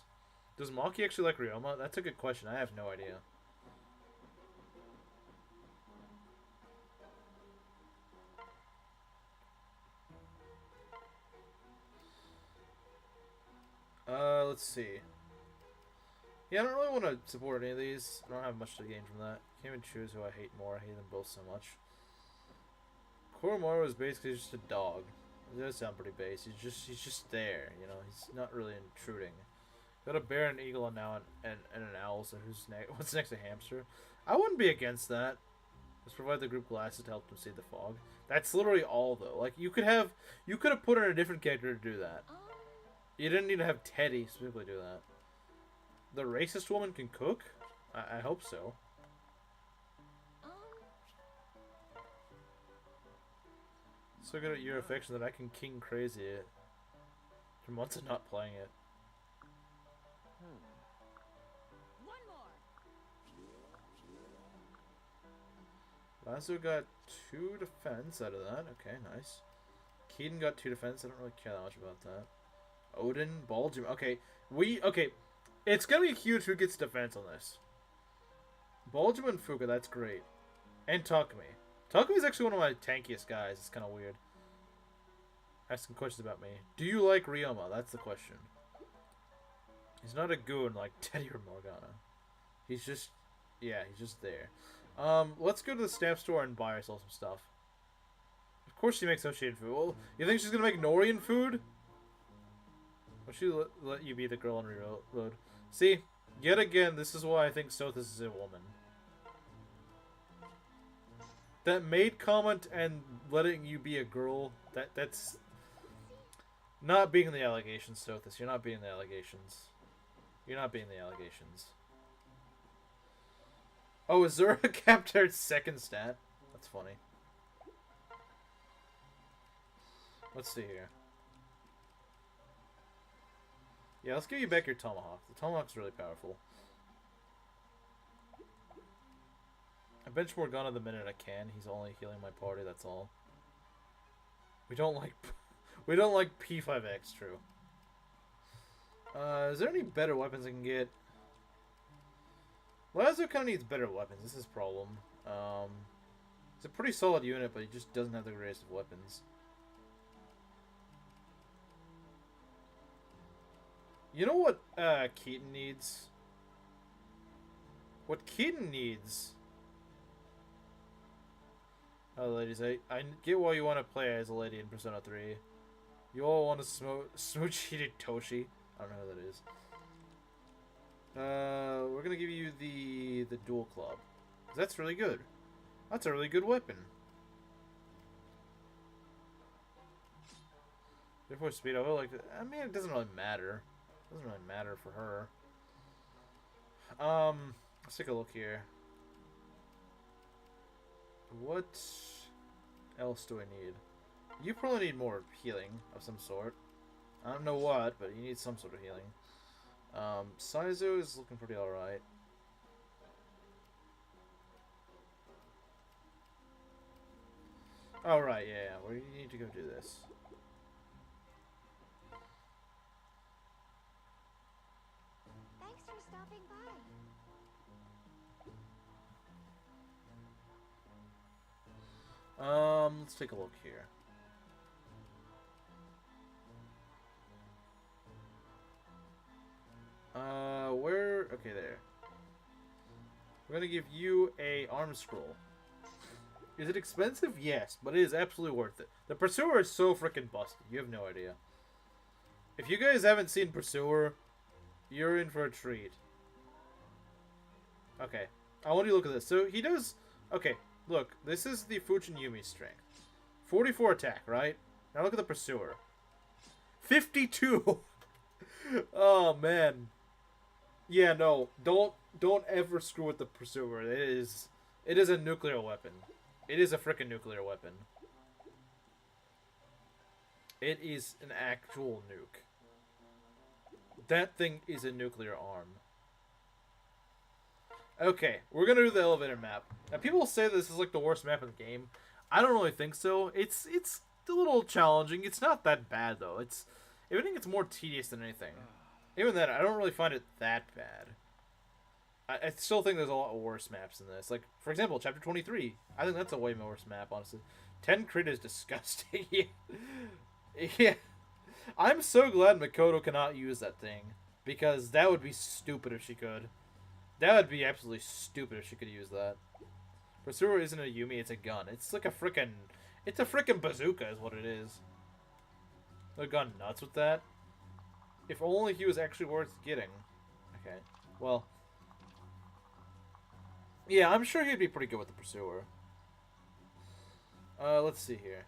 Does Maki actually like Ryoma? That's a good question. I have no idea. Let's see. Yeah, I don't really want to support any of these. I don't have much to gain from that. Can't even choose who I hate more. I hate them both so much. Koromaru is basically just a dog. It does sound pretty base. He's just there, you know. He's not really intruding. Got a bear, an eagle, and now an owl. So what's next to hamster? I wouldn't be against that. Let's provide the group glasses to help them see the fog. That's literally all, though. Like you could have put in a different character to do that. You didn't need to have Teddy specifically do that. The racist woman can cook? I hope so. So good at your affection that I can king crazy it. For months of not playing it. One more. Laslow got 2 defense out of that. Okay, nice. Keaton got 2 defense. I don't really care that much about that. Odin, Bulgim. Okay, it's gonna be huge who gets defense on this. Bulgim and Fuga, that's great. And Takumi. Takumi's actually one of my tankiest guys. It's kind of weird. Asking questions about me. Do you like Ryoma? That's the question. He's not a goon like Teddy or Morgana. He's just... Yeah, he's just there. Let's go to the stamp store and buy ourselves some stuff. Of course she makes associated food. Well, you think she's gonna make Nohrian food? Will she let you be the girl on Reload? See, yet again, this is why I think Sothis is a woman. That maid comment and letting you be a girl, that's... Not being the allegations, Sothis. You're not being the allegations. You're not being the allegations. Oh, Azura capped her 2nd stat. That's funny. Let's see here. Yeah, let's give you back your Tomahawk. The Tomahawk's really powerful. I bench Morgana the minute I can. He's only healing my party, that's all. We don't like P5X, true. Is there any better weapons I can get? Laslow kind of needs better weapons. This is his problem. He's a pretty solid unit, but he just doesn't have the greatest of weapons. You know what Keaton needs? What Keaton needs... Oh, ladies, I get why you want to play as a lady in Persona 3. You all want to smooch heated Toshi. I don't know who that is. We're gonna give you the dual club. That's really good. That's a really good weapon. Therefore, speed. I like. I mean, it doesn't really matter. It doesn't really matter for her. Let's take a look here. What else do I need? You probably need more healing of some sort. I don't know what, but you need some sort of healing. Saizo is looking pretty alright. Oh, right, yeah. Well, you need to go do this. Thanks for stopping by. Let's take a look here. Where? Okay, there. We're gonna give you a arm scroll. Is it expensive? Yes, but it is absolutely worth it. The Pursuer is so freaking busted. You have no idea. If you guys haven't seen Pursuer, you're in for a treat. Okay, I want you to look at this. So he does... Okay, look. This is the Fujin Yumi's strength. 44 attack, right? Now look at the Pursuer. 52! Oh, man. Yeah, no. Don't ever screw with the Pursuer. It is a nuclear weapon. It is a freaking nuclear weapon. It is an actual nuke. That thing is a nuclear arm. Okay, we're gonna do the elevator map. Now, people say this is like the worst map in the game. I don't really think so. It's a little challenging. It's not that bad though. If anything, it's more tedious than anything. Even then, I don't really find it that bad. I still think there's a lot worse maps than this. Like, for example, Chapter 23. I think that's a way worse map, honestly. 10 crit is disgusting. Yeah. I'm so glad Makoto cannot use that thing. Because that would be stupid if she could. That would be absolutely stupid if she could use that. Pursuer isn't a Yumi, it's a gun. It's like a frickin'... It's a frickin' bazooka is what it is. I've gone nuts with that. If only he was actually worth getting. Okay. Well... Yeah, I'm sure he'd be pretty good with the Pursuer. Let's see here.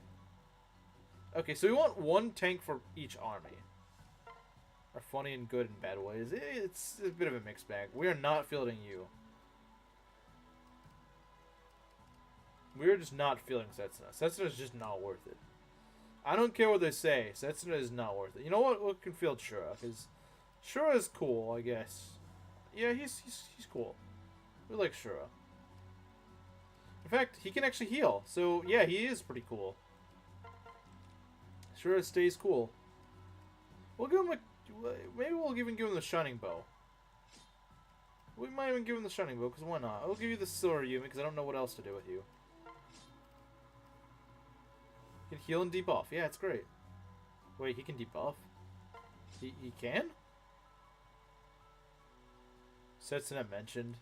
Okay, so we want one tank for each army. Are funny in good and bad ways. It's a bit of a mixed bag. We are not fielding you. We're just not feeling Setsuna. Setsuna is just not worth it. I don't care what they say. Setsuna is not worth it. You know what? We can field Shura, because Shura is cool, I guess. Yeah, he's cool. We like Shura. In fact, he can actually heal. So, yeah, he is pretty cool. Shura stays cool. We'll give him a... Maybe we'll even give him the Shining Bow. We might even give him the Shining Bow, because why not? I'll give you the Silver Yumi, because I don't know what else to do with you. He can heal and debuff. Yeah, it's great. Wait, he can debuff? He can? Setsuna mentioned.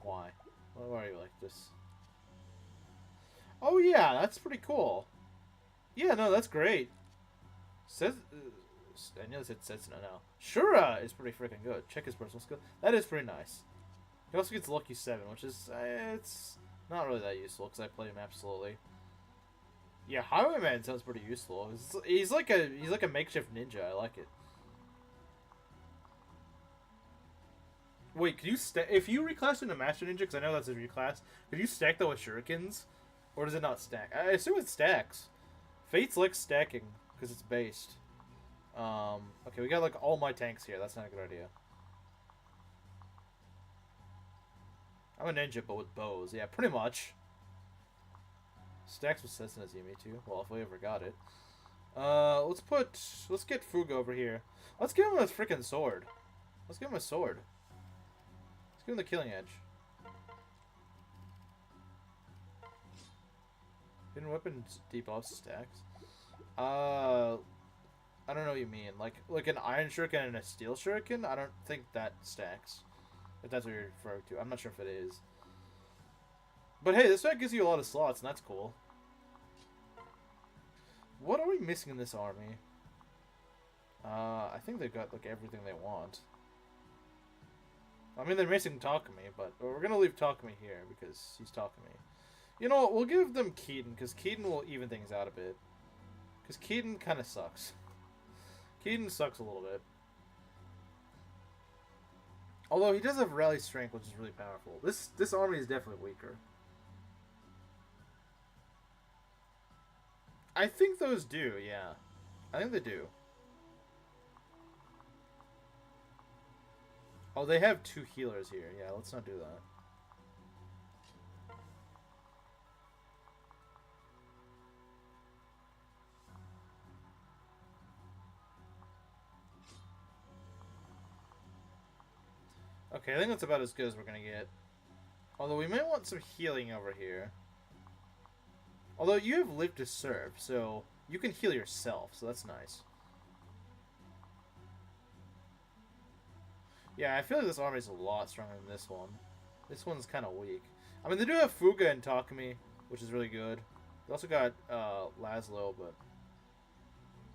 Why? Why are you like this? Oh yeah, that's pretty cool. Yeah, no, that's great. I know it said Setsuna now. Shura is pretty freaking good. Check his personal skill. That is pretty nice. He also gets Lucky 7, which is it's not really that useful because I play him slowly. Yeah, Highwayman sounds pretty useful. He's like a makeshift ninja. I like it. Wait, can you if you reclass into Master Ninja? Because I know that's a reclass. Could you stack that with shurikens, or does it not stack? I assume it stacks. Fate's like stacking because it's based. Okay, we got like all my tanks here. That's not a good idea. I'm a ninja, but with bows. Yeah, pretty much. Stacks with Setsuna's Yumi too. Well, if we ever got it. Let's get Fuga over here. Let's give him a freaking sword. Let's give him a sword. Let's give him the Killing Edge. Hidden weapon debuffs stacks. I don't know what you mean. Like an iron shuriken and a steel shuriken? I don't think that stacks. If that's what you're referring to. I'm not sure if it is. But hey, this deck gives you a lot of slots, and that's cool. What are we missing in this army? I think they've got like everything they want. I mean, they're missing Takumi, but we're gonna leave Takumi here because he's Takumi. You know what? We'll give them Keaton, because Keaton will even things out a bit. Because Keaton kind of sucks. Keaton sucks a little bit. Although he does have rally strength, which is really powerful. This army is definitely weaker. I think those do, yeah. I think they do. Oh, they have 2 healers here. Yeah, let's not do that. Okay, I think that's about as good as we're gonna get. Although we might want some healing over here. Although you have Live to Serve, so you can heal yourself, so that's nice. Yeah, I feel like this army is a lot stronger than this one. This one's kind of weak. I mean, they do have Fuga and Takumi, which is really good. They also got Laslow, but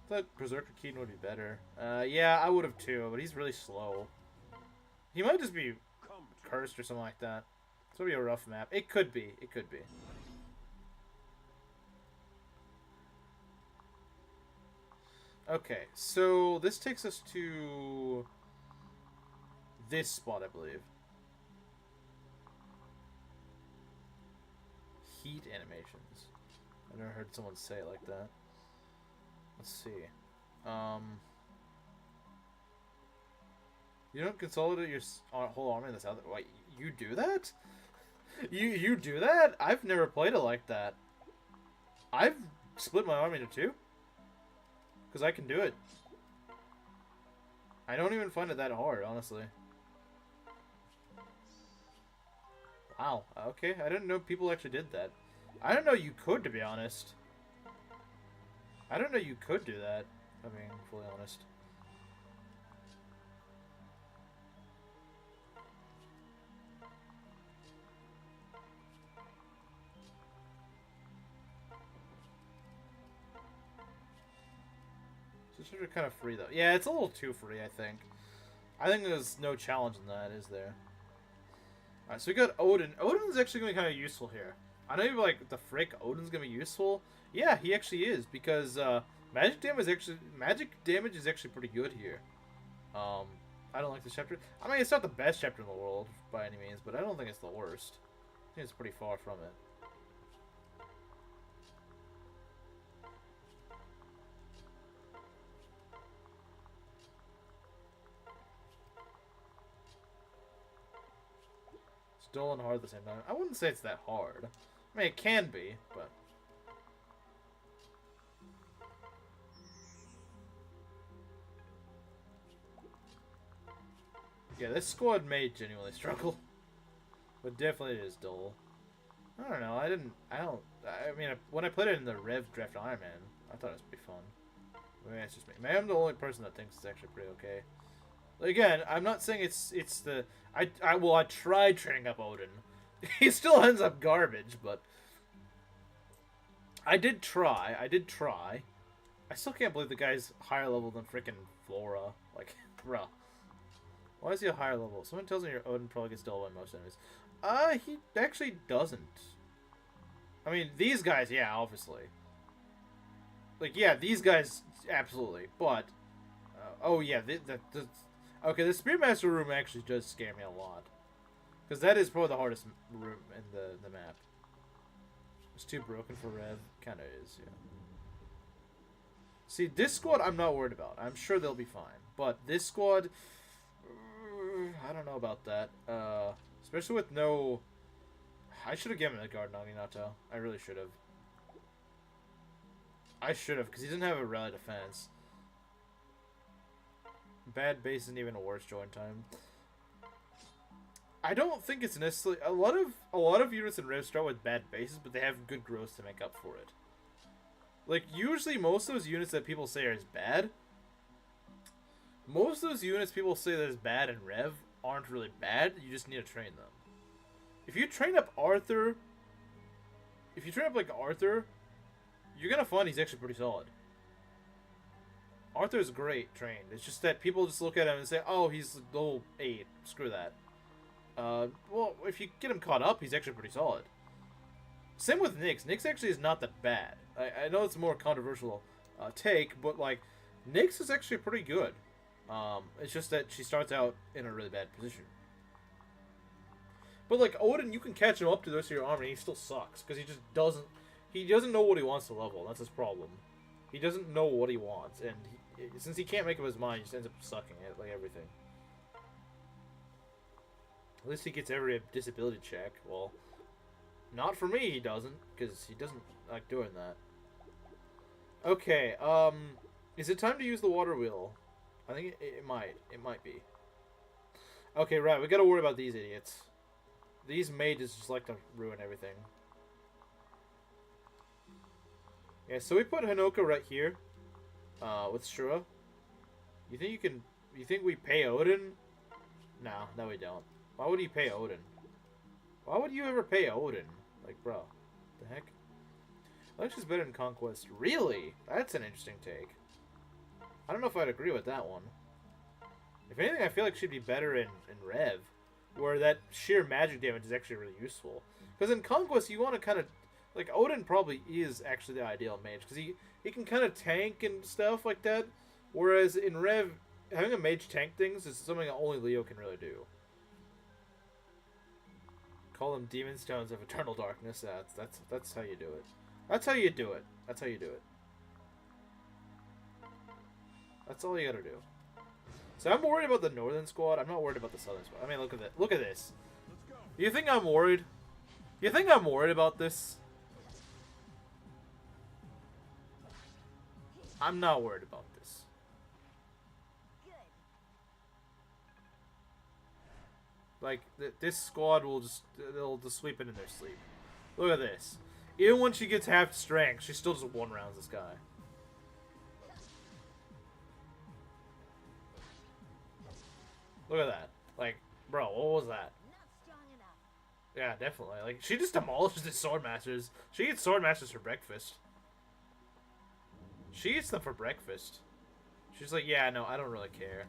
I thought Berserker Keaton would be better. Yeah, I would have too, but he's really slow. He might just be cursed or something like that. It's gonna be a rough map. It could be. It could be. Okay, so this takes us to this spot, I believe. Heat animations. I've never heard someone say it like that. Let's see. You don't consolidate your whole army in this other. Wait, you do that? You do that? I've never played it like that. I've split my army into two. Because I can do it. I don't even find it that hard, honestly. Wow, okay. I didn't know people actually did that. I didn't know you could, to be honest. I didn't know you could do that, if I'm being fully honest. It's sort of kind of free, though. Yeah, it's a little too free, I think. I think there's no challenge in that, is there? Alright, so we got Odin. Odin's actually going to be kind of useful here. I know you're like, the frick, Odin's going to be useful. Yeah, he actually is, because magic damage is actually pretty good here. I don't like this chapter. I mean, it's not the best chapter in the world, by any means, but I don't think it's the worst. I think it's pretty far from it. Dull and hard at the same time. I wouldn't say it's that hard. I mean, it can be, but... Yeah, this squad may genuinely struggle. But definitely it is dull. I don't know, I mean, when I played it in the Rev Draft Ironman, I thought it was pretty fun. Maybe that's just me. Maybe I'm the only person that thinks it's actually pretty okay. Again, I'm not saying it's the... I tried training up Odin. He still ends up garbage, but... I did try. I still can't believe the guy's higher level than freaking Flora. Like, bruh. Why is he a higher level? Someone tells me your Odin probably gets dealt by most enemies. He actually doesn't. I mean, these guys, yeah, obviously. Like, yeah, these guys, absolutely. But, oh yeah, okay, the Spearmaster room actually does scare me a lot. Because that is probably the hardest room in the map. It's too broken for Rev. Kinda is, yeah. See, this squad I'm not worried about. I'm sure they'll be fine. But this squad... I don't know about that. Especially with no... I should have given him a guard on Hinata. I really should have. I should have, because he doesn't have a rally defense. Bad base isn't even a worse join time. I don't think it's necessarily... A lot of units in Rev start with bad bases, but they have good growth to make up for it. Like, usually most of those units that people say are as bad... Most of those units people say that is bad in Rev aren't really bad. You just need to train them. If you train up Arthur... If you train up, like, Arthur... You're gonna find he's actually pretty solid. Arthur's great trained. It's just that people just look at him and say, oh, he's level 8. Screw that. Well, if you get him caught up, he's actually pretty solid. Same with Nyx. Nyx actually is not that bad. I know it's a more controversial take, but, like, Nyx is actually pretty good. It's just that she starts out in a really bad position. But, like, Odin, you can catch him up to the rest of your army, and he still sucks. Because he just doesn't... He doesn't know what he wants to level. That's his problem. He doesn't know what he wants. And since he can't make up his mind, he just ends up sucking at, like, everything. At least he gets every disability check. Well, not for me, he doesn't. Because he doesn't like doing that. Okay, is it time to use the water wheel? I think it might. It might be. Okay, right. We gotta worry about these idiots. These mages just like to ruin everything. Yeah, so we put Hinoka right here. With Shura. You think you can... You think we pay Odin? No, we don't. Why would he pay Odin? Why would you ever pay Odin? Like, bro. The heck? Alexia's better in Conquest. Really? That's an interesting take. I don't know if I'd agree with that one. If anything, I feel like she'd be better in Rev. Where that sheer magic damage is actually really useful. Because in Conquest, you want to kind of... like Odin probably is actually the ideal mage because he can kind of tank and stuff like that. Whereas in Rev, having a mage tank things is something that only Leo can really do. Call them demon stones of eternal darkness. That's how you do it. That's how you do it. That's how you do it. That's all you gotta do. So I'm worried about the northern squad. I'm not worried about the southern squad. I mean, look at that. Look at this. You think I'm worried? You think I'm worried about this? I'm not worried about this. Like, this squad will they'll just sweep it in their sleep. Look at this. Even when she gets half strength, she still just one-rounds this guy. Look at that. Like, bro, what was that? Not strong enough. Yeah, definitely. Like, she just demolishes the sword masters. She eats sword masters for breakfast. She eats them for breakfast. She's like, yeah, no, I don't really care.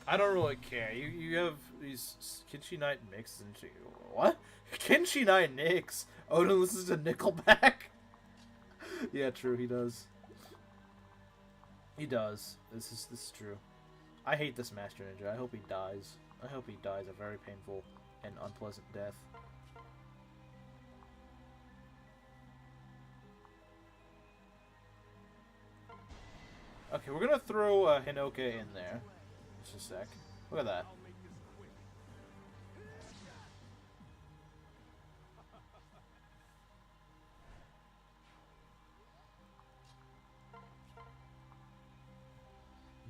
I don't really care. You have these Kinshi Knight Nicks and she... What? Kinshi Knight Nicks? Odin listens to Nickelback? Yeah, true, he does. He does. This is true. I hate this Master Ninja. I hope he dies. I hope he dies a very painful and unpleasant death. Okay, we're gonna throw Hinoka in there. Just a sec. Look at that.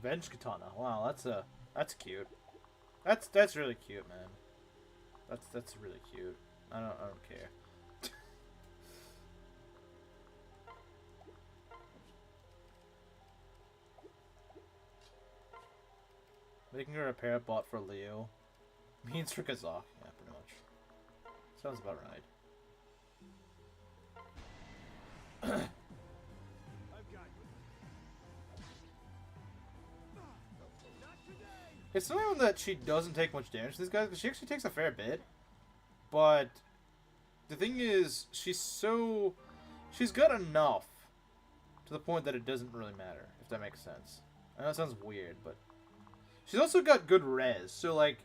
Venge Katana. Wow, that's cute. That's really cute, man. That's really cute. I don't care. Making her a parrot bot for Leo means for Kazakh. Yeah, pretty much. Sounds about right. It's not even that she doesn't take much damage to these guys, because she actually takes a fair bit. But the thing is, she's got enough to the point that it doesn't really matter, if that makes sense. I know it sounds weird, but she's also got good res. So, like,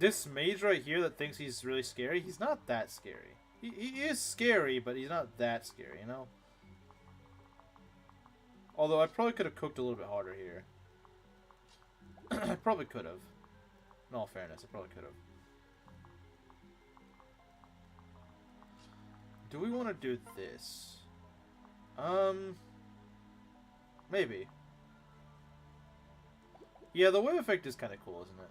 this mage right here that thinks he's really scary, he's not that scary. He is scary, but he's not that scary, you know? Although I probably could have cooked a little bit harder here. I probably could have. In all fairness, I probably could have. Do we want to do this? Maybe. Yeah, the wave effect is kind of cool, isn't it?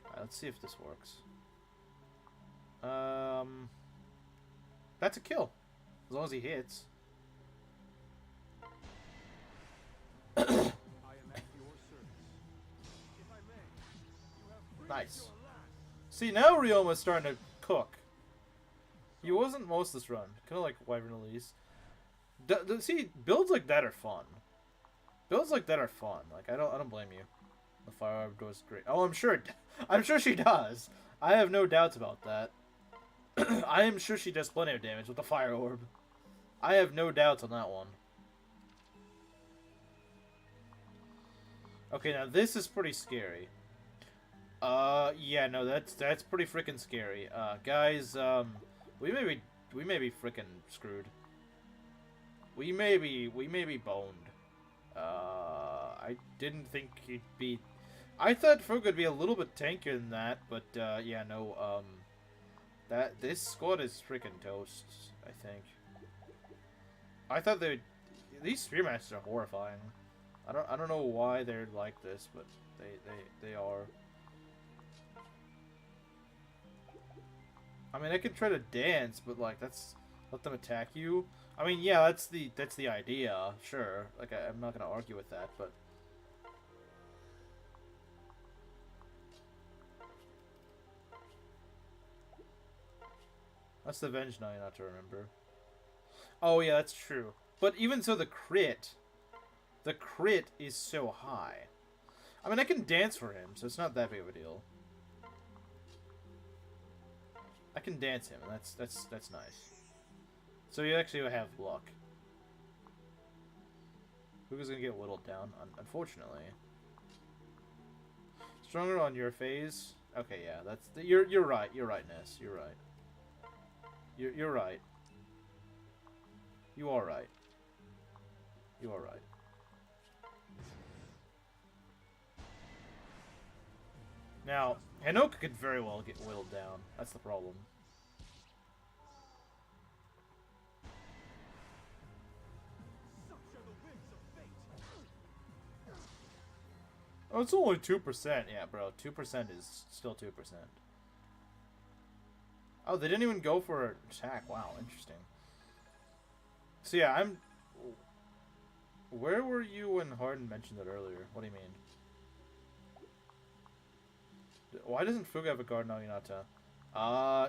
Alright, let's see if this works. That's a kill. As long as he hits. Nice. See, now Ryoma's starting to cook. He wasn't most of this run. Kind of like Wyvern Elise. See, builds like that are fun. Builds like that are fun. Like, I don't blame you. The fire orb does great. Oh, I'm sure she does. I have no doubts about that. I am sure she does plenty of damage with the fire orb. I have no doubts on that one. Okay, now this is pretty scary. Yeah, no, that's pretty freaking scary. Guys, we may be freaking screwed. We may be boned. I didn't think he'd be... I thought Fuga would be a little bit tankier than that, but, yeah, no, this squad is freaking toast, I think. I thought these Spearmasters are horrifying. I don't know why they're like this, but they are. I mean, I could try to dance, but like let them attack you. I mean, yeah, that's the idea, sure. Like I'm not gonna argue with that, but that's the Venge now, not to remember. Oh yeah, that's true. But even so, the crit is so high. I mean, I can dance for him, so it's not that big of a deal. I can dance him, and that's nice. So you actually have block. Fuga's gonna get whittled down, unfortunately. Stronger on your phase. Okay, yeah, that's you're right. You're right, Ness. You're right. You're right. You are right. You are right. Now, Hinoka could very well get whittled down. That's the problem. Such are the winds of fate. Oh, it's only 2%. Yeah, bro. 2% is still 2%. Oh, they didn't even go for an attack. Wow, interesting. So yeah, I'm... Where were you when Harden mentioned it earlier? What do you mean? Why doesn't Fuga have a guard now, Hinata?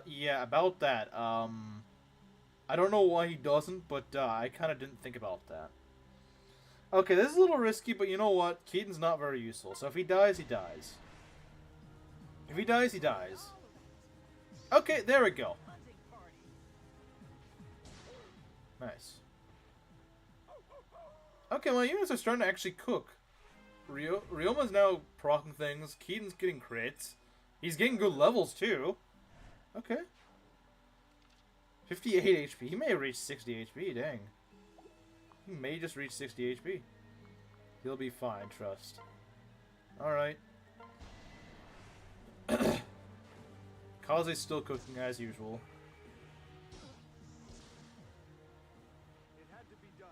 Yeah, about that. I don't know why he doesn't, but I kind of didn't think about that. Okay, this is a little risky, but you know what? Keaton's not very useful, so if he dies, he dies. If he dies, he dies. Okay, there we go. Nice. Okay, my units are starting to actually cook. Ryoma's now proccing things. Keaton's getting crits. He's getting good levels, too. Okay. 58 HP. He may have reached 60 HP, dang. He may just reach 60 HP. He'll be fine, trust. Alright. Kaze's still cooking as usual. It had to be done.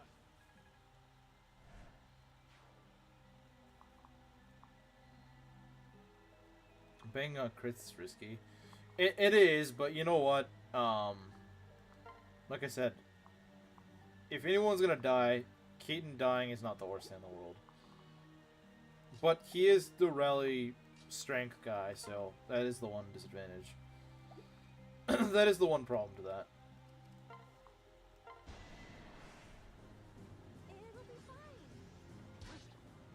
Banging on crits is risky. It is, but you know what? Like I said, if anyone's gonna die, Keaton dying is not the worst thing in the world. But he is the rally strength guy, so that is the one disadvantage. That is the one problem to that. It'll be fine.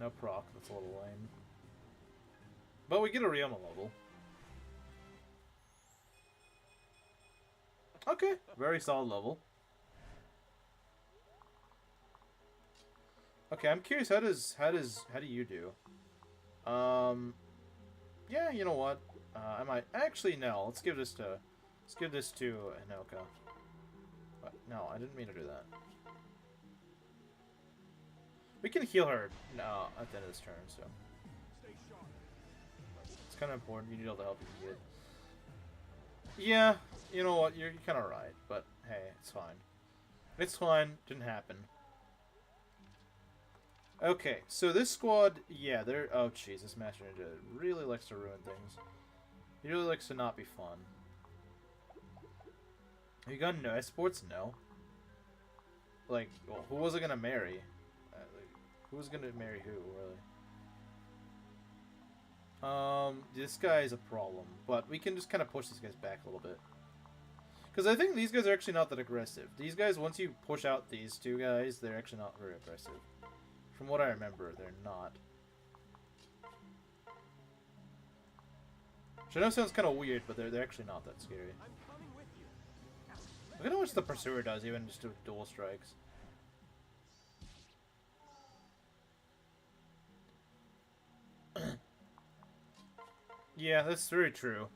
No proc, that's a little lame. But we get a Ryoma level. Okay, very solid level. Okay, I'm curious, how do you do? Yeah, you know what? I might actually no. Let's give this to Hinoka. What? No, I didn't mean to do that. We can heal her at the end of this turn, so Stay sharp. it's kind of important. You need all the help you can get. Yeah, you know what? You're kind of right, but hey, it's fine. It's fine. Didn't happen. Okay, so this squad, yeah, they're... Oh, jeez, this Master Ninja really likes to ruin things. He really likes to not be fun. Have you got no esports? No. Like, well, who was it gonna marry? Like, who was gonna marry who, really? This guy is a problem, but we can just kind of push these guys back a little bit. Because I think these guys are actually not that aggressive. These guys, once you push out these two guys, they're actually not very aggressive. From what I remember, they're not. Which I know sounds kind of weird, but they're actually not that scary. I'm coming with you. Look at how much the Pursuer does, even just with dual strikes. Yeah, that's very true.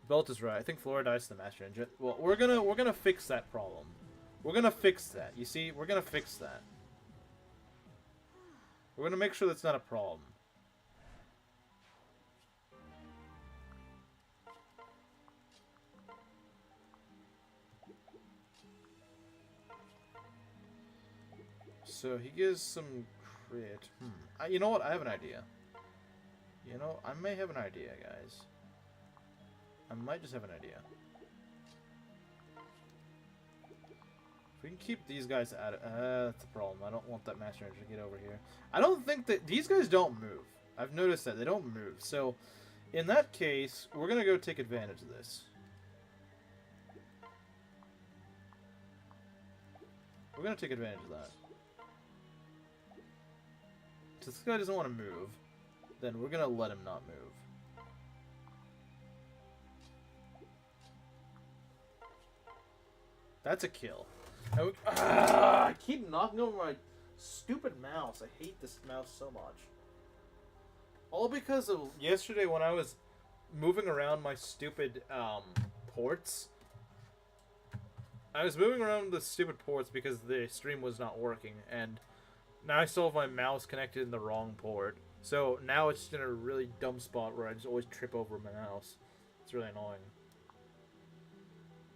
Belt is right. I think Flora dies to the Master Ninja. Well, we're gonna fix that problem. We're gonna fix that. You see, we're gonna fix that. We're gonna make sure that's not a problem. So he gives some crit. You know what? I have an idea. You know, I may have an idea, guys. I might just have an idea. If we can keep these guys out of... that's the problem. I don't want that Master Ninja to get over here. I don't think that... These guys don't move. I've noticed that. They don't move. So, in that case, we're going to go take advantage of this. We're going to take advantage of that. So this guy doesn't want to move, then we're going to let him not move. That's a kill. I keep knocking over my stupid mouse. I hate this mouse so much. All because of yesterday when I was moving around my stupid ports. I was moving around the stupid ports because the stream was not working, and now I still have my mouse connected in the wrong port. So now it's in a really dumb spot where I just always trip over my mouse. It's really annoying.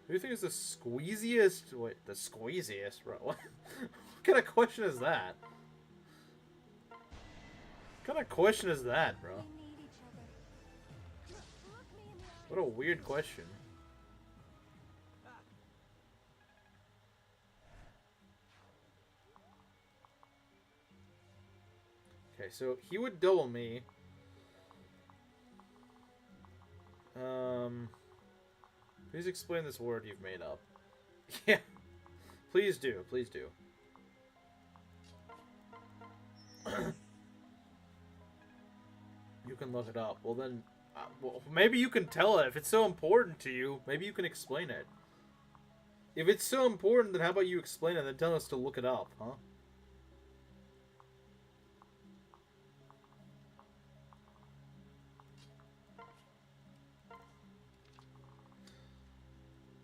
Who do you think is the squeeziest? Wait, the squeeziest, bro? What kind of question is that? What kind of question is that, bro? We need each other. Look me in the eye. What a weird question. Okay, so he would double me. Please explain this word you've made up. Yeah. Please do, please do. You can look it up. Well then, well, maybe you can tell it. If it's so important to you, maybe you can explain it. If it's so important, then how about you explain it and then tell us to look it up, huh?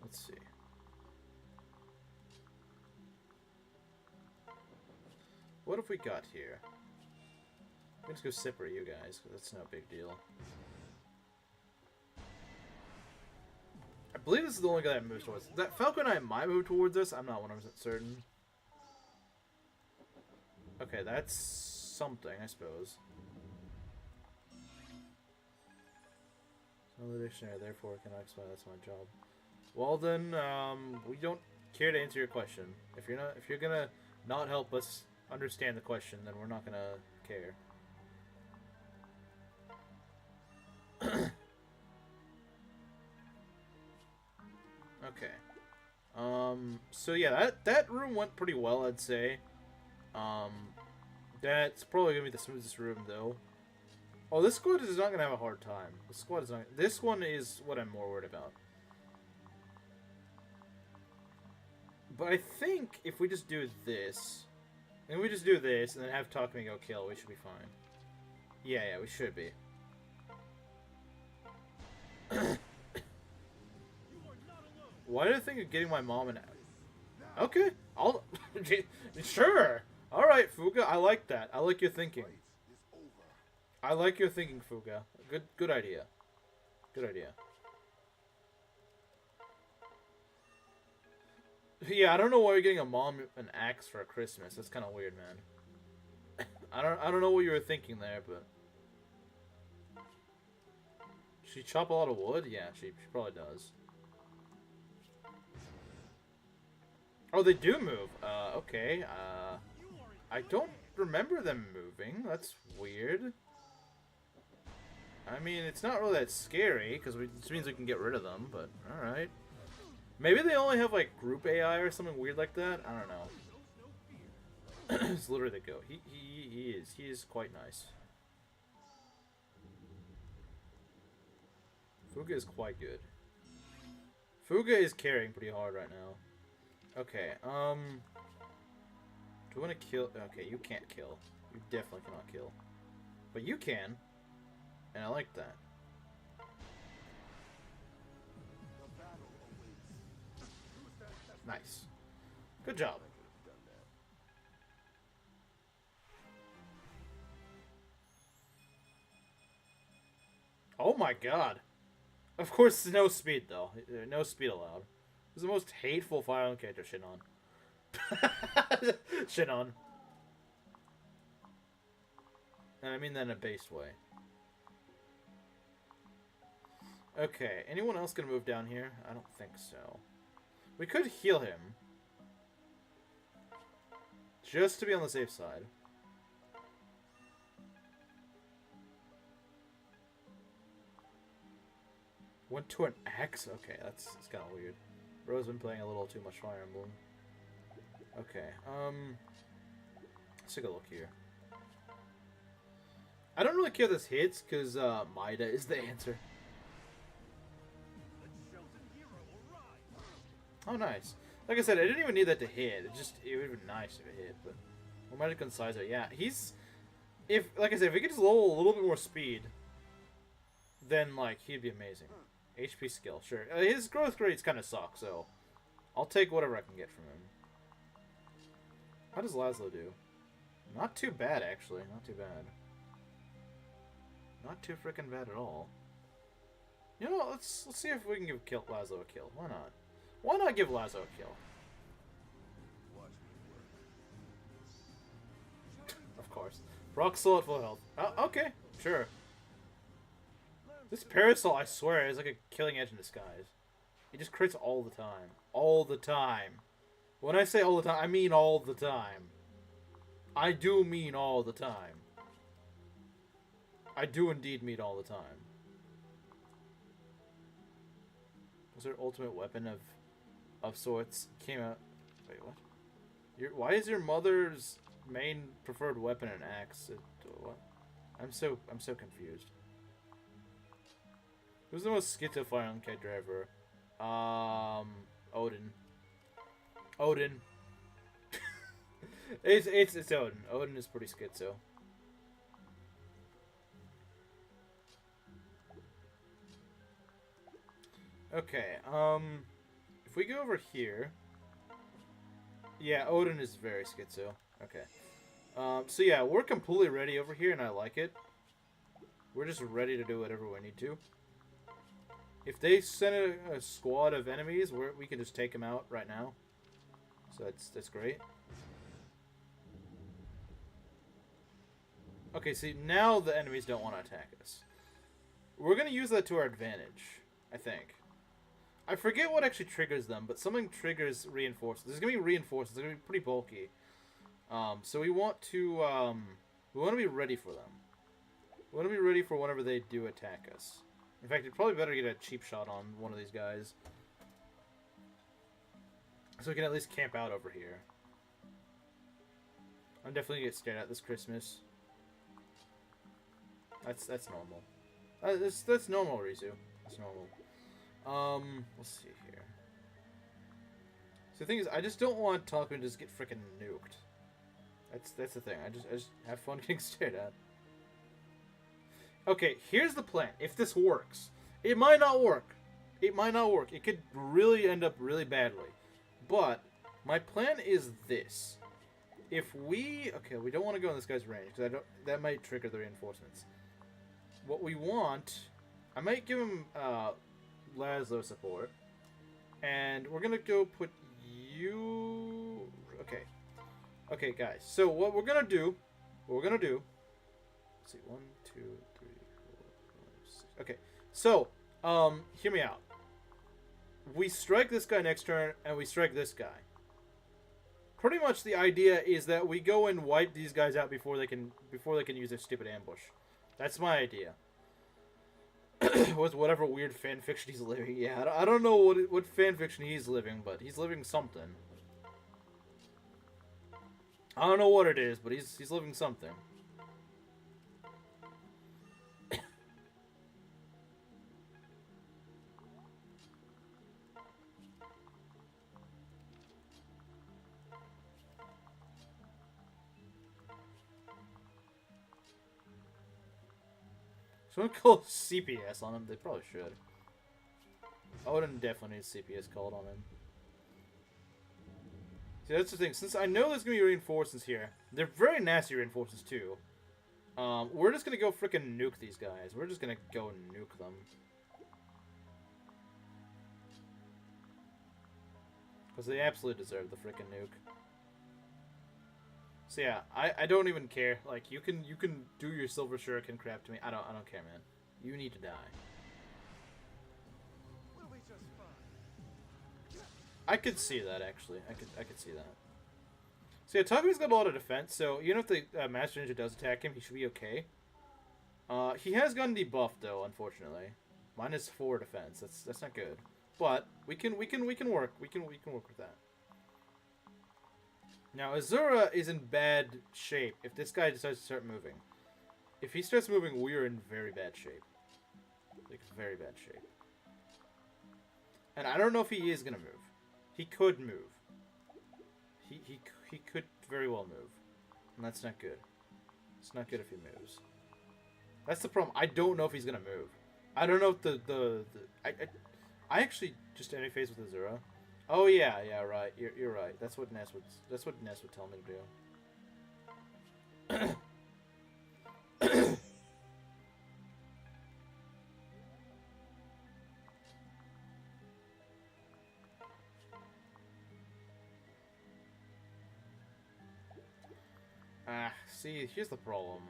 Let's see. What have we got here? Let's go separate you guys, because that's no big deal. I believe this is the only guy that moves towards. That Falcon I might move towards us. I'm not 100% certain. Okay, that's something, I suppose. No dictionary, therefore I cannot explain. That's my job. Well then, we don't care to answer your question. If you're gonna not help us understand the question, then we're not gonna care. Okay. So yeah, that room went pretty well, I'd say. That's probably gonna be the smoothest room though. Oh, this squad is not gonna have a hard time. This squad is not. This one is what I'm more worried about. But I think if we just do this, and we just do this, and then have Takumi go kill, we should be fine. Yeah, we should be. Why did I think of getting my mom an... Okay, I'll... Sure! Alright, Fuga, I like that. I like your thinking. I like your thinking, Fuga. Good idea. Good idea. Yeah, I don't know why you're getting a mom an axe for Christmas. That's kind of weird, man. I don't know what you were thinking there, but... She chop a lot of wood? Yeah, she probably does. Oh, they do move. Okay. I don't remember them moving. That's weird. I mean, it's not really that scary, because it means we can get rid of them, but alright. Maybe they only have, like, group AI or something weird like that? I don't know. It's literally the goat. He is quite nice. Fuga is quite good. Fuga is carrying pretty hard right now. Okay, do I want to kill? Okay, you can't kill. You definitely cannot kill. But you can. And I like that. Nice. Good job. Oh my god. Of course, no speed, though. No speed allowed. This is the most hateful Fire Emblem character, Shinon. Shinon. And I mean that in a based way. Okay, anyone else gonna move down here? I don't think so. We could heal him. Just to be on the safe side. Went to an axe? Okay, that's kind of weird. Bro's been playing a little too much Fire Emblem. Okay, let's take a look here. I don't really care if this hits, because Maida is the answer. Oh, nice. Like I said, I didn't even need that to hit. It would have been nice if it hit, but Romantic on Saizo, yeah. Like I said, if he could just level a little bit more speed, then, like, he'd be amazing. HP skill, sure. His growth rates kind of suck, so I'll take whatever I can get from him. How does Laslow do? Not too bad, actually. Not too bad. Not too freaking bad at all. You know what? Let's see if we can give Laslow a kill. Why not? Why not give Laslow a kill? Of course. Rock still at full health. Oh, okay, sure. This Parasol, I swear, is like a killing edge in disguise. He just crits all the time. All the time. When I say all the time, I mean all the time. I do mean all the time. I do indeed mean all the time. Was there ultimate weapon of sorts? Came out. Wait, what? Why is your mother's main preferred weapon an axe? What? I'm so confused. Who's the most schizophrenic cat driver? Odin. Odin. it's Odin. Odin is pretty schizo. Okay, if we go over here, yeah, Odin is very schizo. Okay. So yeah, we're completely ready over here, and I like it. We're just ready to do whatever we need to. If they send a squad of enemies, we can just take them out right now. So that's great. Okay, see, now the enemies don't want to attack us. We're going to use that to our advantage, I think. I forget what actually triggers them, but something triggers reinforcements. There's going to be reinforcements. They're going to be pretty bulky. So we want to be ready for them. We want to be ready for whenever they do attack us. In fact, you'd probably better get a cheap shot on one of these guys. So we can at least camp out over here. I'm definitely gonna get stared at this Christmas. That's normal. That's normal, Rizu. That's normal. Let's see here. So the thing is, I just don't want Taku to just get freaking nuked. That's the thing. I just have fun getting stared at. Okay, here's the plan. If this works, it might not work. It might not work. It could really end up really badly. But my plan is this. If we we don't want to go in this guy's range because that might trigger the reinforcements. What we want, I might give him Laslow support, and we're gonna go put you. Okay, guys. So what we're gonna do? Let's see, 1, 2, 3, 4, 5, 6. Okay, so hear me out. We strike this guy next turn, and we strike this guy. Pretty much the idea is that we go and wipe these guys out before they can use their stupid ambush. That's my idea. With whatever weird fanfiction he's living. Yeah, I don't know what fanfiction he's living, but he's living something. I don't know what it is, but he's living something. Someone call CPS on him. They probably should. Odin definitely needs CPS called on him. See, that's the thing. Since I know there's going to be reinforcements here, they're very nasty reinforcements too. We're just going to go frickin' nuke these guys. We're just going to go nuke them. Because they absolutely deserve the frickin' nuke. So yeah, I don't even care. Like, you can do your silver shuriken crap to me. I don't care, man. You need to die. We'll be just fine. I could see that, actually. I could see that. So yeah, Takumi's got a lot of defense, so even if the Master Ninja does attack him, he should be okay. He has gotten debuffed though, unfortunately. -4 defense. That's not good. But we can work with that. Now, Azura is in bad shape if this guy decides to start moving. If he starts moving, we're in very bad shape. Like, very bad shape. And I don't know if he is going to move. He could move. he could very well move, and that's not good. It's not good if he moves. That's the problem. I don't know if he's gonna move. I don't know if I actually just interface with Azura. Oh yeah, right. You're right. That's what Ness would tell me to do. See, here's the problem.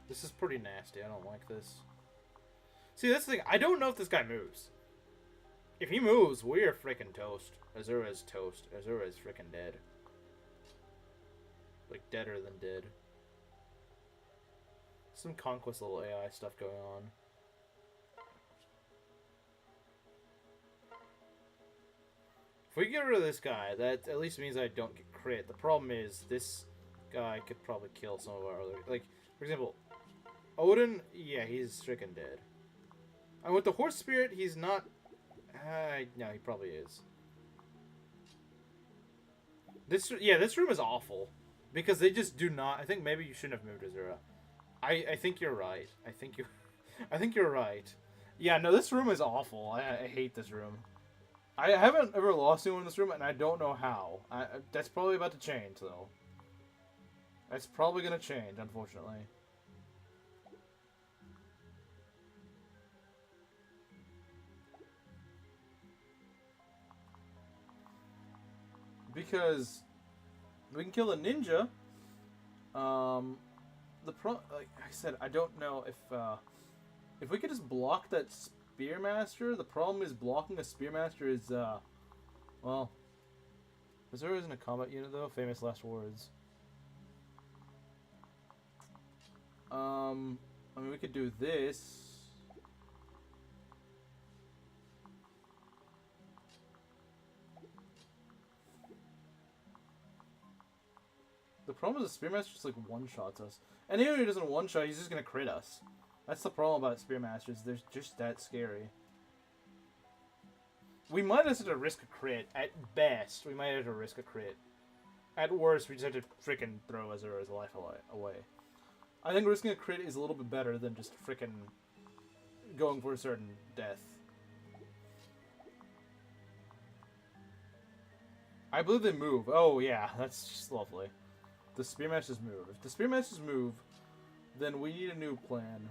This is pretty nasty. I don't like this. See, that's the thing. I don't know if this guy moves. If he moves, we are freaking toast. Azura is toast. Azura is freaking dead. Like, deader than dead. Some conquest little AI stuff going on. If we get rid of this guy, that at least means I don't get crit. The problem is, this guy could probably kill some of our other... Like, for example, Odin, yeah, he's freaking dead. And with the horse spirit, he's not... no, he probably is. This room is awful. Because they just do not... I think maybe you shouldn't have moved Azura. I think you're right. I think you're right. Yeah, no, this room is awful. I hate this room. I haven't ever lost anyone in this room, and I don't know how. That's probably about to change, though. That's probably going to change, unfortunately. Because we can kill a ninja. Like I said, I don't know if we could just block that Spearmaster. The problem is blocking a Spearmaster is well, Azura isn't a combat unit though. Famous last words. I mean, we could do this. The problem is the Spearmaster just like one-shots us. And even if he doesn't one-shot, he's just gonna crit us. That's the problem about Spearmasters. They're just that scary. We might have to risk a crit. At best, we might have to risk a crit. At worst, we just have to freaking throw Azura's life away. I think risking a crit is a little bit better than just freaking going for a certain death. I believe they move. Oh yeah, that's just lovely. The Spearmasters move. If the Spearmasters move, then we need a new plan.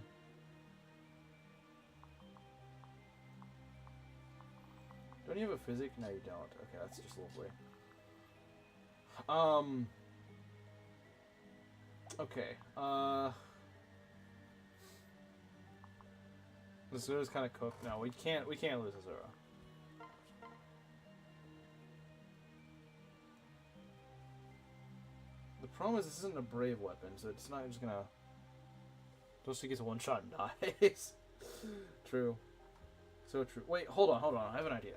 Don't you have a physic? No, you don't. Okay, that's just lovely. Okay. Azura's kind of cooked. No, we can't lose Azura. The problem is this isn't a brave weapon, so it's not just gonna... Just he gets one shot and dies. True. So true. Wait, hold on. I have an idea.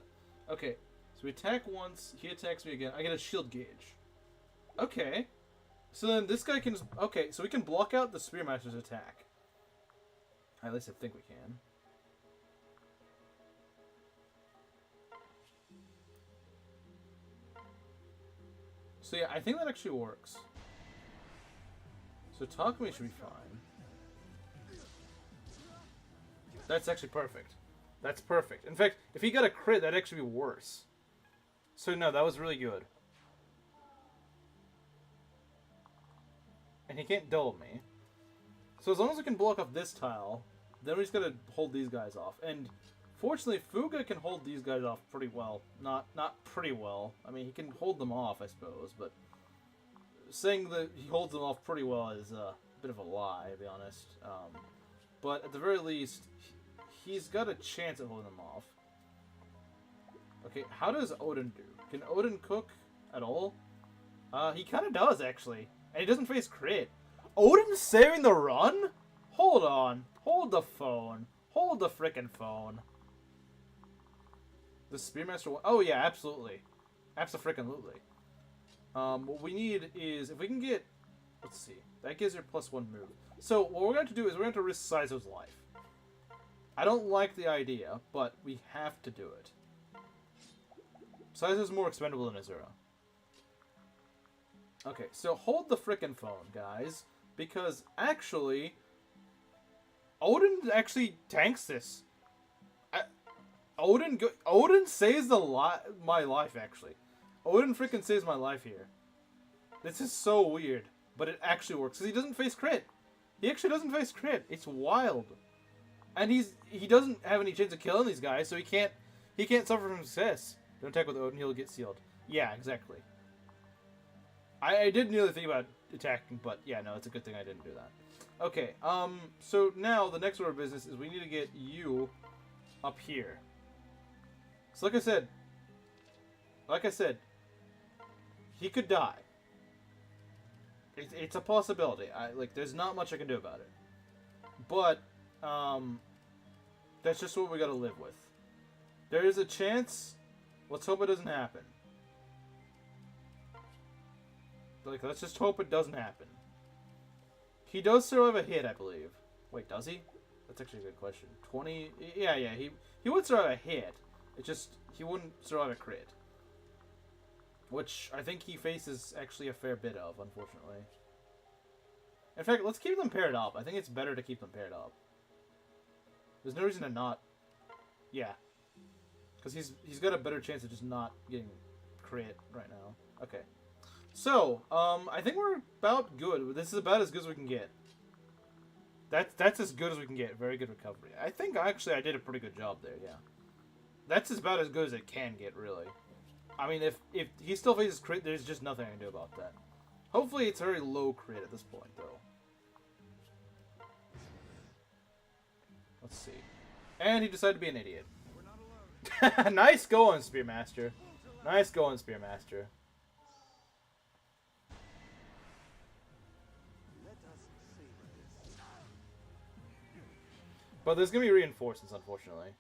Okay, so we attack once, he attacks me again. I get a shield gauge. Okay. So then this guy can just... Okay, so we can block out the Spearmaster's attack. At least I think we can. So yeah, I think that actually works. So Takumi should be fine. That's actually perfect. That's perfect. In fact, if he got a crit, that'd actually be worse. So no, that was really good. And he can't dull me. So as long as we can block off this tile, then we just gotta hold these guys off. And fortunately, Fuga can hold these guys off pretty well. Not pretty well. I mean, he can hold them off, I suppose, but saying that he holds them off pretty well is a bit of a lie, to be honest. But at the very least, he's got a chance at holding them off. Okay, how does Odin do? Can Odin cook at all? He kind of does, actually. And he doesn't face crit. Odin's saving the run? Hold on. Hold the phone. Hold the frickin' phone. The Spearmaster... Oh, yeah, absolutely. Abso-frickin-lutely. What we need is... If we can get Let's see. That gives her +1 move. So what we're going to do is we're going to risk Saizo's life. I don't like the idea, but we have to do it. Saizo's more expendable than Azura. Okay, so hold the frickin' phone, guys. Because, actually... Odin actually tanks this. Odin saves my life, actually. Odin freaking saves my life here. This is so weird. But it actually works. Because he doesn't face crit. He actually doesn't face crit. It's wild. And he doesn't have any chance of killing these guys, so he can't suffer from success. Don't attack with Odin, he'll get sealed. Yeah, exactly. I did nearly think about attacking, but yeah, no, it's a good thing I didn't do that. Okay, so now the next order of business is we need to get you up here. So like I said, he could die. It's a possibility. There's not much I can do about it. But, that's just what we gotta live with. There is a chance. Let's hope it doesn't happen. Let's just hope it doesn't happen. He does survive a hit, I believe. Wait, does he? That's actually a good question. 20... Yeah, he would survive a hit. It's just, he wouldn't survive a crit. Which I think he faces actually a fair bit of, unfortunately. In fact, let's keep them paired up. I think it's better to keep them paired up. There's no reason to not... Yeah. Because he's got a better chance of just not getting crit right now. Okay. So, I think we're about good. This is about as good as we can get. That's as good as we can get. Very good recovery. I think actually I did a pretty good job there, yeah. That's about as good as it can get, really. I mean, if he still faces crit, there's just nothing I can do about that. Hopefully it's very low crit at this point, though. Let's see. And he decided to be an idiot. Nice going, Spearmaster. Nice going, Spearmaster. But there's gonna be reinforcements, unfortunately.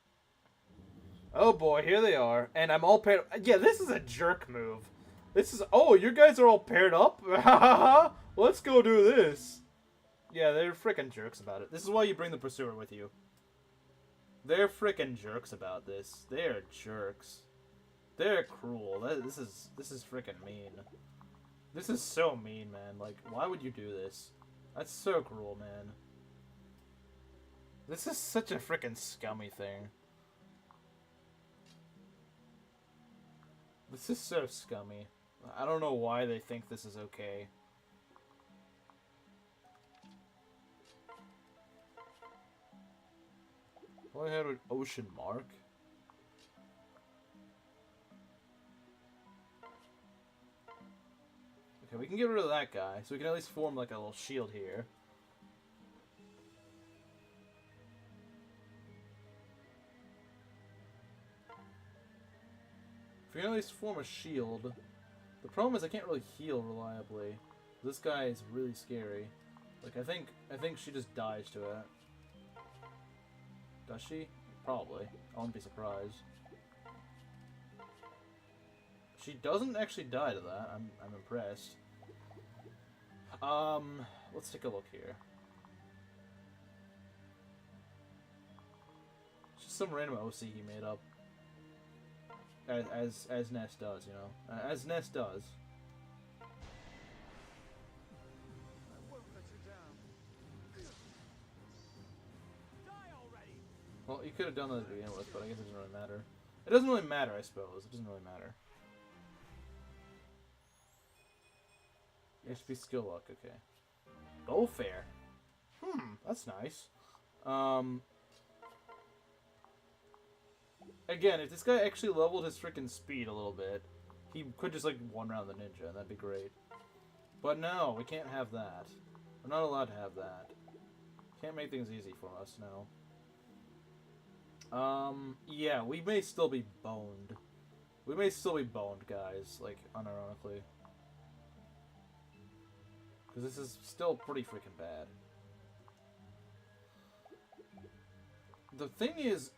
Oh boy, here they are. And I'm all paired... Yeah, this is a jerk move. This is... Oh, you guys are all paired up? Let's go do this. Yeah, they're freaking jerks about it. This is why you bring the Pursuer with you. They're freaking jerks about this. They're jerks. They're cruel. This is freaking mean. This is so mean, man. Like, why would you do this? That's so cruel, man. This is such a freaking scummy thing. This is so scummy. I don't know why they think this is okay. Go ahead with Ocean Mark. Okay, we can get rid of that guy, so we can at least form like a little shield here. If we can at least form a shield. The problem is I can't really heal reliably. This guy is really scary. Like I think she just dies to it. Does she? Probably. I wouldn't be surprised. She doesn't actually die to that. I'm impressed. Let's take a look here. It's just some random OC he made up. As Ness does, you know. As Ness does. Well, you could have done that to begin with, but I guess it doesn't really matter. It doesn't really matter, I suppose. It doesn't really matter. It should be skill luck, okay. Go fair. That's nice. Again, if this guy actually leveled his freaking speed a little bit, he could just, like, one-round the ninja, and that'd be great. But no, we can't have that. We're not allowed to have that. Can't make things easy for us, no. Yeah, we may still be boned. We may still be boned, guys, like, unironically. Because this is still pretty freaking bad. The thing is...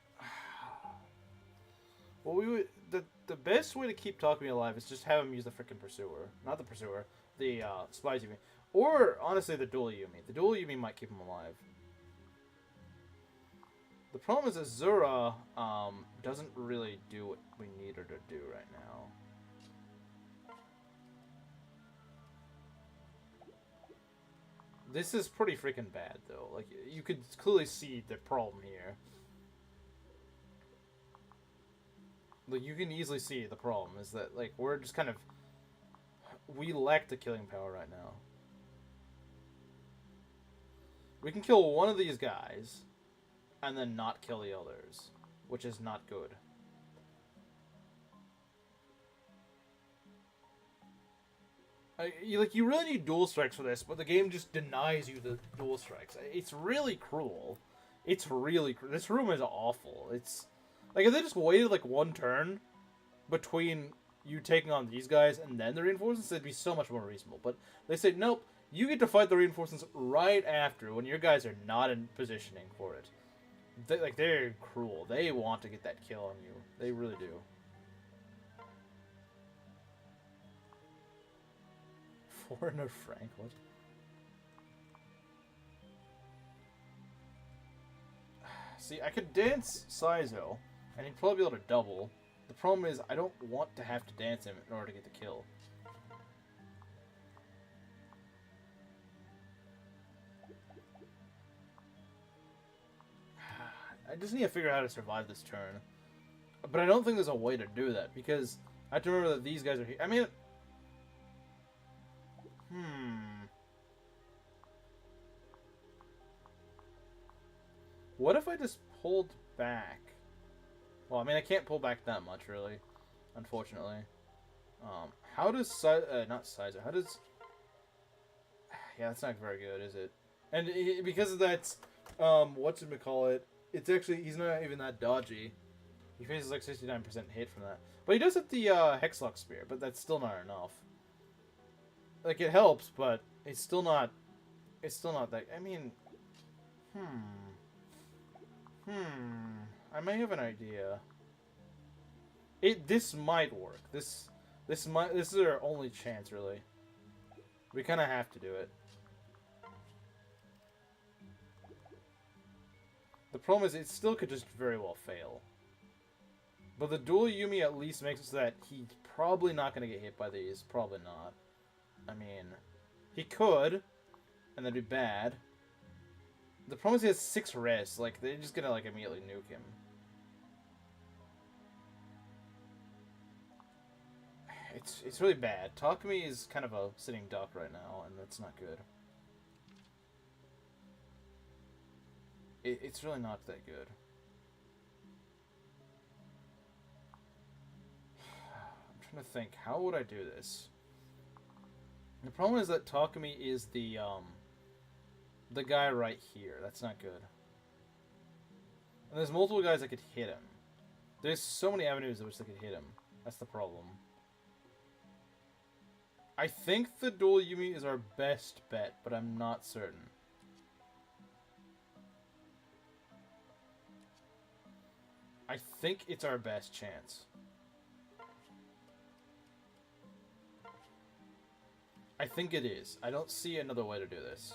Well, the best way to keep Takumi alive is just have him use the freaking Pursuer. Not the Pursuer, the Spy TV. Or, honestly, the dual Yumi. The dual Yumi might keep him alive. The problem is Azura doesn't really do what we need her to do right now. This is pretty freaking bad, though. Like, you could clearly see the problem here. Like, you can easily see the problem is that, like, we're just kind of... We lack the killing power right now. We can kill one of these guys, and then not kill the others, which is not good. You really need dual strikes for this, but the game just denies you the dual strikes. It's really cruel. It's really cruel. This room is awful. It's... Like, if they just waited, like, one turn between you taking on these guys and then the reinforcements, it'd be so much more reasonable. But they say, nope, you get to fight the reinforcements right after, when your guys are not in positioning for it. They're cruel. They want to get that kill on you. They really do. Foreigner Frank, what? See, I could dance Saizo, and he'd probably be able to double. The problem is, I don't want to have to dance him in order to get the kill. I just need to figure out how to survive this turn. But I don't think there's a way to do that, because I have to remember that these guys are here. I mean... What if I just pulled back? Well, I mean, I can't pull back that much, really. Unfortunately. How does not Saizo, how does... Yeah, that's not very good, is it? And because of that, whatchamacallit, it's actually, he's not even that dodgy. He faces like 69% hit from that. But he does hit the Hexlock Spear, but that's still not enough. Like, it helps, but it's still not that, I mean, I may have an idea. This might work. This is our only chance, really. We kind of have to do it. The problem is, it still could just very well fail. But the dual Yumi at least makes it so that he's probably not going to get hit by these. Probably not. I mean, he could, and that'd be bad. The problem is he has 6 res. Like, they're just gonna, like, immediately nuke him. It's really bad. Takumi is kind of a sitting duck right now, and that's not good. It's really not that good. I'm trying to think, how would I do this? The problem is that Takumi is the guy right here. That's not good. And there's multiple guys that could hit him. There's so many avenues in which they could hit him. That's the problem. I think the dual Yumi is our best bet, but I'm not certain. I think it's our best chance. I think it is. I don't see another way to do this.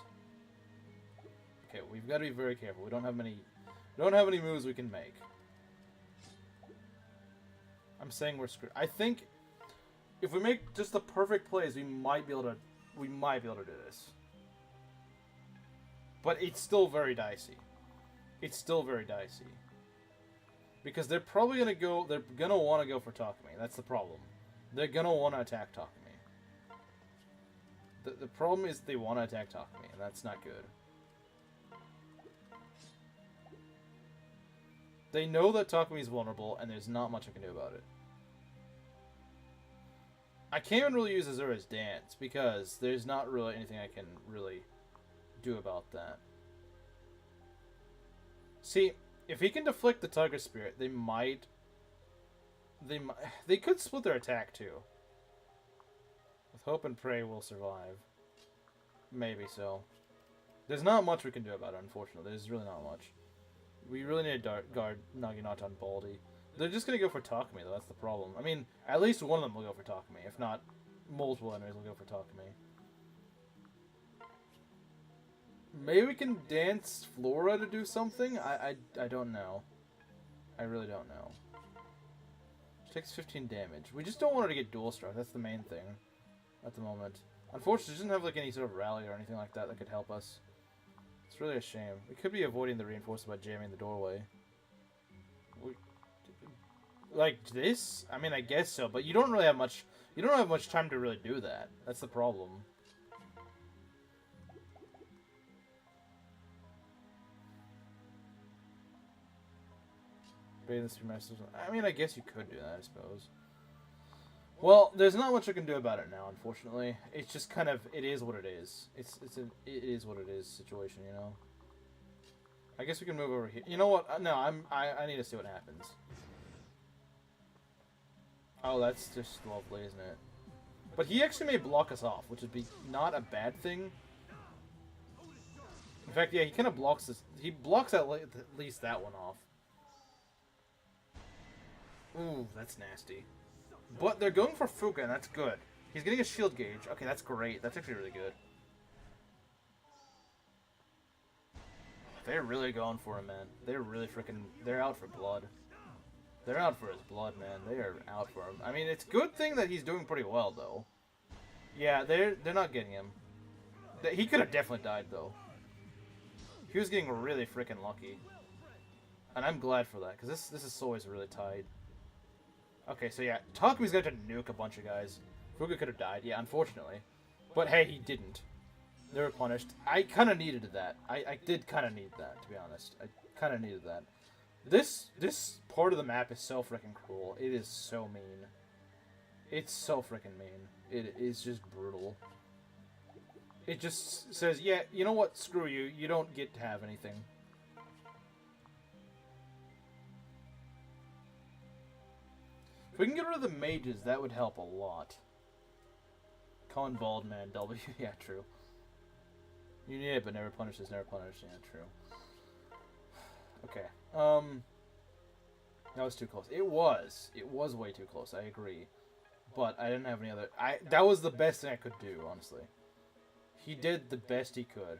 Okay, we've got to be very careful. We don't have many moves we can make. I'm saying we're screwed. I think if we make just the perfect plays, we might be able to do this. But it's still very dicey. It's still very dicey. Because they're probably going to go... They're going to want to go for Takumi. That's the problem. They're going to want to attack Takumi. The problem is they want to attack Takumi, and that's not good. They know that Takumi is vulnerable, and there's not much I can do about it. I can't even really use Azura's dance, because there's not really anything I can really do about that. See... If he can deflect the Tiger Spirit, they could split their attack too. With hope and pray, we'll survive. Maybe so. There's not much we can do about it, unfortunately. There's really not much. We really need to guard Naginata on Baldy. They're just gonna go for Takumi, though. That's the problem. I mean, at least one of them will go for Takumi. If not, multiple enemies will go for Takumi. Maybe we can dance Flora to do something? I don't know. I really don't know. Takes 15 damage. We just don't want her to get dual struck. That's the main thing at the moment. Unfortunately, she doesn't have like any sort of rally or anything like that that could help us. It's really a shame. We could be avoiding the reinforcement by jamming the doorway. Like this? I mean, I guess so, but you don't really have much. You don't have much time to really do that. That's the problem. I mean, I guess you could do that, I suppose. Well, there's not much I can do about it now, unfortunately. It's just kind of, it is what it is. It is what it is situation, you know. I guess we can move over here. You know what? No, I need to see what happens. Oh, that's just lovely, isn't it? But he actually may block us off, which would be not a bad thing. In fact, yeah, he kind of blocks this. He blocks at least that one off. Ooh, that's nasty. But they're going for Fuga, and that's good. He's getting a shield gauge. Okay, that's great. That's actually really good. They're really going for him, man. They're really freaking... They're out for blood. They're out for his blood, man. They are out for him. I mean, it's a good thing that he's doing pretty well, though. Yeah, they're not getting him. He could have definitely died, though. He was getting really freaking lucky. And I'm glad for that, because this is always really tight. Okay, so yeah, Takumi's got to nuke a bunch of guys. Fuga could have died, yeah, unfortunately. But hey, he didn't. They were punished. I kind of needed that. I did kind of need that, to be honest. I kind of needed that. This part of the map is so freaking cruel. It is so mean. It's so freaking mean. It is just brutal. It just says, yeah, you know what? Screw you. You don't get to have anything. If we can get rid of the mages, that would help a lot. Common Bald Man, W. Yeah, true. You need it, but never punishes, never punished. Yeah, true. Okay. That was too close. It was. It was way too close, I agree. But I didn't have any other... That was the best thing I could do, honestly. He did the best he could.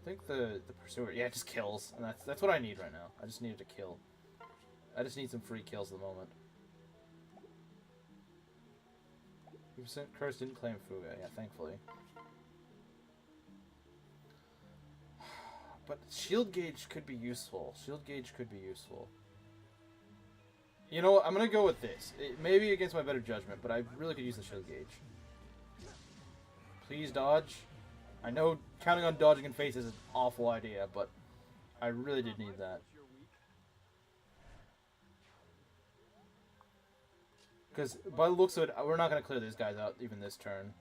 I think the Pursuer... Yeah, it just kills. And that's what I need right now. I just needed to kill. I just need some free kills at the moment. 50% Curse didn't claim Fuga. Yeah, thankfully. But Shield Gauge could be useful. Shield Gauge could be useful. You know what? I'm going to go with this. It may be against my better judgment, but I really could use the Shield Gauge. Please dodge. I know counting on dodging in face is an awful idea, but I really did need that. Because by the looks of it, we're not going to clear these guys out even this turn.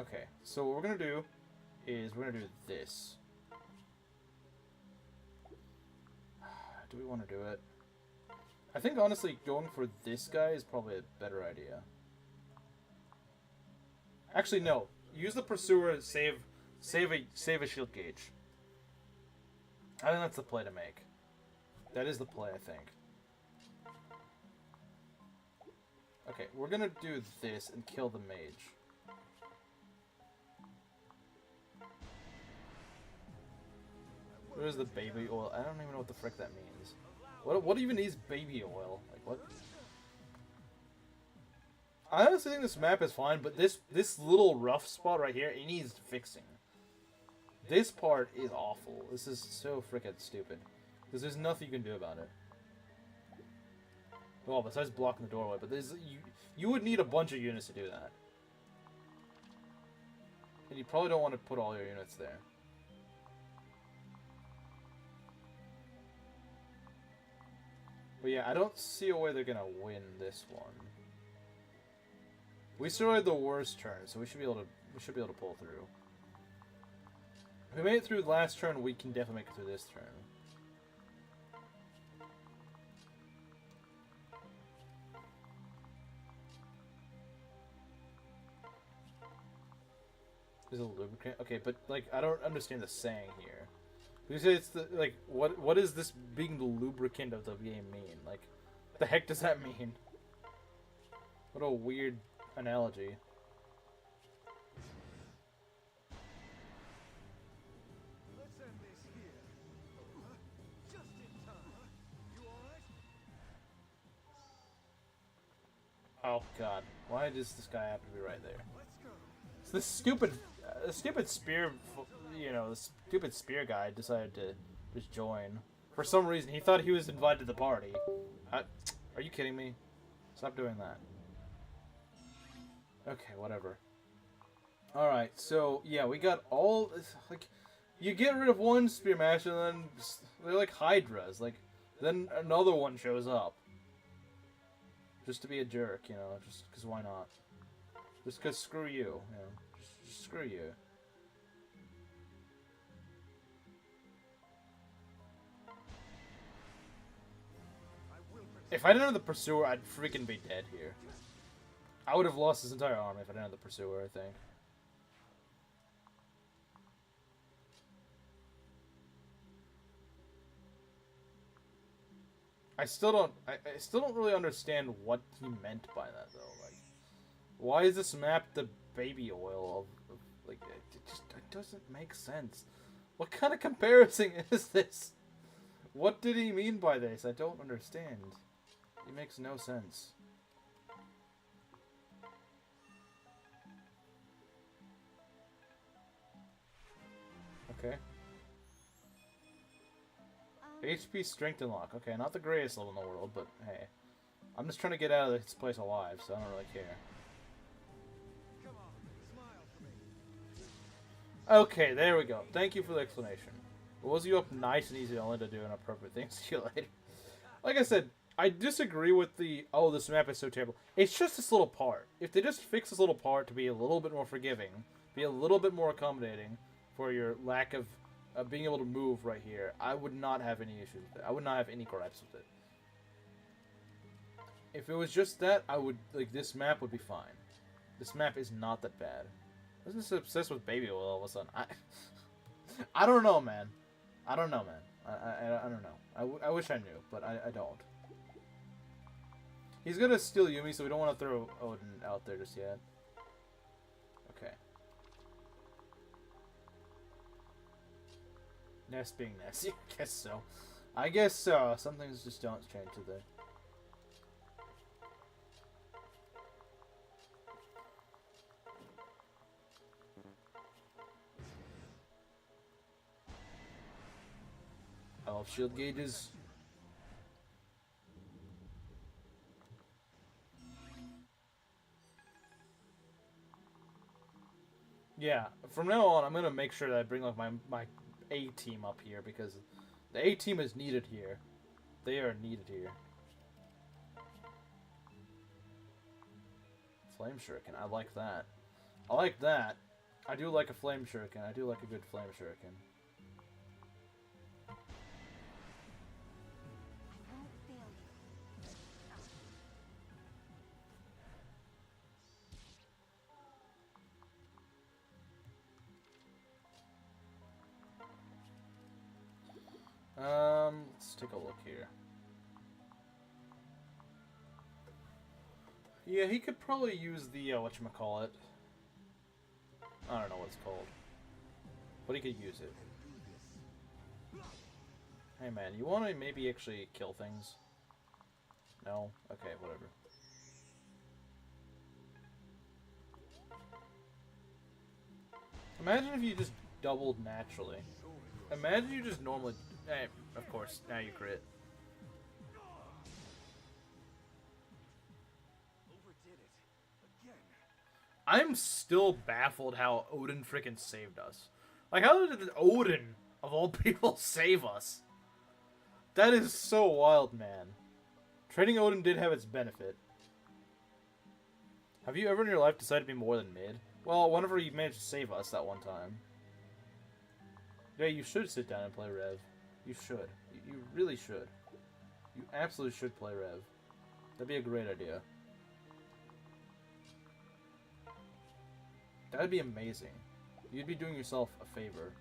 Okay, so what we're going to do is we're going to do this. Do we want to do it? I think, honestly, going for this guy is probably a better idea. Actually, no. Use the Pursuer to save a shield gauge. I think that's the play to make. That is the play, I think. Okay, we're going to do this and kill the mage. Where's the baby oil? I don't even know what the frick that means. What even is baby oil? Like, what? I honestly think this map is fine, but this little rough spot right here, it needs fixing. This part is awful. This is so frickin' stupid. Because there's nothing you can do about it. Well, besides blocking the doorway, but you would need a bunch of units to do that. And you probably don't want to put all your units there. But yeah, I don't see a way they're gonna win this one. We survived the worst turn, so we should be able to pull through. If we made it through the last turn, we can definitely make it through this turn. There's a lubricant. Okay, but like I don't understand the saying here. You say it's the like what does this being the lubricant of the game mean? Like, what the heck does that mean? What a weird analogy. Let's end this here. Just in time. You alright? Oh God, why does this guy happen to be right there? Let's go. It's this stupid spear, you know, the stupid spear guy decided to just join. For some reason, he thought he was invited to the party. Are you kidding me? Stop doing that. Okay, whatever. Alright, so, yeah, we got all, like, you get rid of one spear mash and then they're like hydras, like, then another one shows up. Just to be a jerk, you know, just because why not? Just because screw you, you know, just screw you. If I didn't have the Pursuer, I'd freaking be dead here. I would have lost this entire army if I didn't have the Pursuer, I think. I still don't really understand what he meant by that though. Like, why is this map the baby oil of like it doesn't make sense. What kind of comparison is this? What did he mean by this? I don't understand. It makes no sense. Okay. HP strength and lock. Okay, not the greatest level in the world, but hey. I'm just trying to get out of this place alive, so I don't really care. Come on, smile for me. Okay, there we go. Thank you for the explanation. It was you up nice and easy only to do inappropriate things. See you later. Like I said, I disagree with the, oh, this map is so terrible. It's just this little part. If they just fix this little part to be a little bit more forgiving, be a little bit more accommodating for your lack of being able to move right here, I would not have any issues with it. I would not have any gripes with it. If it was just that, I would, like, this map would be fine. This map is not that bad. I wasn't so obsessed with baby oil all of a sudden. I don't know, man. I don't know, man. I don't know. I wish I knew, but I don't. He's gonna steal Yumi, so we don't want to throw Odin out there just yet. Okay. Nest being Nest. I guess so. I guess so. Some things just don't change today. I love shield gauges. Yeah, from now on, I'm gonna make sure that I bring like my A team up here because the A team is needed here. They are needed here. Flame shuriken, I like that. I like that. I do like a flame shuriken. I do like a good flame shuriken. Let's take a look here. Yeah, he could probably use the, whatchamacallit. I don't know what it's called. But he could use it. Hey man, you want to maybe actually kill things? No? Okay, whatever. Imagine if you just doubled naturally. Imagine you just normally... Hey, of course, now you crit. Overdid it. Again. I'm still baffled how Odin freaking saved us. Like, how did Odin, of all people, save us? That is so wild, man. Trading Odin did have its benefit. Have you ever in your life decided to be more than mid? Well, whenever you managed to save us that one time. Yeah, you should sit down and play Rev. You should. You really should. You absolutely should play Rev. That'd be a great idea. That'd be amazing. You'd be doing yourself a favor.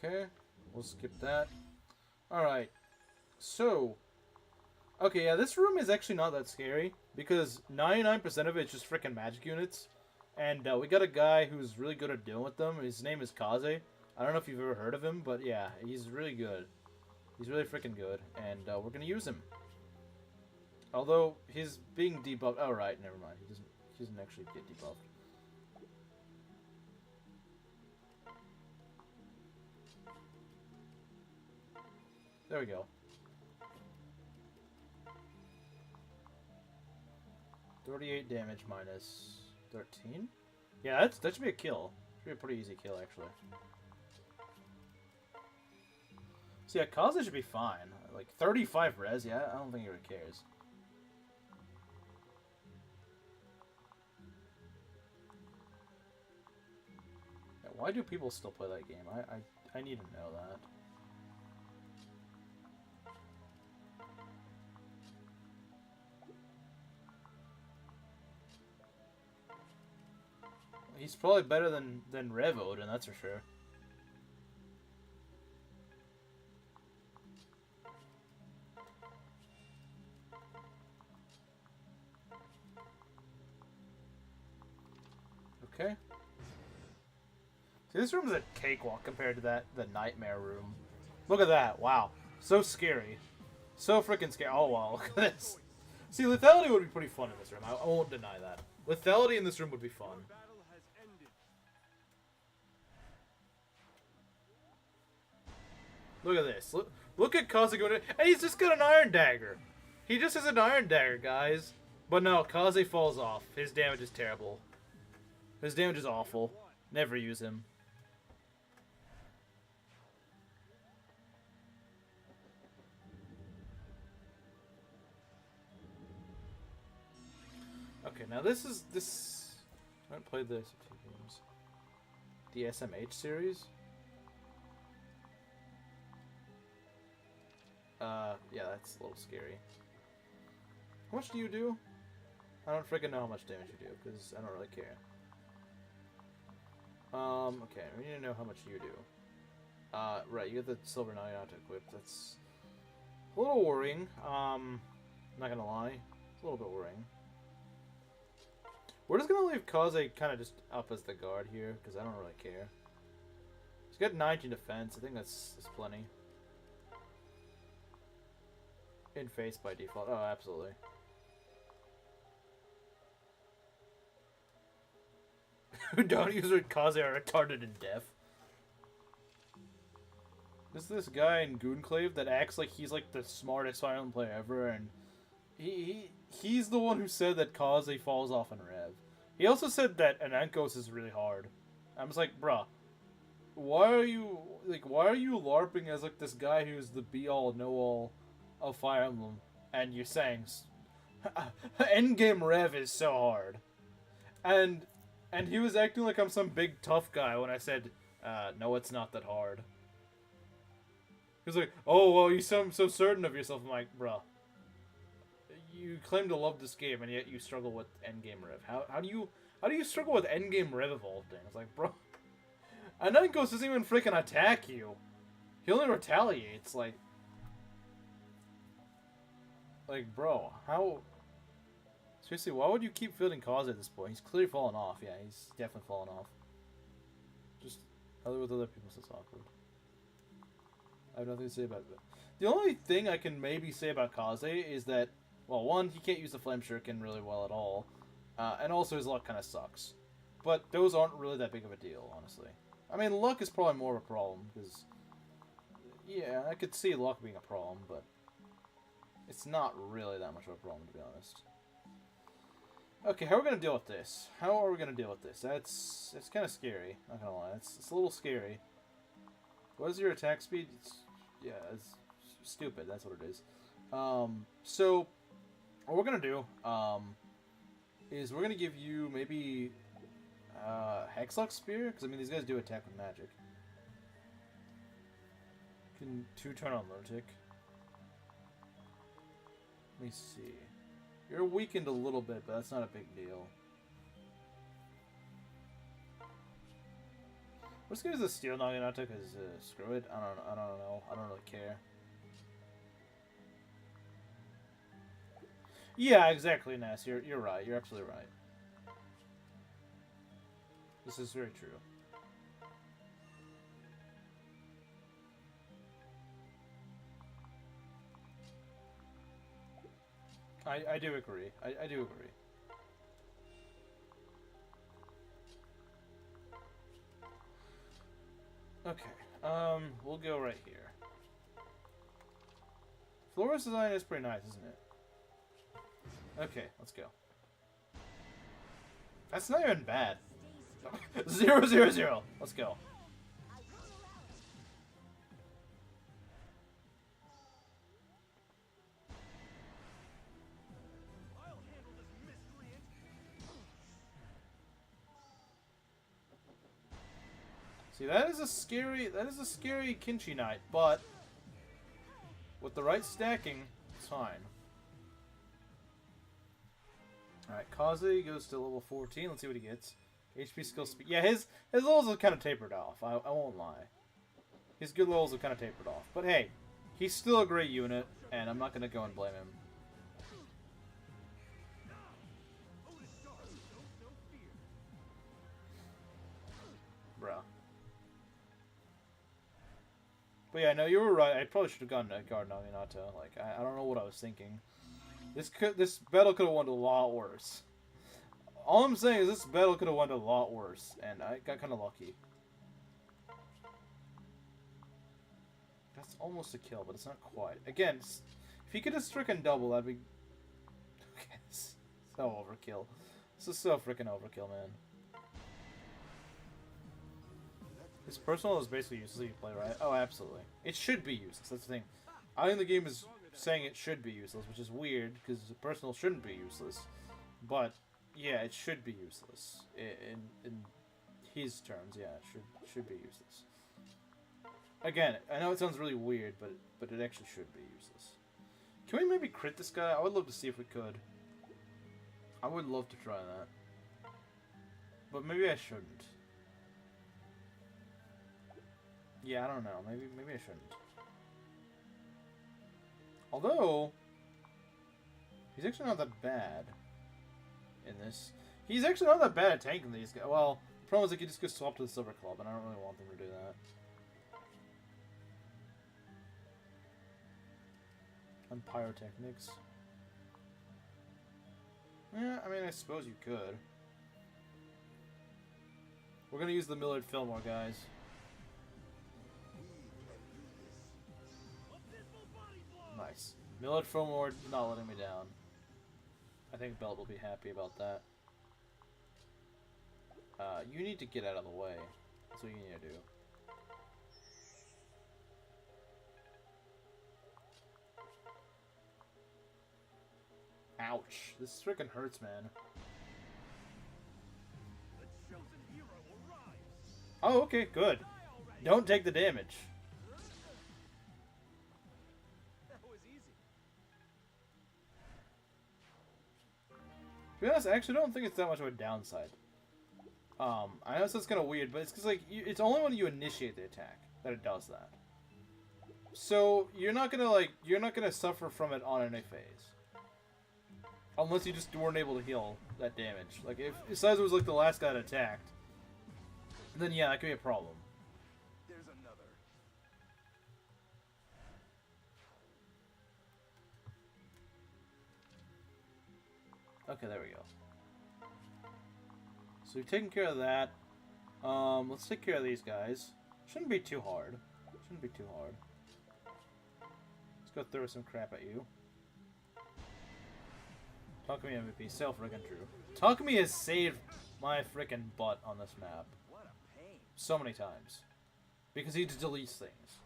Okay, we'll skip that. Alright, so... Okay, yeah, this room is actually not that scary, because 99% of it is just freaking magic units. And we got a guy who's really good at dealing with them. His name is Kaze. I don't know if you've ever heard of him, but yeah, he's really good. He's really freaking good, and we're gonna use him. Although, he's being debuffed. Oh, right, never mind. He doesn't actually get debuffed. There we go. 38 damage minus 13? Yeah, that should be a kill. Should be a pretty easy kill, actually. So yeah, Kaze should be fine. Like, 35 res, yeah, I don't think he really cares. Yeah, why do people still play that game? I need to know that. He's probably better than Rev Odin, that's for sure. Okay. See, this room is a cakewalk compared to the nightmare room. Look at that! Wow, so scary, so freaking scary. Oh wow, look at this. See, lethality would be pretty fun in this room. I won't deny that. Lethality in this room would be fun. Look at this. Look at Kaze going in, and he's just got an Iron Dagger. He just has an Iron Dagger, guys. But no, Kaze falls off. His damage is terrible. His damage is awful. Never use him. Okay, now this. I haven't played this a few games. The SMH series. Yeah, that's a little scary. How much do you do? I don't freaking know how much damage you do, because I don't really care. Okay, we need to know how much you do. Right, you get the silver Hayato equipped. That's a little worrying. Not gonna lie. It's a little bit worrying. We're just gonna leave Kaze kind of just up as the guard here, because I don't really care. He's got 19 defense. I think that's plenty. In face by default. Oh, absolutely. Who don't use Kaze are retarded and deaf. There's this guy in Goonclave that acts like he's like the smartest Fire Emblem player ever, and he's the one who said that Kaze falls off in Rev. He also said that Anankos is really hard. I'm just like, bruh, why are you LARPing as like this guy who's the be-all, know-all of Fire Emblem, and you're saying endgame Rev is so hard, and he was acting like I'm some big tough guy when I said, no, it's not that hard. He was like, oh well, you sound so certain of yourself. I'm like, bruh, you claim to love this game, and yet you struggle with endgame Rev. How do you struggle with endgame Rev of all things? Like, bro, Anankos doesn't even freaking attack you. He only retaliates. Like, bro, how? Seriously, why would you keep fielding Kaze at this point? He's clearly fallen off. Yeah, he's definitely fallen off. Just with other people, so it's awkward. I have nothing to say about it. The only thing I can maybe say about Kaze is that, well, one, he can't use the Flame Shuriken really well at all, and also his luck kind of sucks. But those aren't really that big of a deal, honestly. I mean, luck is probably more of a problem, because, yeah, I could see luck being a problem, but it's not really that much of a problem, to be honest. Okay, how are we going to deal with this? How are we going to deal with this? It's kind of scary, not going to lie. It's a little scary. What is your attack speed? It's stupid, that's what it is. So, what we're going to do, is we're going to give you maybe, Hexlock Spear? Because, I mean, these guys do attack with magic. Can 2-turn on Lunatic. Let me see. You're weakened a little bit, but that's not a big deal. Let's use the steel Naginata because screw it. I don't know. I don't really care. Yeah, exactly, Ness. You're right. You're absolutely right. This is very true. I do agree. I do agree. Okay. We'll go right here. Flora's design is pretty nice, isn't it? Okay, let's go. That's not even bad. 0, 0, 0. Let's go. See, that is a scary Kinchi Knight, but with the right stacking, it's fine. Alright, Kaze goes to level 14. Let's see what he gets. HP, skill, speed. Yeah, his levels have kind of tapered off. I won't lie. His good levels have kind of tapered off. But hey, he's still a great unit, and I'm not going to go and blame him. Bruh. But yeah, no, you were right. I probably should have gone to guard Naginata. Like, I don't know what I was thinking. This battle could have went a lot worse. All I'm saying is this battle could have went a lot worse, and I got kind of lucky. That's almost a kill, but it's not quite. Again, if he could have stricken double, that'd be... Okay, so overkill. This is so freaking overkill, man. His personal is basically useless if you play right. Oh, absolutely. It should be useless, that's the thing. I think the game is saying it should be useless, which is weird, because personal shouldn't be useless. But, yeah, it should be useless. In his terms, yeah, it should be useless. Again, I know it sounds really weird, but it actually should be useless. Can we maybe crit this guy? I would love to see if we could. I would love to try that. But maybe I shouldn't. Yeah, I don't know. Maybe I shouldn't. Although, he's actually not that bad in this. He's actually not that bad at tanking these guys. Well, the problem is like he just gets swapped to the Silver Club, and I don't really want them to do that. And pyrotechnics. Yeah, I mean, I suppose you could. We're gonna use the Millard Fillmore, guys. Nice. Millard Fillmore not letting me down. I think Belt will be happy about that. You need to get out of the way. That's what you need to do. Ouch. This freaking hurts, man. Oh, okay, good. Don't take the damage. To be honest, I actually don't think it's that much of a downside. I know it's kind of weird, but it's because like it's only when you initiate the attack that it does that. So you're not gonna suffer from it on any phase, unless you just weren't able to heal that damage. Like if Saizo was like the last guy that attacked, then yeah, that could be a problem. There's another. Okay, there we go. So we've taken care of that. Let's take care of these guys. Shouldn't be too hard. Shouldn't be too hard. Let's go throw some crap at you. Takumi MVP, self-freaking true. Takumi has saved my freaking butt on this map. What a pain. So many times. Because he just deletes things.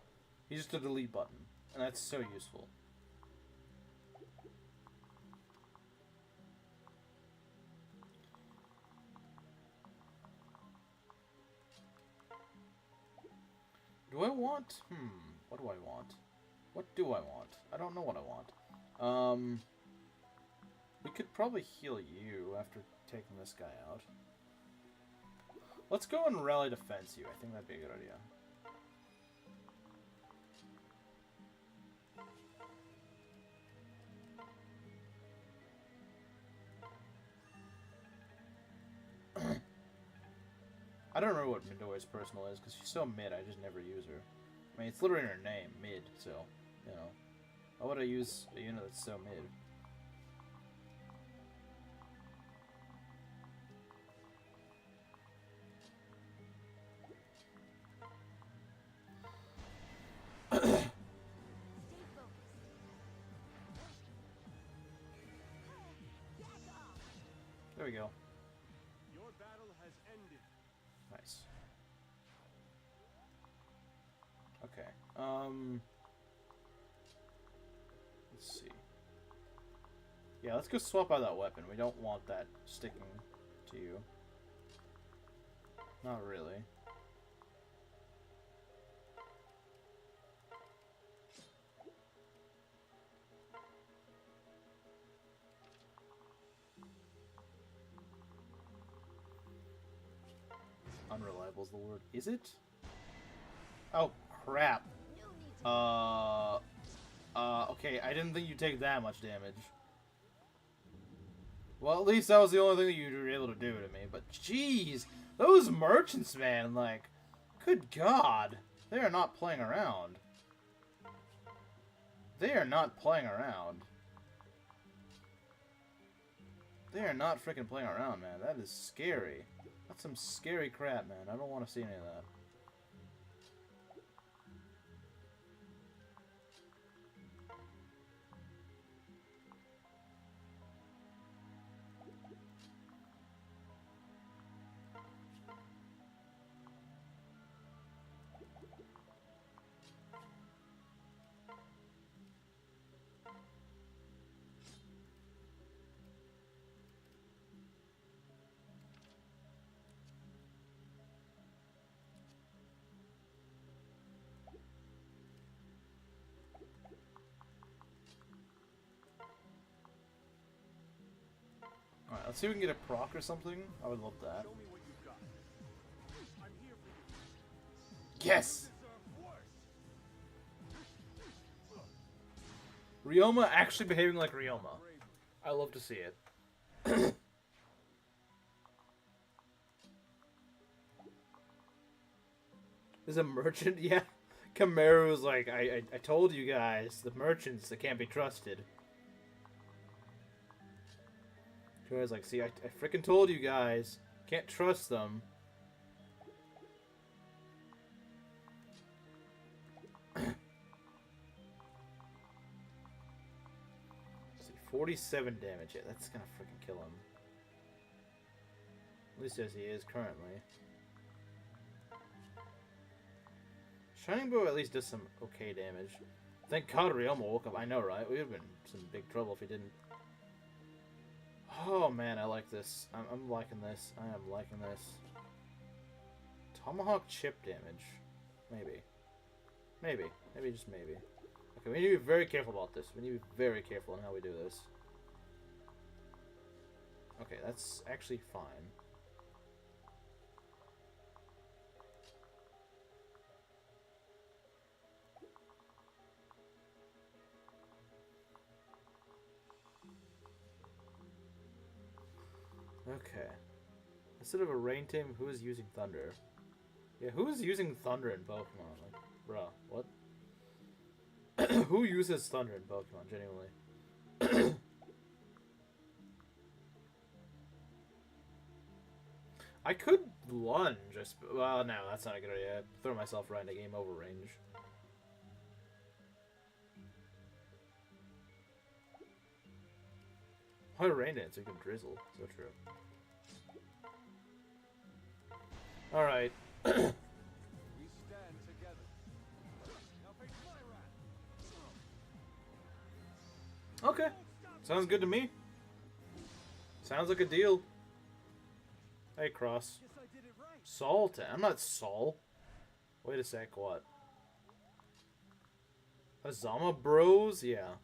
He's just a delete button. And that's so useful. Do I want? What do I want? What do I want? I don't know what I want. We could probably heal you after taking this guy out. Let's go and rally defense you. I think that'd be a good idea. I don't remember what Midoriya's personal is, because she's so mid, I just never use her. I mean, it's literally in her name, mid, so, you know. Why would I use a unit that's so mid? There we go. Your battle has ended. Nice. Okay. Let's see. Yeah, let's go swap out that weapon. We don't want that sticking to you. Not really. Unreliable is the word. Is it? Oh, crap. Okay, I didn't think you'd take that much damage. Well, at least that was the only thing that you were able to do to me, but jeez, those merchants, man, like, good God, they are not playing around. They are not playing around. They are not freaking playing around, man. That is scary. That's some scary crap, man. I don't want to see any of that. Alright, let's see if we can get a proc or something. I would love that. Show me what you've got. I'm here for you. Yes! You deserve worse. Ryoma actually behaving like Ryoma. I love to see it. There's a merchant? Yeah. Kameru was like, I told you guys, the merchants, they can't be trusted. Shura's like, see, I freaking told you guys. Can't trust them. See, 47 damage. Yeah, that's gonna freaking kill him. At least as he is currently. Shining Bow at least does some okay damage. Thank God Ryoma woke up. I know, right? We would have been in some big trouble if he didn't. Oh man, I like this. I'm liking this. I am liking this. Tomahawk chip damage. Maybe. Maybe. Maybe, just maybe. Okay, we need to be very careful about this. We need to be very careful on how we do this. Okay, that's actually fine. Okay. Instead of a rain team, who is using thunder? Yeah, who is using thunder in Pokemon? Like, bruh, what? Who uses thunder in Pokemon, genuinely? I could lunge. Well, no, that's not a good idea. I'd throw myself right into game over range. Why rain dance? You can drizzle. So true. Alright. We stand together. Now face my wrath. Okay. Sounds good to me. Sounds like a deal. Hey, Cross. Guess I did it right. Salt? I'm not Sol. Wait a sec, what? Azama bros? Yeah.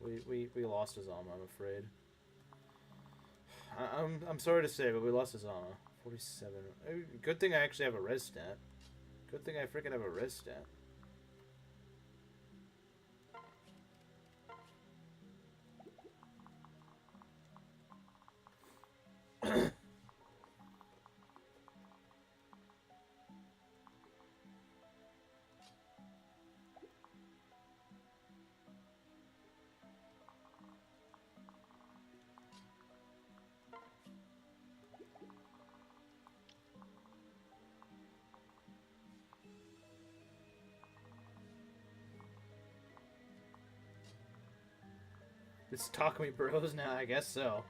We lost Azama, I'm afraid. I'm sorry to say, but we lost Azama. 47. Good thing I actually have a res stat. Good thing I freaking have a res stat. It's Talk Me Bros now, I guess so.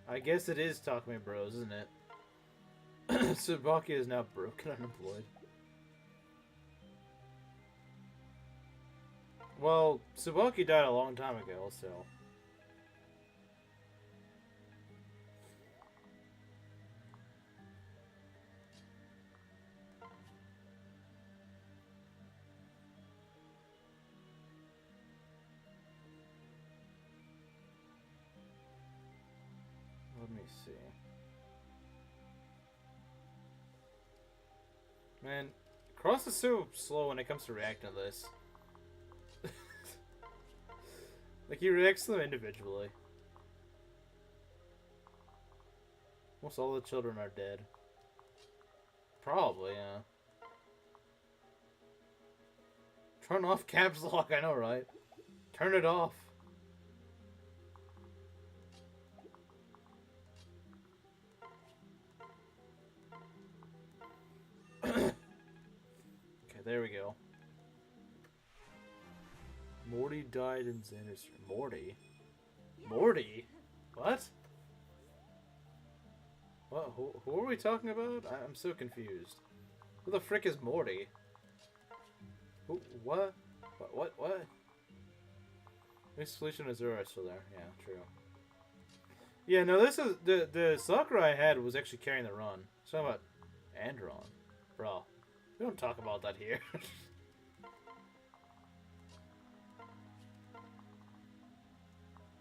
I guess it is Talk Me Bros, isn't it? Subaki is now broke and unemployed. Well, Subaki died a long time ago, so... Let me see. Man, Cross is so slow when it comes to reacting to this. Like, he reacts to them individually. Almost all the children are dead. Probably, yeah. Turn off caps lock, I know, right? Turn it off. Okay, there we go. Morty died in Xander's... Morty? Morty? What? What? Who are we talking about? I'm so confused. Who the frick is Morty? Who? What? What? At least Felicia and Azura are still there. Yeah, true. Yeah, no, this is... The Sakura I had was actually carrying the run. It's talking about Andron. Bro, we don't talk about that here.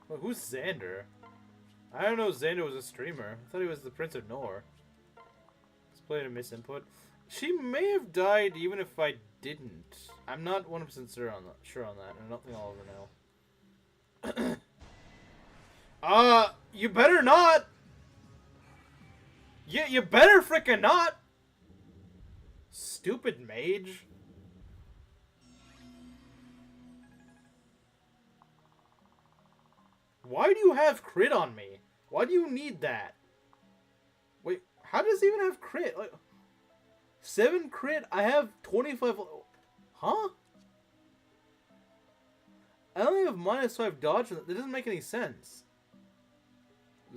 Well, who's Xander? I don't know Xander was a streamer. I thought he was the Prince of Nor. Let's play a misinput. She may have died even if I didn't. I'm not 100% sure on that, and I don't think I'll ever know. You better not! Yeah, you better frickin' not! Stupid mage. Why do you have crit on me? Why do you need that? Wait, how does he even have crit? Like, 7 crit, I have 25... Huh? I only have -5 dodge. That doesn't make any sense.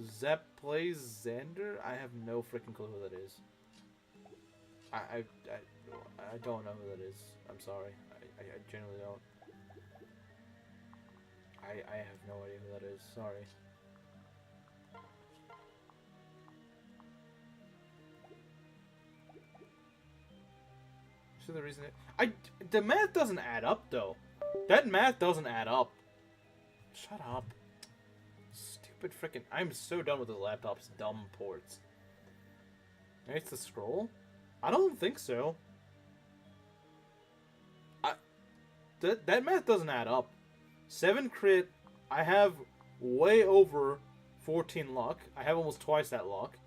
Zep plays Xander? I have no freaking clue who that is. I don't know who that is. I'm sorry. I genuinely don't. I have no idea who that is. Sorry. So the reason the math doesn't add up though. That math doesn't add up. Shut up. Stupid freaking. I'm so done with the laptop's dumb ports. Maybe it's the scroll? I don't think so. That math doesn't add up. 7 crit, I have way over 14 luck. I have almost twice that luck.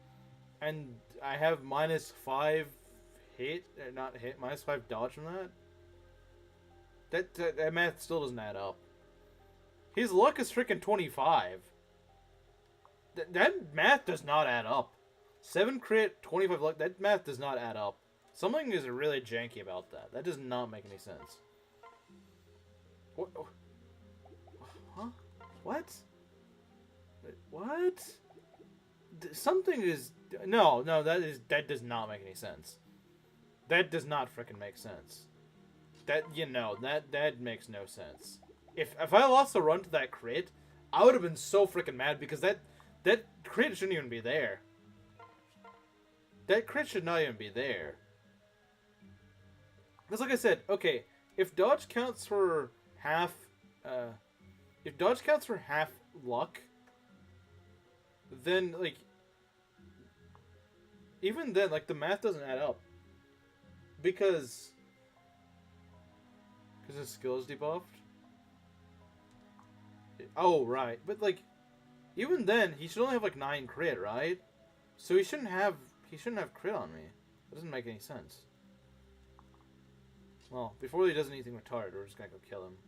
And I have -5 hit, not hit, -5 dodge from that. That math still doesn't add up. His luck is freaking 25. That math does not add up. 7 crit, 25 luck, that math does not add up. Something is really janky about that. That does not make any sense. What? Huh? What? What? Something is... No, that does not make any sense. That does not frickin' make sense. That makes no sense. If I lost the run to that crit, I would have been so frickin' mad because that crit shouldn't even be there. That crit should not even be there. Because like I said, okay, if dodge counts for half... if dodge counts for half luck, then, like... even then, like, the math doesn't add up. Because his skill is debuffed? Oh, right. But, like, even then, he should only have, like, 9 crit, right? So he shouldn't have crit on me. That doesn't make any sense. Well, before he does anything retarded, we're just gonna go kill him.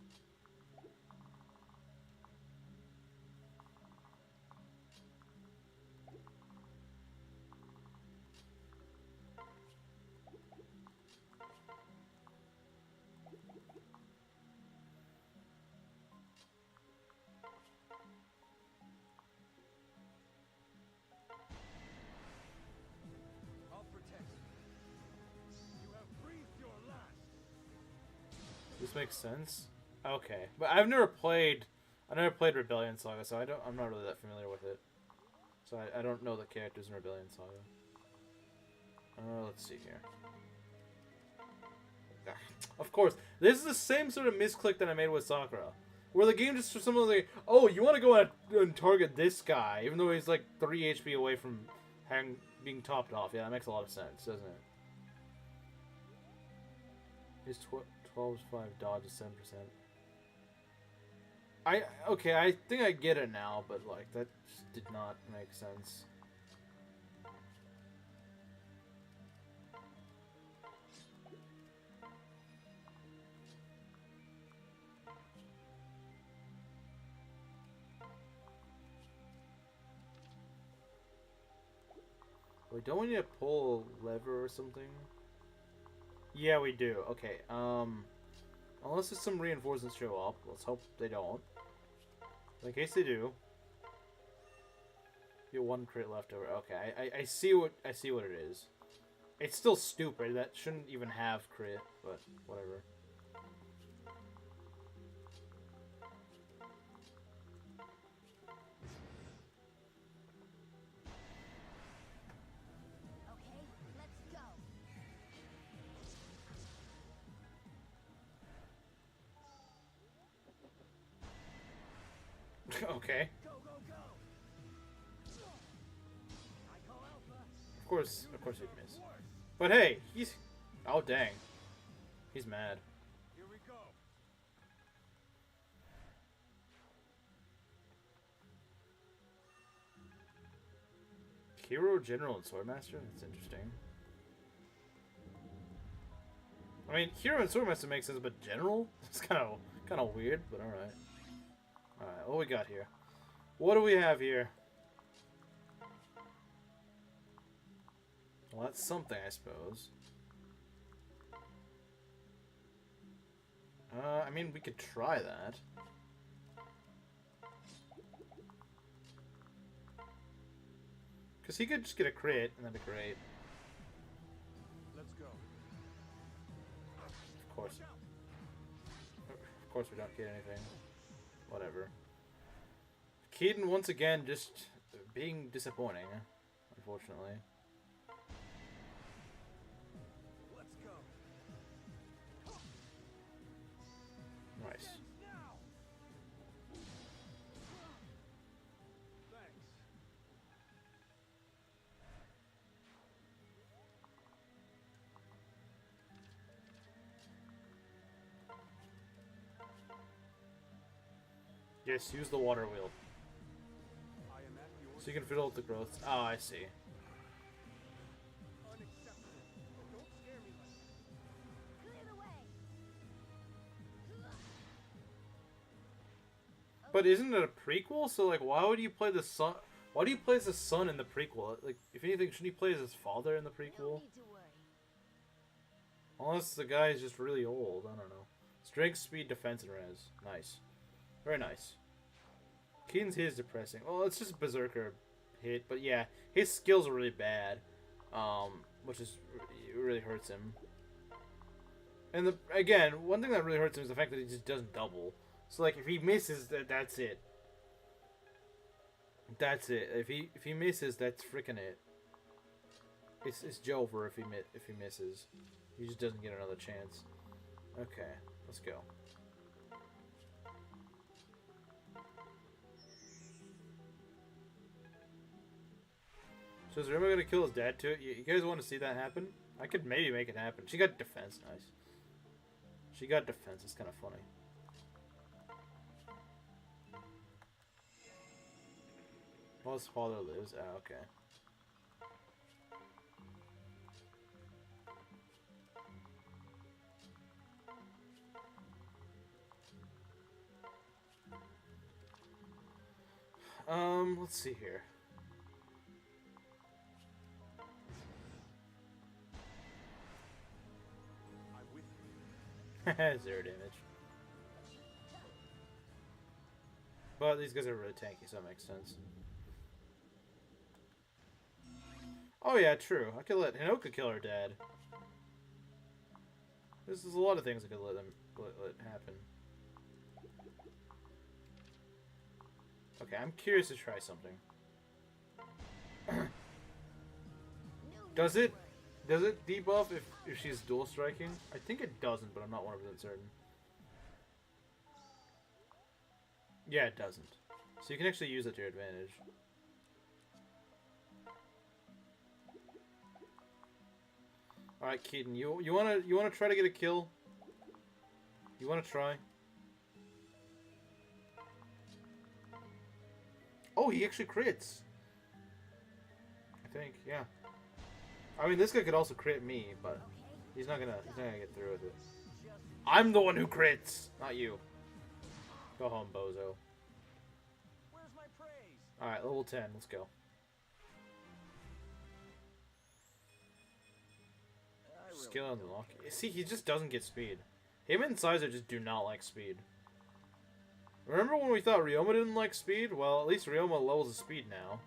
I'll protect you. You have breathed your last. This makes sense? Okay. But I've never played Rebellion Saga, so I'm not really that familiar with it. So I don't know the characters in Rebellion Saga. Let's see here. Ah, of course, this is the same sort of misclick that I made with Sakura. Where the game just for some like, oh, you want to go and target this guy, even though he's like 3 HP away from being topped off. Yeah, that makes a lot of sense, doesn't it? His 12's 5 dodge is 7%. Okay, I think I get it now, but like that just did not make sense. Wait, don't we need to pull a lever or something? Yeah, we do. Okay, unless there's some reinforcements show up, let's hope they don't. But in case they do, you have 1 crit left over. Okay, I see what it is. It's still stupid. That shouldn't even have crit, but whatever. Okay, let's go. Okay. Go, go, go. I call Alpha. Of course he'd miss. But hey, he's... Oh, dang. He's mad. Here we go. Hero, General, and Swordmaster? That's interesting. I mean, Hero and Swordmaster makes sense, but General? It's kind of weird, but alright. Alright, what we got here? What do we have here? Well, that's something, I suppose. I mean, we could try that. Because he could just get a crit, and that'd be great. Let's go. Of course. Of course we don't get anything. Whatever. Keaton, once again, just being disappointing, unfortunately. Let's go. Nice. Now. Thanks. Yes, use the water wheel. I am at your So you can fiddle with the growth. Oh, I see. unacceptable. Don't scare me like that. Clear the way. But isn't it a prequel? So, like, why would you play the son? Why do you play as the son in the prequel? Like, if anything, shouldn't he play as his father in the No prequel? need to worry. Unless the guy is just really old. I don't know. Strength, speed, defense, and res. Nice. Very nice. Keaton's hit is depressing. Well, it's just a berserker hit, but yeah, his skills are really bad, which is it really hurts him. And again, one thing that really hurts him is the fact that he just doesn't double. So like, if he misses, that's it. That's it. If he misses, that's freaking it. It's Jover if he misses. He just doesn't get another chance. Okay, let's go. So is Ryoma gonna kill his dad too? You guys want to see that happen? I could maybe make it happen. She got defense, nice. She got defense, it's kind of funny. While his father lives, okay. Let's see here. I'm with you. 0 damage. But these guys are really tanky, so that makes sense. Oh yeah, true. I could let Hinoka kill her dad. There's a lot of things I could let happen. Okay, I'm curious to try something. Does it debuff if she's dual striking? I think it doesn't, but I'm not 100% certain. Yeah, it doesn't. So you can actually use it to your advantage. All right, Keaton, you wanna try to get a kill? You wanna try? Oh, he actually crits. I think, yeah. I mean, this guy could also crit me, but he's not gonna get through with it. I'm the one who crits, not you. Go home, bozo. Where's my praise? All right, level 10. Let's go. Skill unlock. See, he just doesn't get speed. Him and Saizo just do not like speed. Remember when we thought Ryoma didn't like speed? Well, at least Ryoma levels his speed now.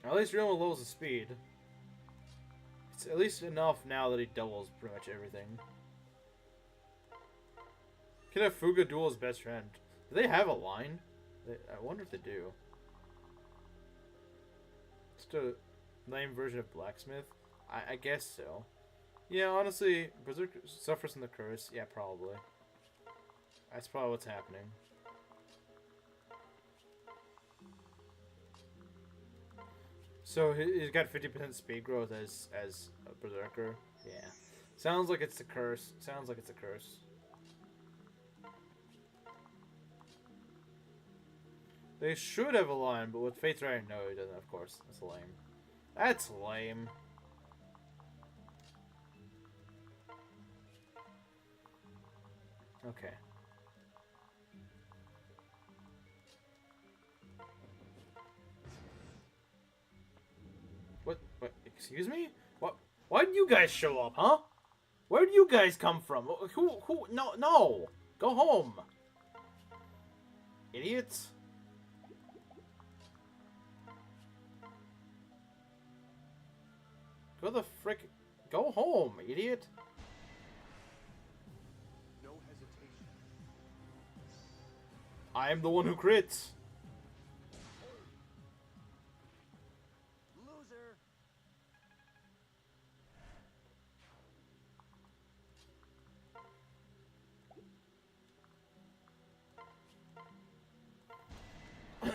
At least Ryoma levels his speed. It's at least enough now that he doubles pretty much everything. Can have Fuga duel his best friend? Do they have a line? I wonder if they do. Just a lame version of Blacksmith? I guess so. Yeah, honestly, Berserk suffers from the curse. Yeah, probably. That's probably what's happening. So he's got 50% speed growth as a Berserker. Yeah. Sounds like it's the curse. Sounds like it's a curse. They should have a line, but with Fate's Right, no, he doesn't, of course. That's lame. That's lame. Okay. What? Excuse me? What? Why did you guys show up, huh? Where did you guys come from? Who? No! Go home! Idiots! Go the frick... Go home, idiot! No hesitation. I am the one who crits! Loser. If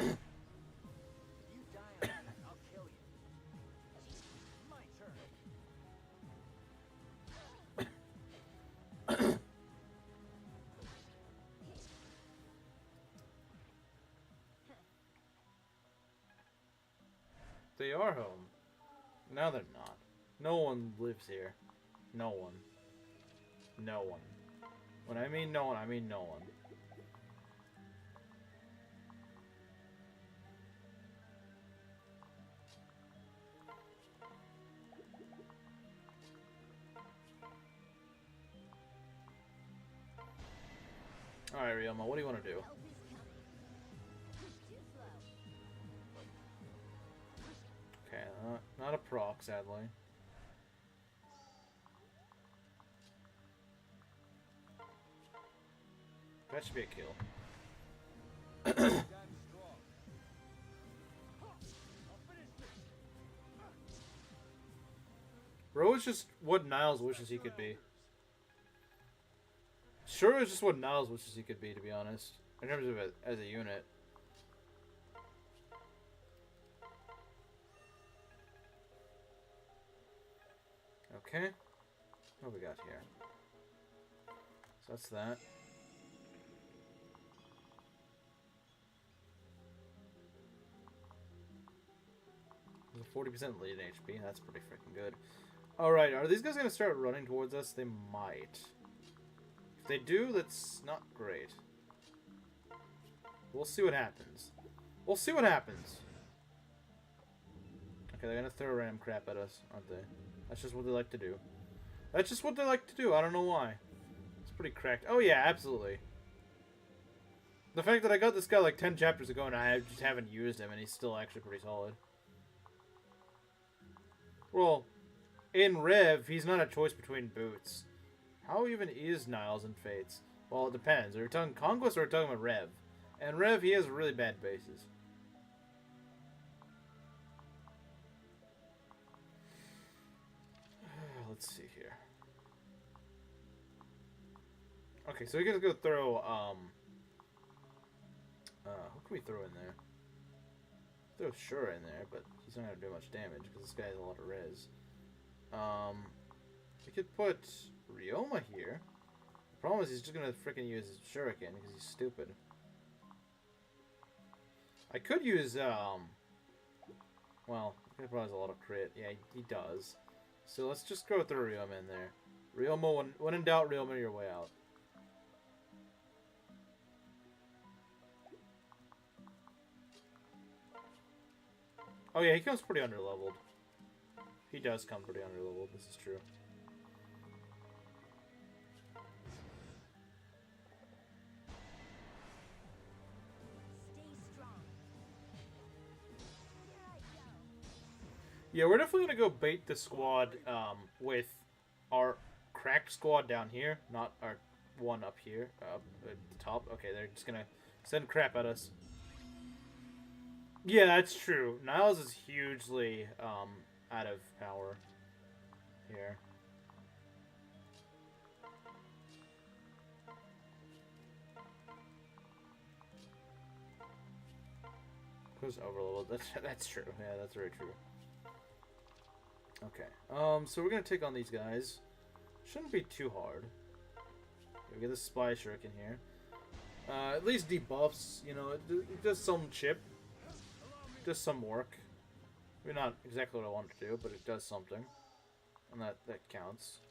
you die on that, I'll kill you. My turn. They are home. Now they're not. No one lives here. No one. No one. When I mean no one, I mean no one. Alright, Ryoma, what do you want to do? Help is coming. Too slow. Okay, not a proc, sadly. That should be a kill. Stand strong. I'll finish this. Bro is just what Niles wishes he could be. Shura is just what Niles wishes he could be, to be honest. In terms of it as a unit. Okay. What we got here? So that's that. There's a 40% lead in HP. That's pretty freaking good. Alright, are these guys going to start running towards us? They might. If they do, that's not great. We'll see what happens. We'll see what happens. Okay, they're going to throw random crap at us, aren't they? That's just what they like to do. That's just what they like to do. I don't know why. It's pretty cracked. Oh, yeah, absolutely. The fact that I got this guy like 10 chapters ago and I just haven't used him and he's still actually pretty solid. Well, in Rev, he's not a choice between boots. How even is Niles and Fates? Well, it depends. Are we talking Conquest or are we talking about Rev? And Rev, he has really bad bases. Let's see here. Okay, so we're gonna go throw, who can we throw in there? Throw Shura in there, but he's not gonna do much damage because this guy has a lot of res. We could put Ryoma here. The problem is he's just gonna freaking use his Shuriken because he's stupid. I could use, well, he probably has a lot of crit. Yeah, he does. So let's just go throw Ryoma in there. Ryoma, when in doubt, Ryoma your way out. Oh yeah, he comes pretty underleveled. He does come pretty underleveled, this is true. Stay strong. Here I go. Yeah, we're definitely gonna go bait the squad with our cracked squad down here, not our one up here, at the top. Okay, they're just gonna send crap at us. Yeah, that's true. Niles is hugely out of power here. Who's overloaded? That's true. Yeah, that's very true. Okay. So we're gonna take on these guys. Shouldn't be too hard. We get the Spy Shuriken here. At least debuffs. You know, it does some chip. Does some work. Maybe not exactly what I wanted to do, but it does something, and that counts.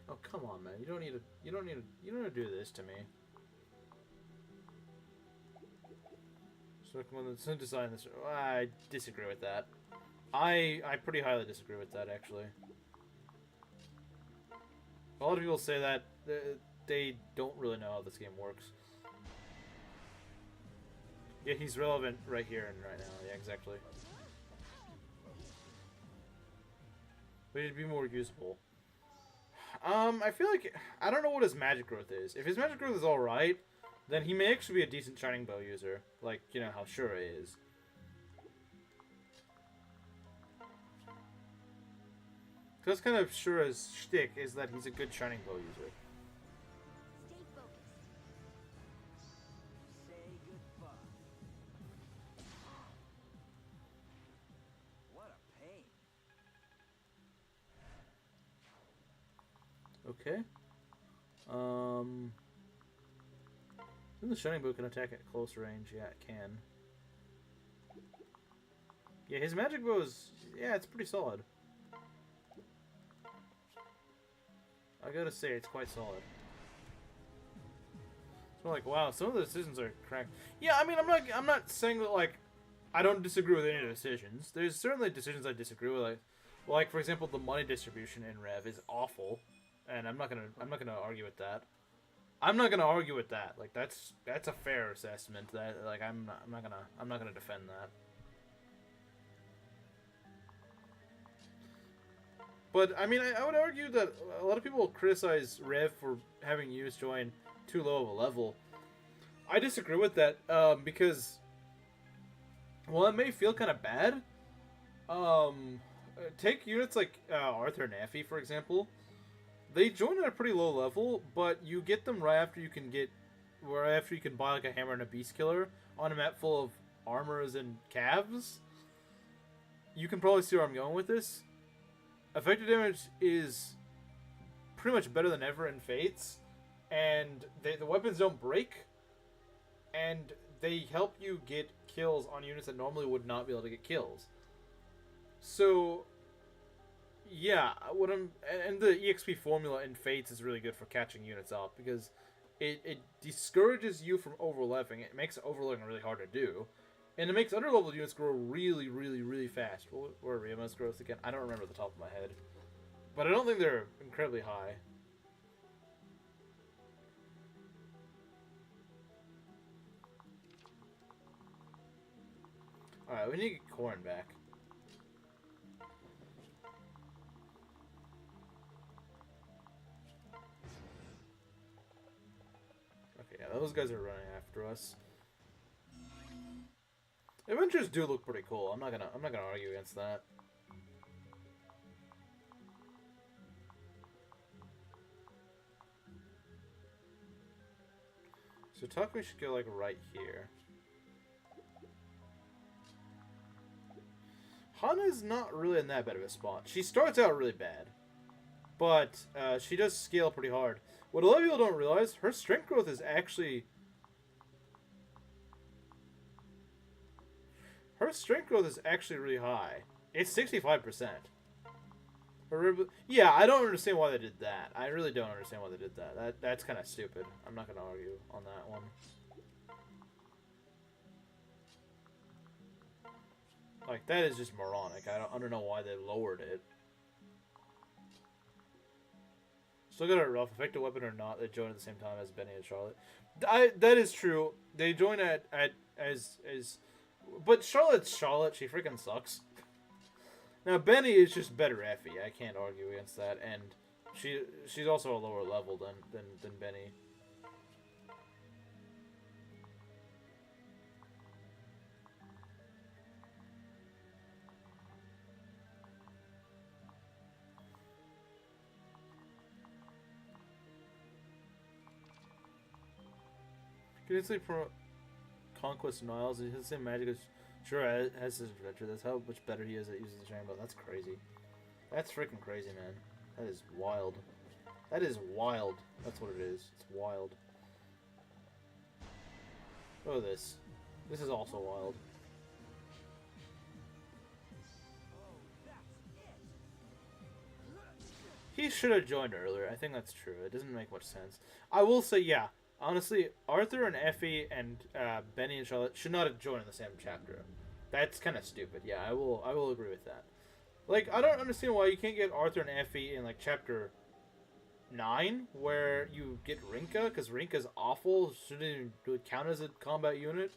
Oh come on, man! You don't need to do this to me. So come on, let's design this. I disagree with that. I pretty highly disagree with that, actually. A lot of people say that. They don't really know how this game works. Yeah, he's relevant right here and right now. Yeah, exactly. But he'd be more usable. I feel like... I don't know what his magic growth is. If his magic growth is alright, then he may actually be a decent Shining Bow user. Like, you know, how Shura is. So that's kind of Shura's shtick, is that he's a good Shining Bow user. Stay focused. Say goodbye. What a pain. Okay. Then the Shining Bow can attack at close range. Yeah, it can. Yeah, his magic bow is... yeah, it's pretty solid. I gotta say, it's quite solid. So like, wow, some of the decisions are cracked. Yeah, I mean, I'm not saying that, like, I don't disagree with any of the decisions. There's certainly decisions I disagree with. Like for example, the money distribution in Rev is awful, and I'm not gonna argue with that. I'm not gonna argue with that. Like that's a fair assessment. That like I'm not gonna defend that. But I mean, I would argue that a lot of people criticize Rev for having Use join too low of a level. I disagree with that because, well, it may feel kind of bad. Take units like Arthur and Effie, for example. They join at a pretty low level, but you get them right after you can buy like a hammer and a beast killer on a map full of armors and calves, you can probably see where I'm going with this. Effective damage is pretty much better than ever in Fates, and the weapons don't break, and they help you get kills on units that normally would not be able to get kills. So, yeah, and the EXP formula in Fates is really good for catching units up, because it discourages you from overleveling. It makes overleveling really hard to do. And it makes underleveled units grow really, really, really fast. Where are Ryoma's growth again? I don't remember the top of my head. But I don't think they're incredibly high. Alright, we need to get corn back. Okay, yeah, those guys are running after us. Adventures do look pretty cool. I'm not gonna argue against that. So Takumi should go like right here. Hana's not really in that bad of a spot. She starts out really bad, but she does scale pretty hard. What a lot of people don't realize, her strength growth is actually... Her strength growth is actually really high. It's 65%. Yeah, I don't understand why they did that. I really don't understand why they did that. That's kind of stupid. I'm not going to argue on that one. Like, that is just moronic. I don't know why they lowered it. Still got it rough. Effective weapon or not, they join at the same time as Benny and Charlotte. That is true. They join as but Charlotte's Charlotte. She freaking sucks. Now Benny is just better Effie. I can't argue against that, and she's also a lower level than Benny. Can you say pro Conquest of Niles? He has the same magic as Shura has his adventure. That's how much better he is at using the sharing bow. That's crazy. That's freaking crazy, man. That is wild. That is wild. That's what it is. It's wild. Look at this. This is also wild. He should have joined earlier. I think that's true. It doesn't make much sense. I will say, yeah. Honestly, Arthur and Effie and Benny and Charlotte should not have joined in the same chapter. That's kind of stupid. Yeah, I will agree with that. Like, I don't understand why you can't get Arthur and Effie in, like, chapter 9, where you get Rinkah, because Rinkah's awful, shouldn't even count as a combat unit.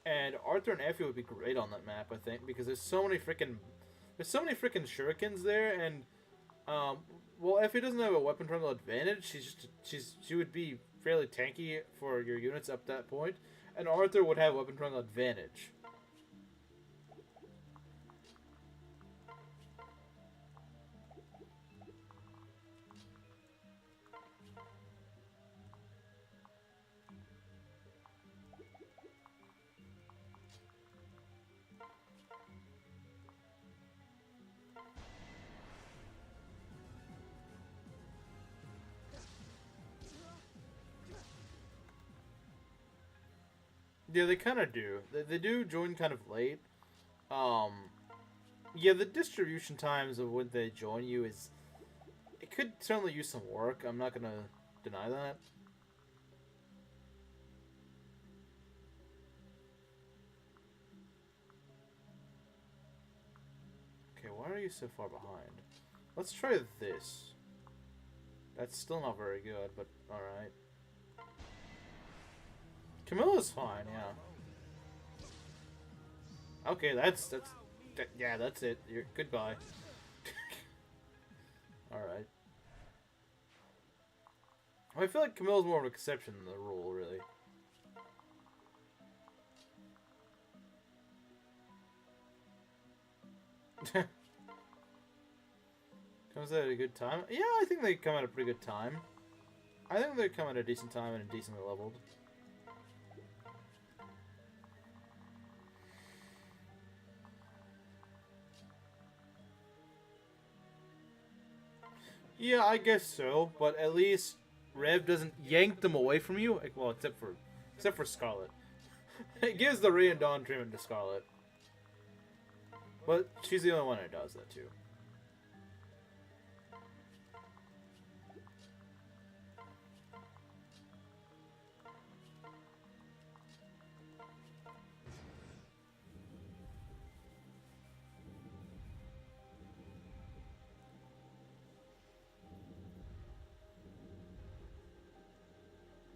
And Arthur and Effie would be great on that map, I think, because there's so many freaking shurikens there, and well, Effie doesn't have a weapon terminal advantage. She would be fairly tanky for your units up that point, and Arthur would have weapon terminal advantage. Yeah, they kind of do. They do join kind of late. Yeah, the distribution times of when they join you is... It could certainly use some work. I'm not going to deny that. Okay, why are you so far behind? Let's try this. That's still not very good, but alright. Camilla's fine, yeah. Okay, that's yeah, that's it. You're goodbye. Alright. I feel like Camilla's more of an exception than the rule, really. Comes at a good time? Yeah, I think they come at a pretty good time. I think they come at a decent time and decently leveled. Yeah, I guess so, but at least Rev doesn't yank them away from you. Like, well, except for Scarlet. It gives the Ray and Dawn treatment to Scarlet. But she's the only one that does that too.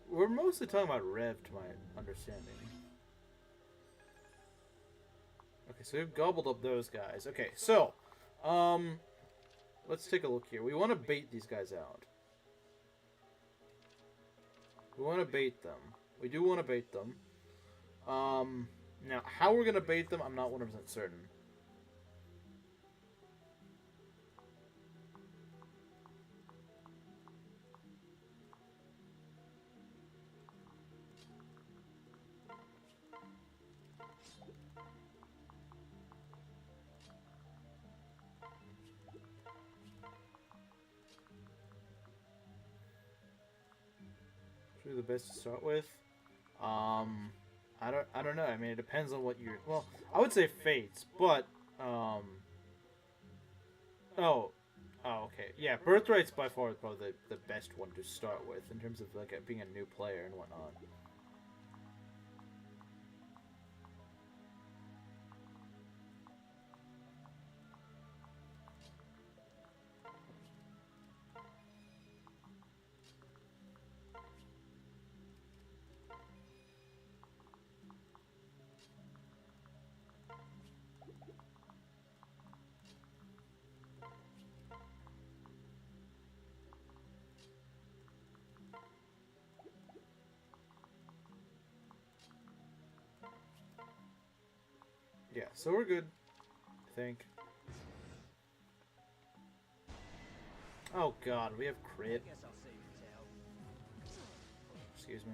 We're mostly talking about Rev, to my understanding. Okay, so we've gobbled up those guys. Okay, so, let's take a look here. We want to bait these guys out. We want to bait them. We do want to bait them. Now, how we're going to bait them, I'm not 100% certain. The best to start with. I don't know. I mean, it depends on what you're. Well, I would say Fates, but oh, okay, yeah. Birthright's by far probably the best one to start with in terms of like being a new player and whatnot. Yeah, so we're good, I think. Oh god, we have crit. Guess I'll save the tail. Excuse me.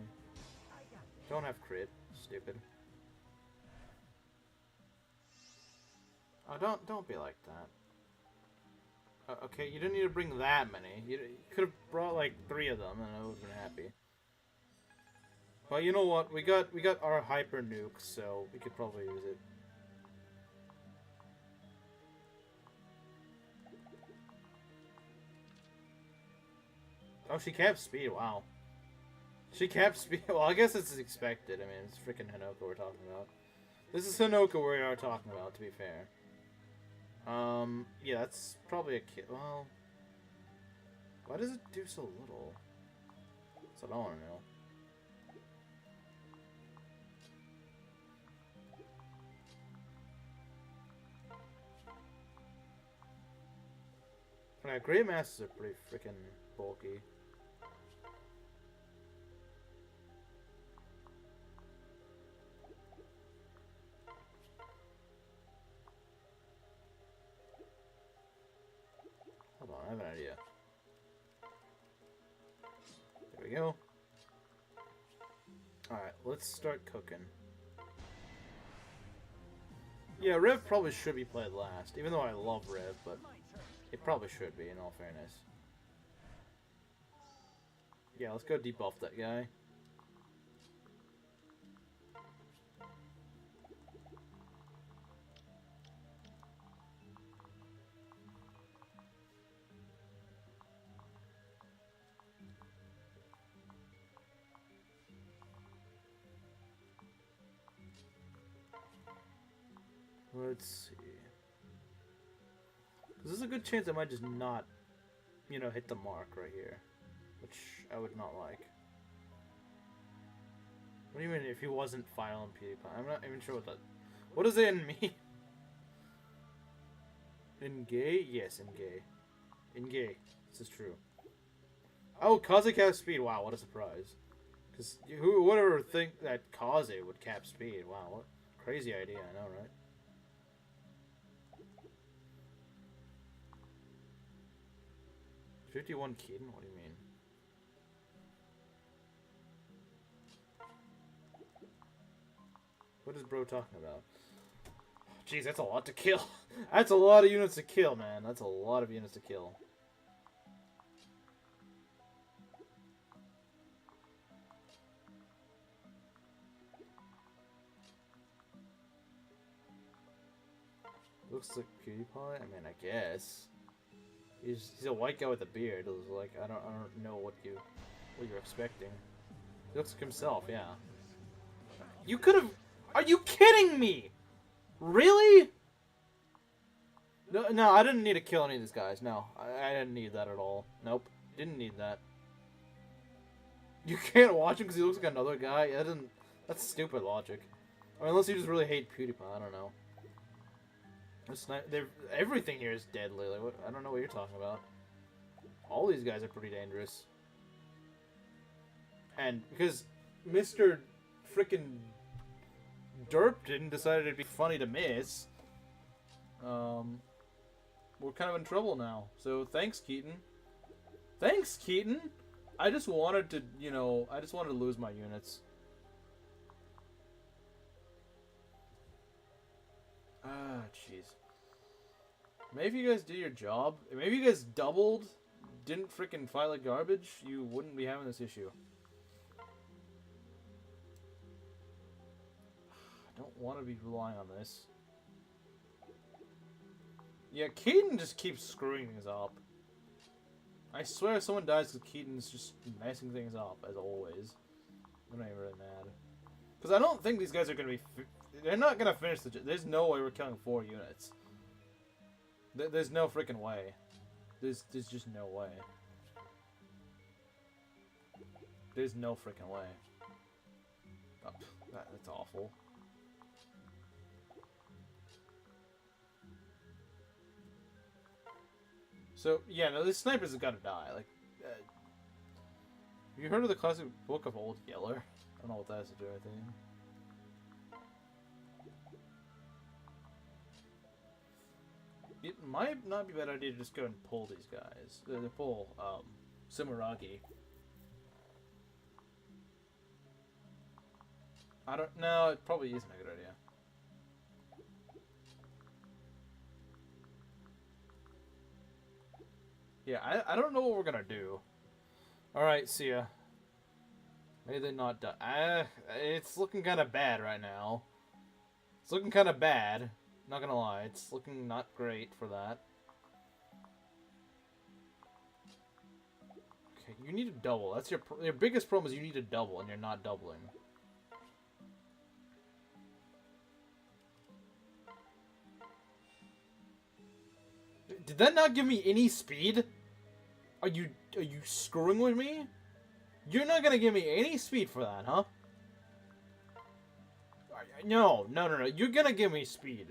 Don't have crit. Stupid. Oh, don't be like that. Okay, you didn't need to bring that many. You could have brought like 3 of them, and I would have been happy. But you know what? We got our hyper nuke, so we could probably use it. Oh, she capped speed. Wow. She capped speed. Well, I guess it's expected. I mean, it's freaking Hinoka we're talking about. This is Hinoka we are talking about, to be fair. Yeah, that's probably a kill. Well, why does it do so little? That's what I want to know. Yeah, Great Masters are pretty freaking bulky. Hold on, I have an idea. There we go. Alright, let's start cooking. Yeah, Rev probably should be played last, even though I love Rev, but it probably should be, in all fairness. Yeah, let's go debuff that guy. Let's see. This is a good chance I might just not, you know, hit the mark right here. Which I would not like. What do you mean if he wasn't final in PewDiePie? I'm not even sure what that... What does it in mean? In gay? Yes, in gay. In gay. This is true. Oh, Kaze cap speed. Wow, what a surprise. Because who would ever think that Kaze would cap speed? Wow, what crazy idea, I know, right? $51 Keaton? What do you mean? What is bro talking about? Jeez, that's a lot to kill. That's a lot of units to kill, man. That's a lot of units to kill. Looks like PewDiePie. I mean, I guess. He's a white guy with a beard. It was like I don't know what you're expecting. He looks like himself, yeah. You could have. Are you kidding me? Really? No, I didn't need to kill any of these guys. No, I didn't need that at all. Nope, didn't need that. You can't watch him because he looks like another guy. That's stupid logic. I mean, unless you just really hate PewDiePie. I don't know. It's not, everything here is deadly. Like, what, I don't know what you're talking about. All these guys are pretty dangerous. And because Mr. Frickin' Derp didn't decide it'd be funny to miss, we're kind of in trouble now. So thanks, Keaton. Thanks, Keaton! I just wanted to, you know, I just wanted to lose my units. Ah, jeez. Maybe if you guys did your job, maybe you guys doubled, didn't freaking fight like garbage, you wouldn't be having this issue. I don't want to be relying on this. Yeah, Keaton just keeps screwing things up. I swear if someone dies because Keaton's just messing things up, as always. I'm not even really mad. Because I don't think these guys are going to be... They're not going to finish the... There's no way we're killing 4 units. There's no freaking way. There's just no way. There's no freaking way. Oh, that's awful. So, yeah, no, this sniper's got to die. Like, have you heard of the classic book of Old Yeller? I don't know what that has to do with anything. It might not be a bad idea to just go and pull these guys. To pull, Sumeragi. I don't know, it probably isn't a good idea. Yeah, I don't know what we're gonna do. Alright, see ya. Maybe they're not done. It's looking kind of bad right now. It's looking kind of bad. Not gonna lie, it's looking not great for that. Okay, you need to double. That's your biggest problem is you need to double, and you're not doubling. Did that not give me any speed? Are you screwing with me? You're not gonna give me any speed for that, huh? No. You're gonna give me speed.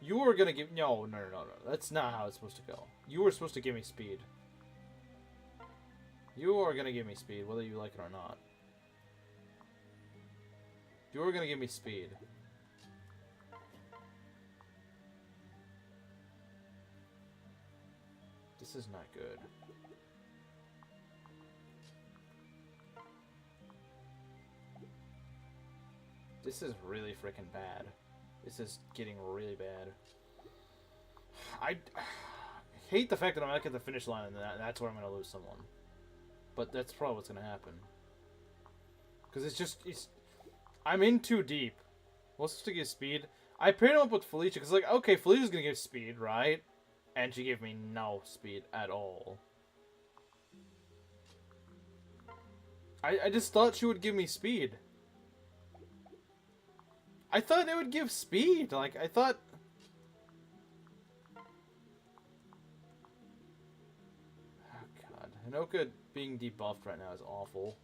You were gonna give... No. That's not how it's supposed to go. You were supposed to give me speed. You are gonna give me speed, whether you like it or not. You are gonna give me speed. This is not good. This is really freaking bad. This is getting really bad. I hate the fact that I'm not at the finish line and that's where I'm going to lose someone. But that's probably what's going to happen. Because I'm in too deep. What's supposed to give speed? I paired him up with Felicia because, like, okay, Felicia's going to give speed, right? And she gave me no speed at all. I just thought she would give me speed. I thought it would give speed. Like, I thought... Oh, God. Hinoka being debuffed right now is awful.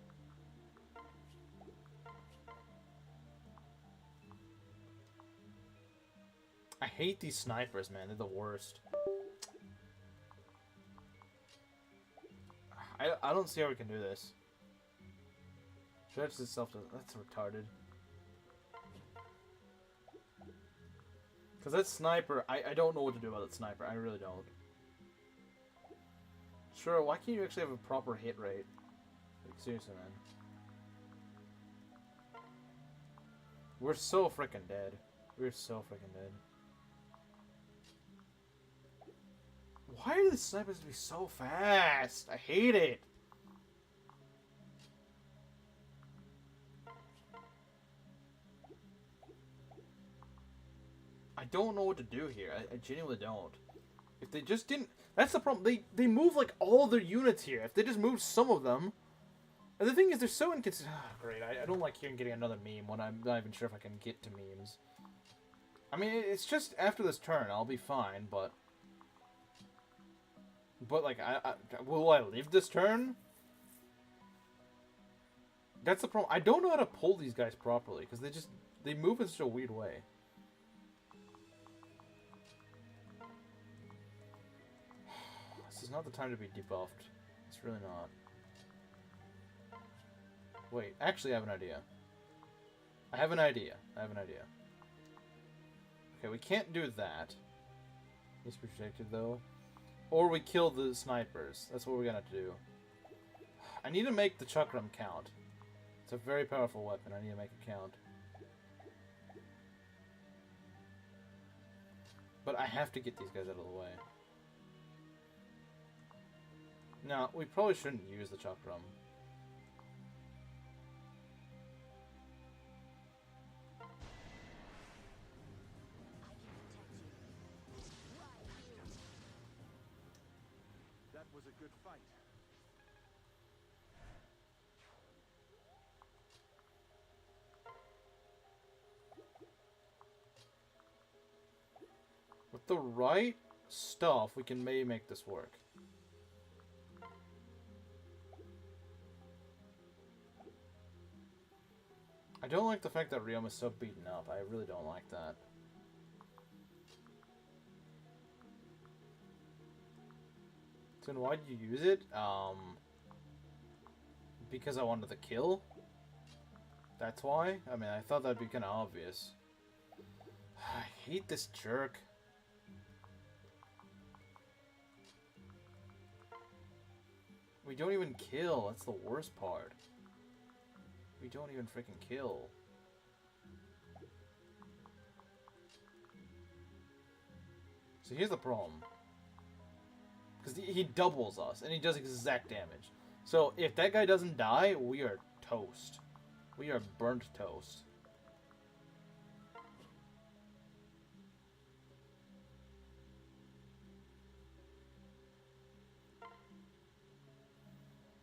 I hate these snipers, man. They're the worst. I don't see how we can do this. Stretches itself to... That's retarded. Because that sniper... I don't know what to do about that sniper. I really don't. Sure, why can't you actually have a proper hit rate? Like, seriously, man. We're so freaking dead. We're so freaking dead. Why do the snipers be so fast? I hate it. I don't know what to do here. I genuinely don't. If they just didn't... That's the problem. They move, like, all their units here. If they just moved some of them... And the thing is, they're so inconsistent... great, I don't like hearing getting another meme when I'm not even sure if I can get to memes. I mean, it's just after this turn, I'll be fine, but... But, like, will I live this turn? That's the problem. I don't know how to pull these guys properly, because they move in such a weird way. This is not the time to be debuffed. It's really not. Wait, actually I have an idea. I have an idea. Okay, we can't do that. He's protected, though. Or we kill the snipers. That's what we're gonna have to do. I need to make the chakram count. It's a very powerful weapon. I need to make it count. But I have to get these guys out of the way. Now, we probably shouldn't use the chakram. That was a good fight. With the right stuff, we can maybe make this work. I don't like the fact that Ryoma's so beaten up. I really don't like that. So then why'd you use it? Because I wanted the kill? That's why? I mean, I thought that'd be kind of obvious. I hate this jerk. We don't even kill. That's the worst part. We don't even freaking kill. So here's the problem. Because he doubles us, and he does exact damage. So if that guy doesn't die, we are toast. We are burnt toast.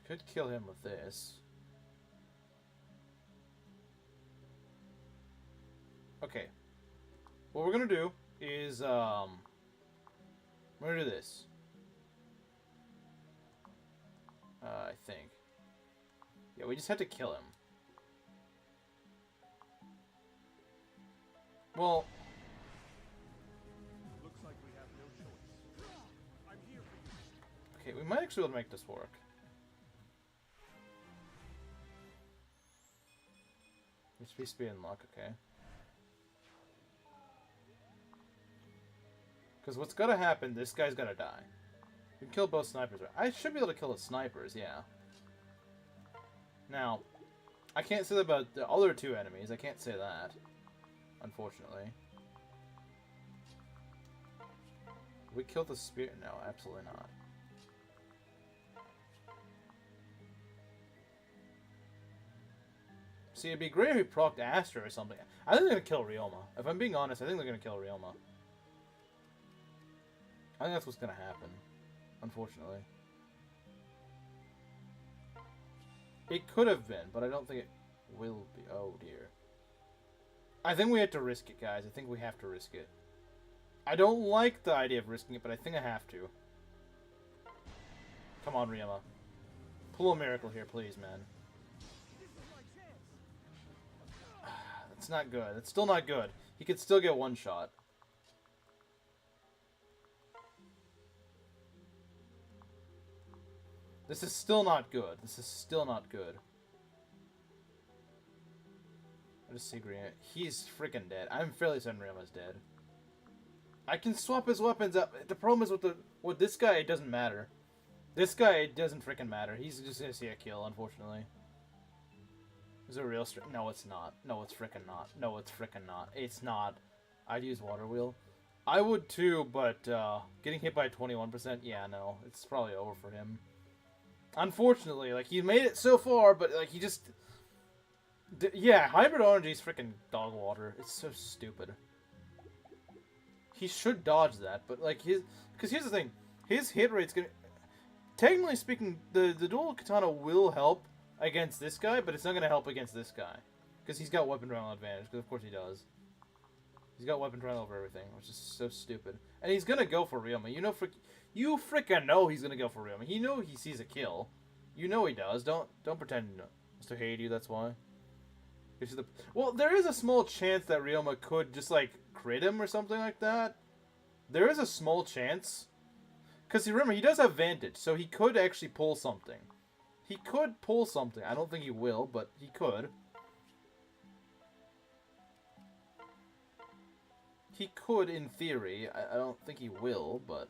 Could kill him with this. Okay. What we're gonna do is, we're gonna do this. I think. Yeah, we just had to kill him. Well... Looks like we have no choice. I'm here for you. Okay, we might actually be able to make this work. Just be speed and luck, okay. Because what's gotta happen, this guy's gotta die. We can kill both snipers. I should be able to kill the snipers, yeah. Now, I can't say that about the other two enemies. I can't say that, unfortunately. We killed the spear? No, absolutely not. See, it'd be great if we procced Astra or something. I think they're gonna kill Ryoma. If I'm being honest, I think they're gonna kill Ryoma. I think that's what's gonna happen. Unfortunately. It could have been, but I don't think it will be. Oh, dear. I think we have to risk it, guys. I think we have to risk it. I don't like the idea of risking it, but I think I have to. Come on, Ryoma. Pull a miracle here, please, man. That's not good. That's still not good. He could still get one shot. This is still not good. This is still not good. I just see Green. He's freaking dead. I'm fairly certain Ryoma's dead. I can swap his weapons up. The problem is with this guy, it doesn't matter. This guy, it doesn't freaking matter. He's just gonna see a kill, unfortunately. Is it a real strat? No, it's not. No, it's freaking not. No, it's freaking not. It's not. I'd use Water Wheel. I would too, but getting hit by 21%, yeah, no. It's probably over for him. Unfortunately, like, he made it so far, but, like, he just... yeah, Hybrid RNG is freaking dog water. It's so stupid. he should dodge that, but like because here's the thing, his hit rate's gonna. Technically speaking, the dual katana will help against this guy, but it's not gonna help against this guy because he's got weapon trial advantage. Because of course he does. He's got weapon trial over everything, which is so stupid. And he's gonna go for Ryoma. You frickin' know he's gonna go for Ryoma. You know he sees a kill. You know he does. Don't pretend to hate you. That's why. Well, there is a small chance that Ryoma could just like crit him or something like that. There is a small chance. Because remember, he does have Vantage, so he could actually pull something. He could pull something. I don't think he will, but he could. He could, in theory. I don't think he will, but...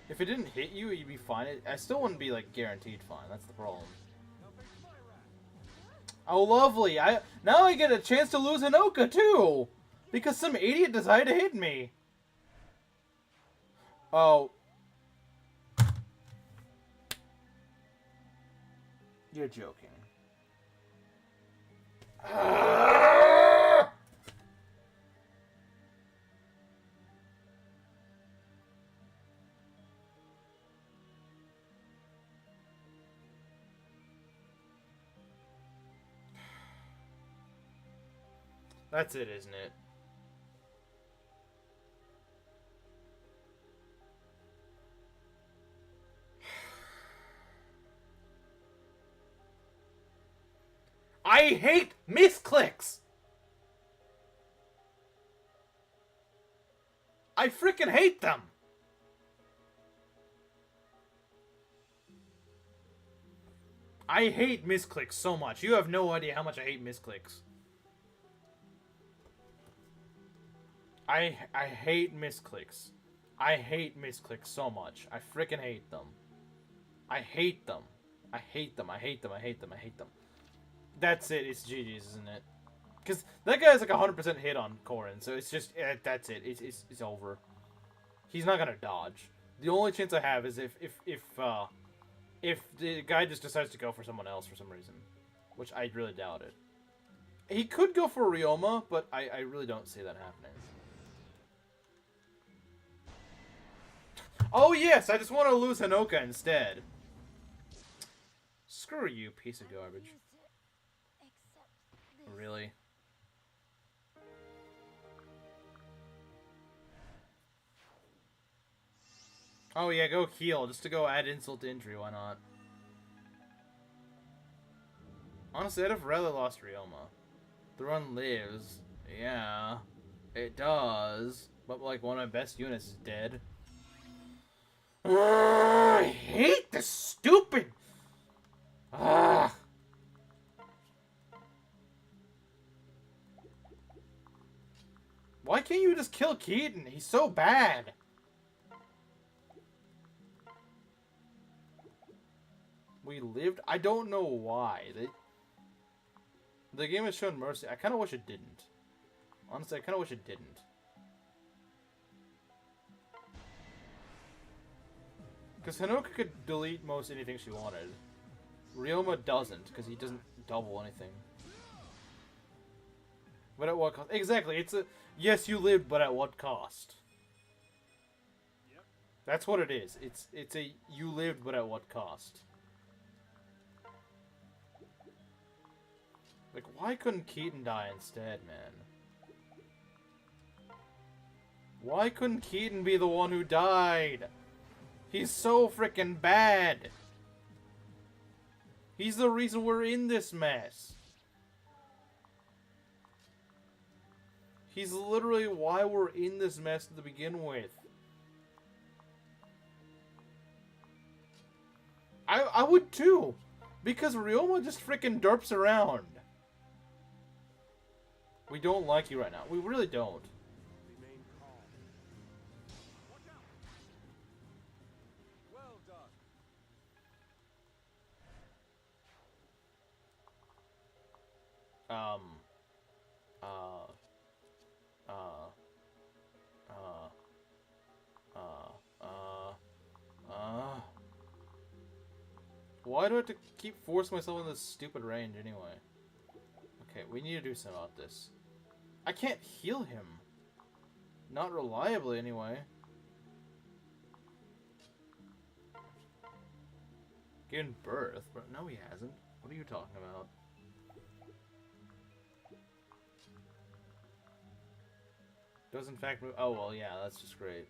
If it didn't hit you, you'd be fine. I still wouldn't be, like, guaranteed fine. That's the problem. Oh, lovely. Now I get a chance to lose Hinoka, too! Because some idiot decided to hit me. Oh. You're joking. That's it, isn't it? I hate misclicks! I freaking hate them! I hate misclicks so much. You have no idea how much I hate misclicks. I hate misclicks. I hate misclicks so much. I freaking hate them. I hate them. I hate them. I hate them. I hate them. I hate them. That's it. It's GG's, isn't it? Because that guy has like 100% hit on Korin, so it's just that's it. It's over. He's not gonna dodge. The only chance I have is if the guy just decides to go for someone else for some reason, which I really doubt it. He could go for Ryoma, but I really don't see that happening. Oh yes, I just want to lose Hinoka instead. Screw you, piece of garbage. Really? Oh yeah, go heal, just to go add insult to injury, why not? Honestly, I'd have rather lost Ryoma. The run lives. Yeah, it does. But like one of my best units is dead. I hate this stupid... Ugh. Why can't you just kill Keaton? He's so bad. We lived? I don't know why. The game has shown mercy. I kind of wish it didn't. Honestly, I kind of wish it didn't. Because Hinoka could delete most anything she wanted. Ryoma doesn't, because he doesn't double anything. But at what cost? Exactly, it's a... Yes, you lived, but at what cost? Yep. That's what it is. It's a... You lived, but at what cost? Like, why couldn't Keaton die instead, man? Why couldn't Keaton be the one who died? He's so freaking bad. He's the reason we're in this mess. He's literally why we're in this mess to begin with. I would too. Because Ryoma just freaking derps around. We don't like you right now. We really don't. Remain calm. Watch out. Well done. Why do I have to keep forcing myself in this stupid range anyway? Okay, we need to do something about this. I can't heal him. Not reliably, anyway. Given birth? But no, he hasn't. What are you talking about? Does in fact move. Oh, well, yeah, that's just great.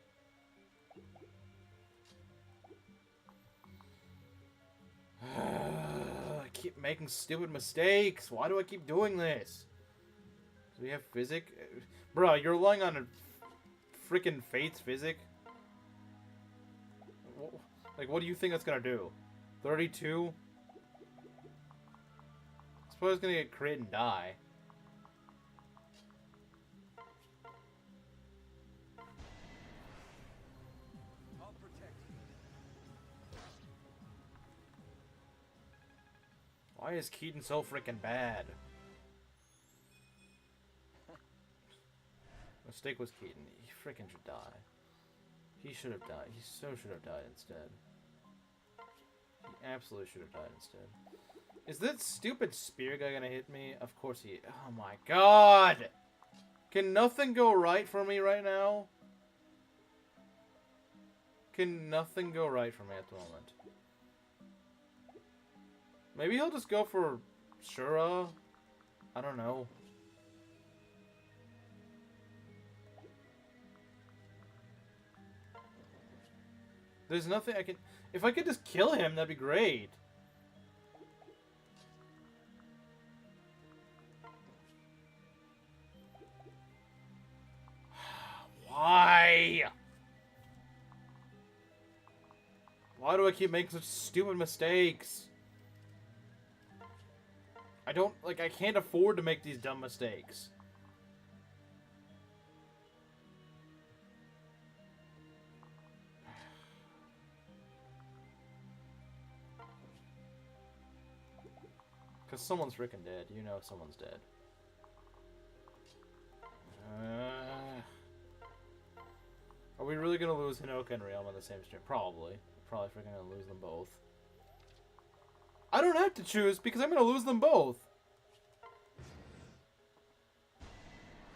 I keep making stupid mistakes. Why do I keep doing this? Do we have physic? Bro, you're relying on a freaking Fate's physic? Like, what do you think that's gonna do? 32? I suppose it's gonna get crit and die. I'll protect you. Why is Keaton so freaking bad? Mistake was Keaton. He freaking should die. He should have died. He so should have died instead. He absolutely should have died instead. Is that stupid spear guy gonna hit me? Of course he... Oh my god! Can nothing go right for me right now? Can nothing go right for me at the moment? Maybe he'll just go for Shura? I don't know. There's nothing I can... If I could just kill him, that'd be great. Why? Why do I keep making such stupid mistakes? I don't... Like, I can't afford to make these dumb mistakes. Because someone's freaking dead. You know someone's dead. Are we really going to lose Hinoka and Ryoma on the same stream? Probably. Probably freaking going to lose them both. I don't have to choose because I'm going to lose them both.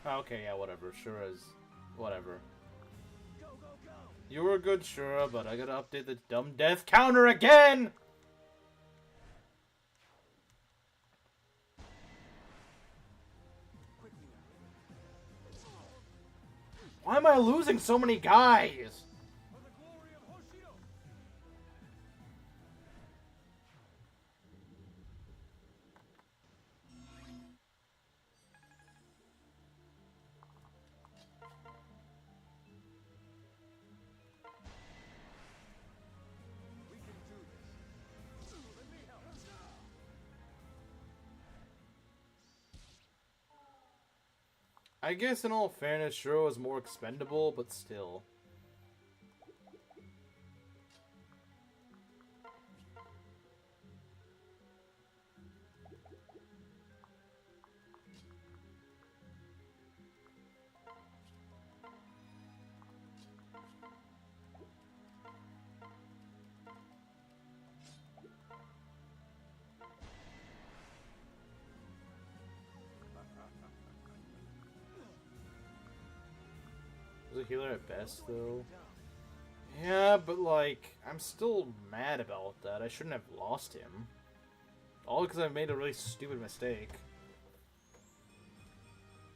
Oh, okay, yeah, whatever. Shura's... Whatever. Go, go, go. You were good, Shura, but I gotta update the dumb death counter again! Why am I losing so many guys? For the glory of Hoshino. We can do this. Let me help. I guess in all fairness, Shura was more expendable, but still. Was a healer at best, though. Yeah, but like, I'm still mad about that. I shouldn't have lost him. All because I made a really stupid mistake.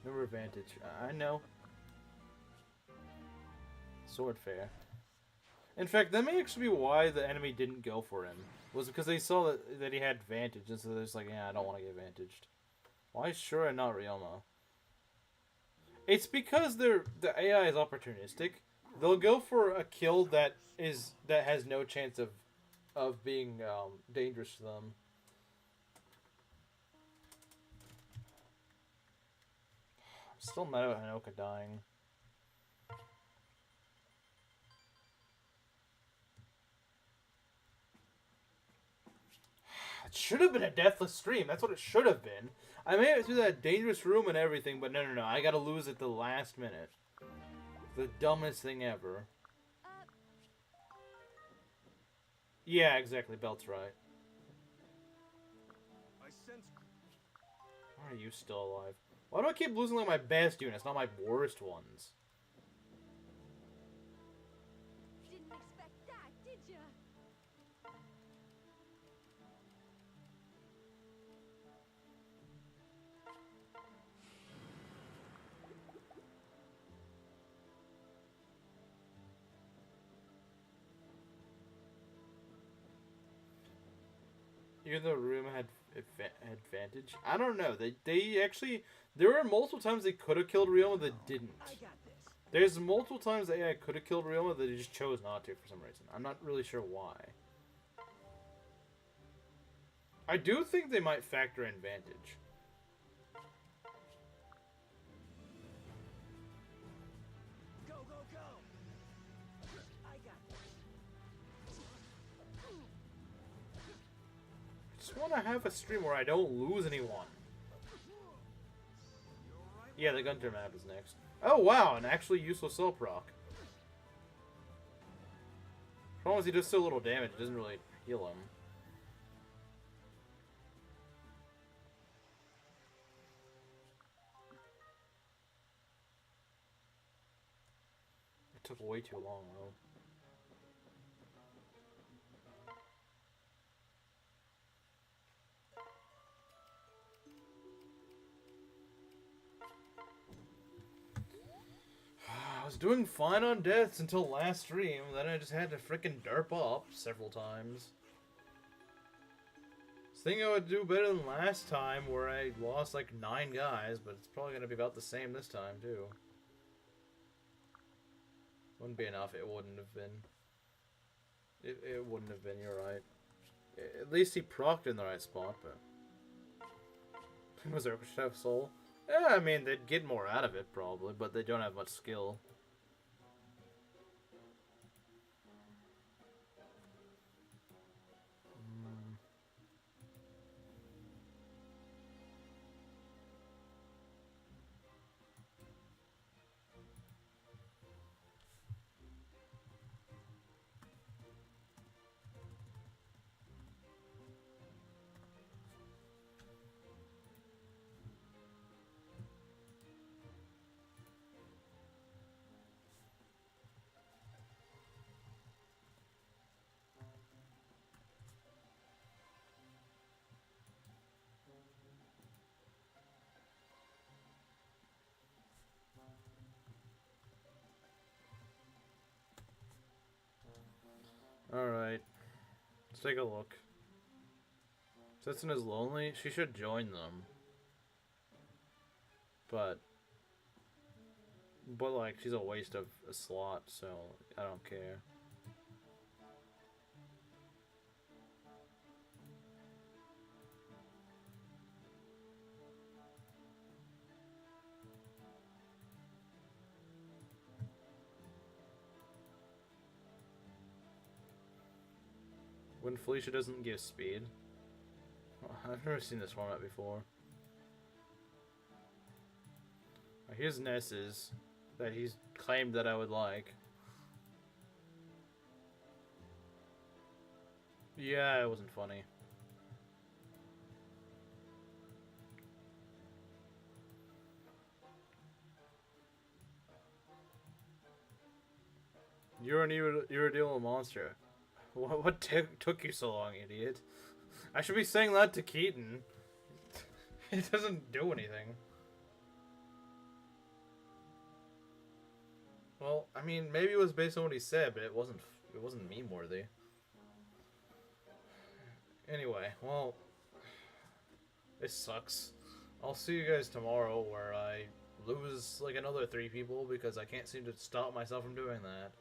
No advantage. I know. Sword fair. In fact, that may actually be why the enemy didn't go for him. Was because they saw that he had advantage, and so they're just like, yeah, I don't want to get advantaged. Why is Shura not Ryoma? It's because the AI is opportunistic. They'll go for a kill that has no chance of being dangerous to them. I'm still mad about Hinoka dying. It should have been a deathless stream. That's what it should have been. I made it through that dangerous room and everything, but no. I gotta lose at the last minute. The dumbest thing ever. Yeah, exactly. Belt's right. I sense. Why are you still alive? Why do I keep losing like my best units, not my worst ones? Didn't expect that, did ya? Even though Ryoma had advantage, I don't know. They actually, there were multiple times they could have killed Ryoma that didn't. I got this. There's multiple times that AI could have killed Ryoma that they just chose not to for some reason. I'm not really sure why. I do think they might factor in advantage. Go, go, go. I got this. I just want to have a stream where I don't lose anyone. Yeah, the Gunter map is next. Oh wow, an actually useless cell proc. Problem is he does so little damage, it doesn't really heal him. It took way too long though. I was doing fine on deaths until last stream, then I just had to frickin' derp up several times. I was thinking I would do better than last time where I lost like 9 guys, but it's probably gonna be about the same this time too. Wouldn't be enough, it wouldn't have been. It wouldn't have been, you're right. At least he procced in the right spot, but... Was there a Chef Soul? Yeah, I mean, they'd get more out of it, probably, but they don't have much skill. Alright. Let's take a look. Setsuna's lonely. She should join them. But like, she's a waste of a slot, so I don't care. When Felicia doesn't give speed. I've never seen this format before. Here's Ness's that he's claimed that I would like. Yeah, it wasn't funny. You're an irredeemable monster. What took you so long, idiot? I should be saying that to Keaton. It doesn't do anything. Well, I mean, maybe it was based on what he said, but it wasn't meme worthy. Anyway, well, this sucks. I'll see you guys tomorrow where I lose like another 3 people because I can't seem to stop myself from doing that.